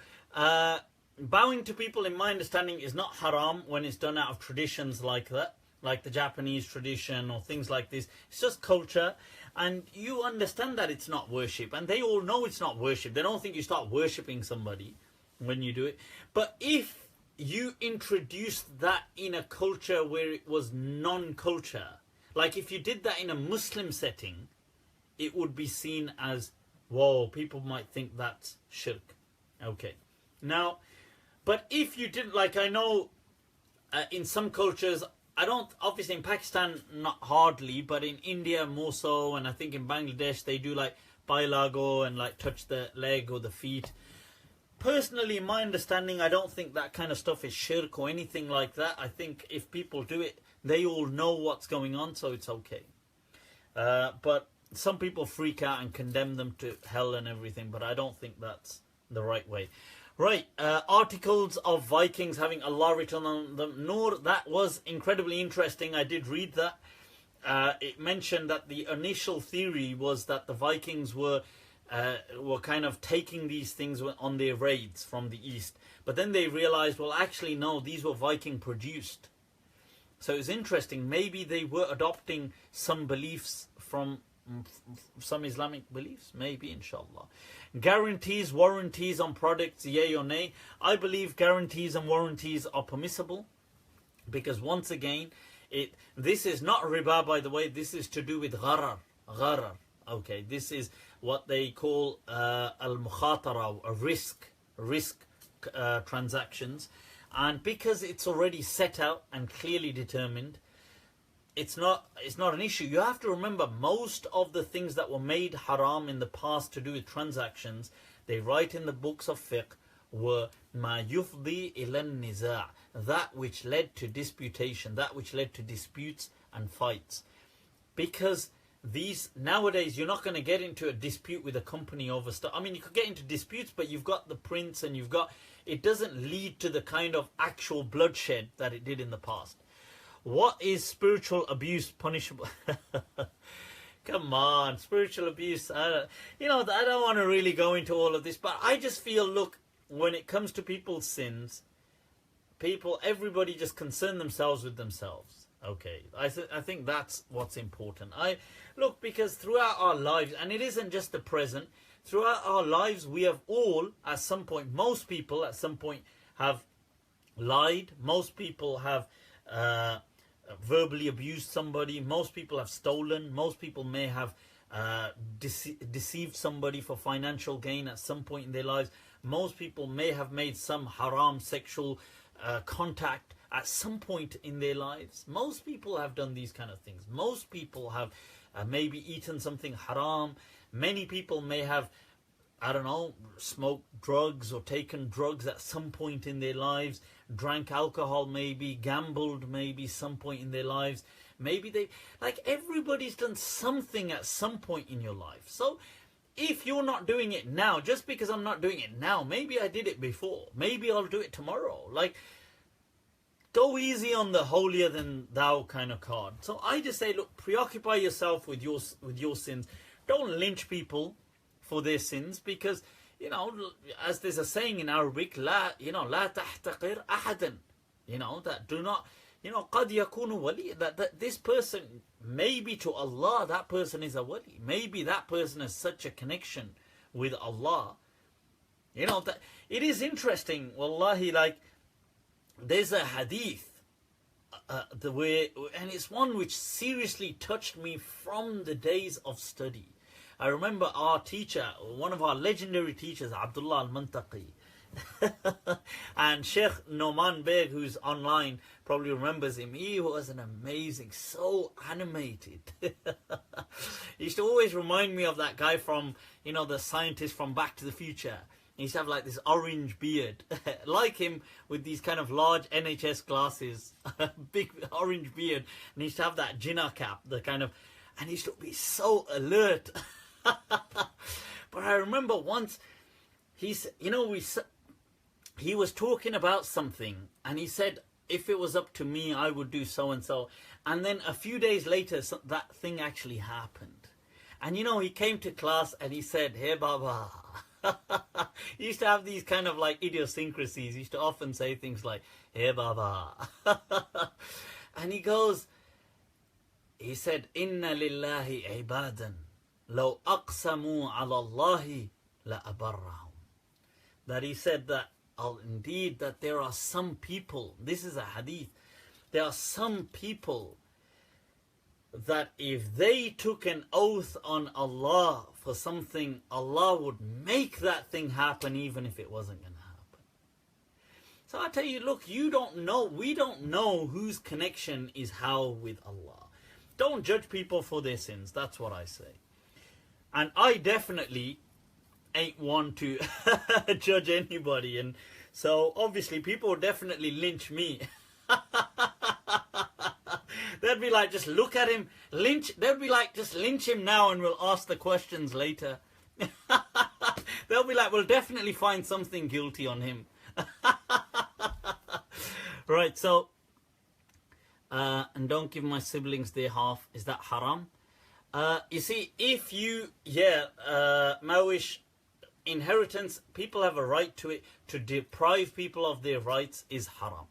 bowing to people, in my understanding, is not haram when it's done out of traditions like that, like the Japanese tradition or things like this. It's just culture, and you understand that it's not worship, and they all know it's not worship. They don't think you start worshipping somebody when you do it. But if you introduced that in a culture where it was non-culture, like if you did that in a Muslim setting, it would be seen as, whoa, people might think that's shirk. Okay. Now, but if you didn't, like I know in some cultures, I don't, obviously in Pakistan not hardly, but in India more so, and I think in Bangladesh they do like bailago and like touch the leg or the feet. Personally, in my understanding, I don't think that kind of stuff is shirk or anything like that. I think if people do it, they all know what's going on, so it's okay. But some people freak out and condemn them to hell and everything, but I don't think that's the right way. Right, articles of Vikings having Allah written on them. Noor, that was incredibly interesting. I did read that. It mentioned that the initial theory was that the Vikings were kind of taking these things on their raids from the east. But then they realized, well, actually, no, these were Viking produced. So it's interesting. Maybe they were adopting some beliefs from some Islamic beliefs. Maybe, inshallah. Guarantees, warranties on products, yay or nay. I believe guarantees and warranties are permissible. Because once again, this is not riba, by the way. This is to do with gharar. Gharar. Okay, this is what they call al-mukhatara, risk transactions. And because it's already set out and clearly determined, it's not an issue. You have to remember, most of the things that were made haram in the past to do with transactions, they write in the books of fiqh, were ma yufdi ilan niza', that which led to disputation, that which led to disputes and fights. Because these nowadays, you're not going to get into a dispute with a company over stuff. I mean, you could get into disputes, but you've got the prints and it doesn't lead to the kind of actual bloodshed that it did in the past. What is spiritual abuse punishable? Come on, spiritual abuse. I don't want to really go into all of this, but I just feel, look, when it comes to people's sins, everybody just concern themselves with themselves. Okay, I think that's what's important. Because throughout our lives, and it isn't just the present, throughout our lives, we have all, at some point, most people at some point have lied. Most people have verbally abused somebody. Most people have stolen. Most people may have deceived somebody for financial gain at some point in their lives. Most people may have made some haram sexual contact at some point in their lives. Most people have done these kind of things. Most people have maybe eaten something haram. Many people may have, I don't know, smoked drugs or taken drugs at some point in their lives, drank alcohol maybe, gambled maybe some point in their lives. Maybe everybody's done something at some point in your life. So if you're not doing it now, just because I'm not doing it now, maybe I did it before. Maybe I'll do it tomorrow. Go easy on the holier than thou kind of card. So I just say, look, preoccupy yourself with your sins. Don't lynch people for their sins, because, as there's a saying in Arabic, la tahtaqir ahadan. That do not, qad yakunu wali, that this person, maybe to Allah, that person is a wali. Maybe that person has such a connection with Allah. That it is interesting, wallahi, there's a hadith, and it's one which seriously touched me from the days of study. I remember our teacher, one of our legendary teachers, Abdullah al-Mantaqi, and Sheikh Noman Beg, who's online, probably remembers him. He was an amazing, so animated. He used to always remind me of that guy from, the scientist from Back to the Future. He used to have this orange beard, like him, with these kind of large NHS glasses, big orange beard, and he used to have that jinnah cap, and he used to be so alert. But I remember once, he was talking about something, and he said, if it was up to me, I would do so and so. And then a few days later, that thing actually happened. And he came to class and he said, "Hey Baba." He used to have these kind of idiosyncrasies. He used to often say things like, "Hey Baba." And he said, "Inna lillahi ibadan, law aqsamu ala Allahi la abarrahum." That he said that, indeed, that there are some people, this is a hadith, there are some people that if they took an oath on Allah for something, Allah would make that thing happen even if it wasn't going to happen. So I tell you, look, you don't know, we don't know whose connection is how with Allah. Don't judge people for their sins. That's what I say. And I definitely ain't one to judge anybody. And so obviously people will definitely lynch me. They'd be like, just look at him, lynch. They'd be like, just lynch him now and we'll ask the questions later. They'll be like, we'll definitely find something guilty on him. Right, so, and don't give my siblings their half. Is that haram? You see, if you, Mawish, inheritance, people have a right to it. To deprive people of their rights is haram.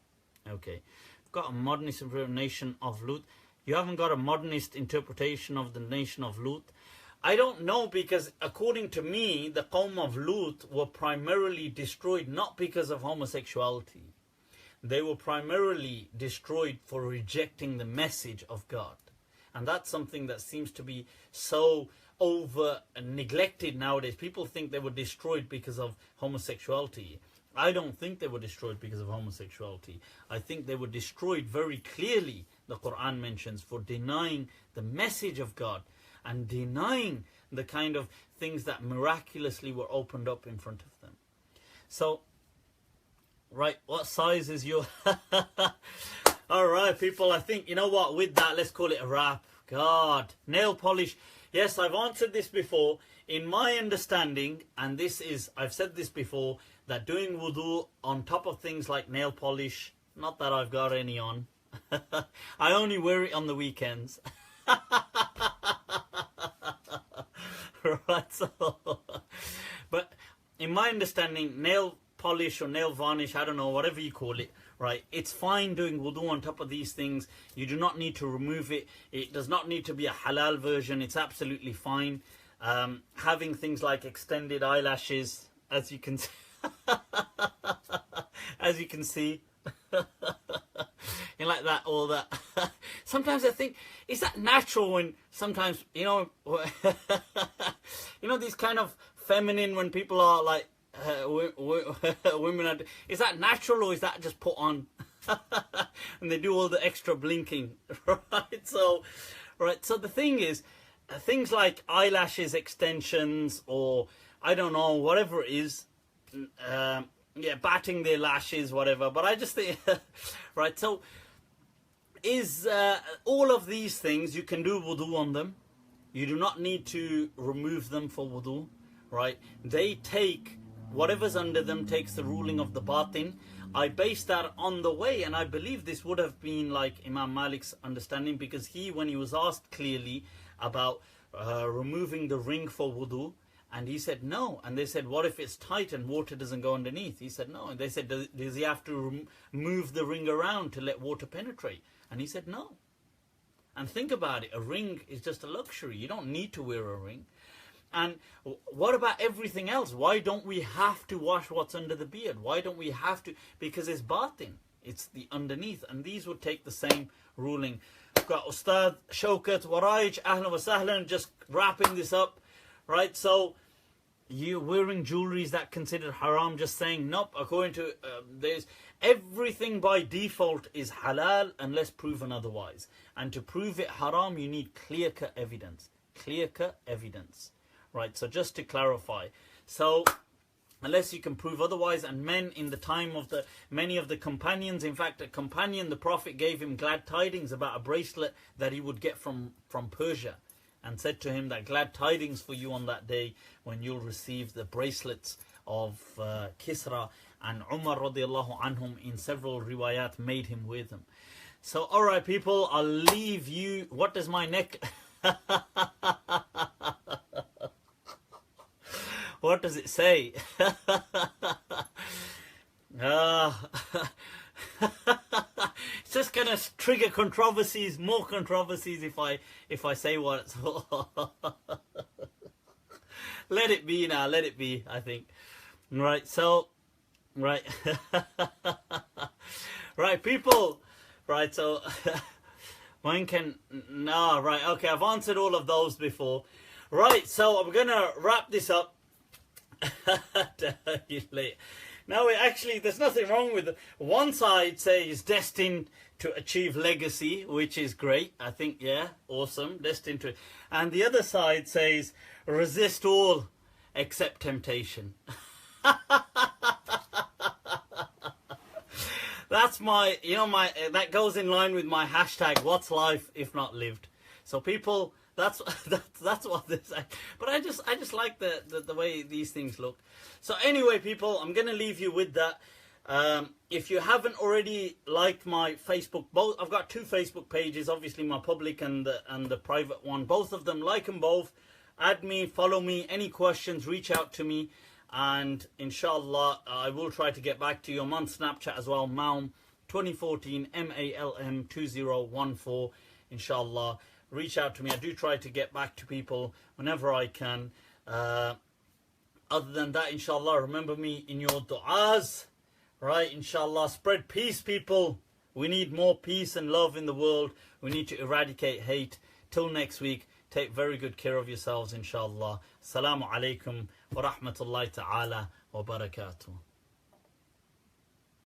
Okay. We've got a modernist interpretation of Lut. You haven't got a modernist interpretation of the nation of Lut. I don't know, because according to me, the Qawm of Lut were primarily destroyed not because of homosexuality. They were primarily destroyed for rejecting the message of God. And that's something that seems to be so over neglected nowadays. People think they were destroyed because of homosexuality. I don't think they were destroyed because of homosexuality. I think they were destroyed very clearly, the Quran mentions, for denying the message of God and denying the kind of things that miraculously were opened up in front of them. So, right, what size is your... Alright, people, I think, you know what, with that, let's call it a wrap. God, nail polish. Yes, I've answered this before. In my understanding, and this is, I've said this before, that doing wudu on top of things like nail polish, not that I've got any on. I only wear it on the weekends. Right, so... But in my understanding, nail polish or nail varnish, I don't know, whatever you call it, right, it's fine doing wudu on top of these things. You do not need to remove it. It does not need to be a halal version. It's absolutely fine. Having things like extended eyelashes, as you can see, as you can see, you like that, all that. Sometimes I think, is that natural when sometimes, you know, you know, these kind of feminine, when people are like, women are, is that natural or is that just put on? And they do all the extra blinking, right? So the thing is, things like eyelashes extensions, or I don't know, whatever it is, batting their lashes, whatever. But I just think, right, so is all of these things, you can do wudu on them. You do not need to remove them for wudu, right? They take, whatever's under them takes the ruling of the batin. I base that on the way, and I believe this would have been like Imam Malik's understanding, because he, when he was asked clearly about removing the ring for wudu, and he said no. And they said, what if it's tight and water doesn't go underneath? He said no. And they said, does he have to move the ring around to let water penetrate? And he said no. And think about it, a ring is just a luxury. You don't need to wear a ring. And what about everything else? Why don't we have to wash what's under the beard? Why don't we have to? Because it's batin. It's the underneath. And these would take the same ruling. We've got Ustad Shawkat Waraij, Ahlan wa Sahlan, just wrapping this up. Right, so you wearing jewelry, is that considered haram? Just saying, nope, according to, there's everything by default is halal unless proven otherwise. And to prove it haram, you need clear-cut evidence. Clear-cut evidence. Right, so just to clarify. So, unless you can prove otherwise, and men in the time of many of the companions, in fact, a companion, the Prophet gave him glad tidings about a bracelet that he would get from Persia. And said to him that glad tidings for you on that day when you'll receive the bracelets of Kisra. And Umar radiallahu anhum in several riwayat made him wear them. So alright people, I'll leave you. What does my neck... What does it say? It's just gonna trigger controversies, more controversies if I say what. Let it be now, let it be, I think. Right, so, right. Right, people. Right, so, mine can, no, right, okay, I've answered all of those before. Right, so I'm gonna wrap this up. No, actually, there's nothing wrong with it. One side says destined to achieve legacy, which is great. I think, yeah, awesome. Destined to. And the other side says resist all except temptation. That's my, you know, that goes in line with my hashtag, what's life if not lived? So people, that's what they say. But I just like the way these things look. So anyway, people, I'm going to leave you with that. If you haven't already liked my Facebook, I've got two Facebook pages, obviously my public and the private one. Both of them, like them both. Add me, follow me. Any questions, reach out to me. And inshallah, I will try to get back to you. I'm on Snapchat as well, Malm 2014, MALM 2014. Inshallah, reach out to me. I do try to get back to people whenever I can. Other than that, inshallah, remember me in your du'as. Right, inshallah, spread peace, people. We need more peace and love in the world. We need to eradicate hate. Till next week, take very good care of yourselves, inshallah. Assalamu alaikum wa rahmatullahi ta'ala wa barakatuh.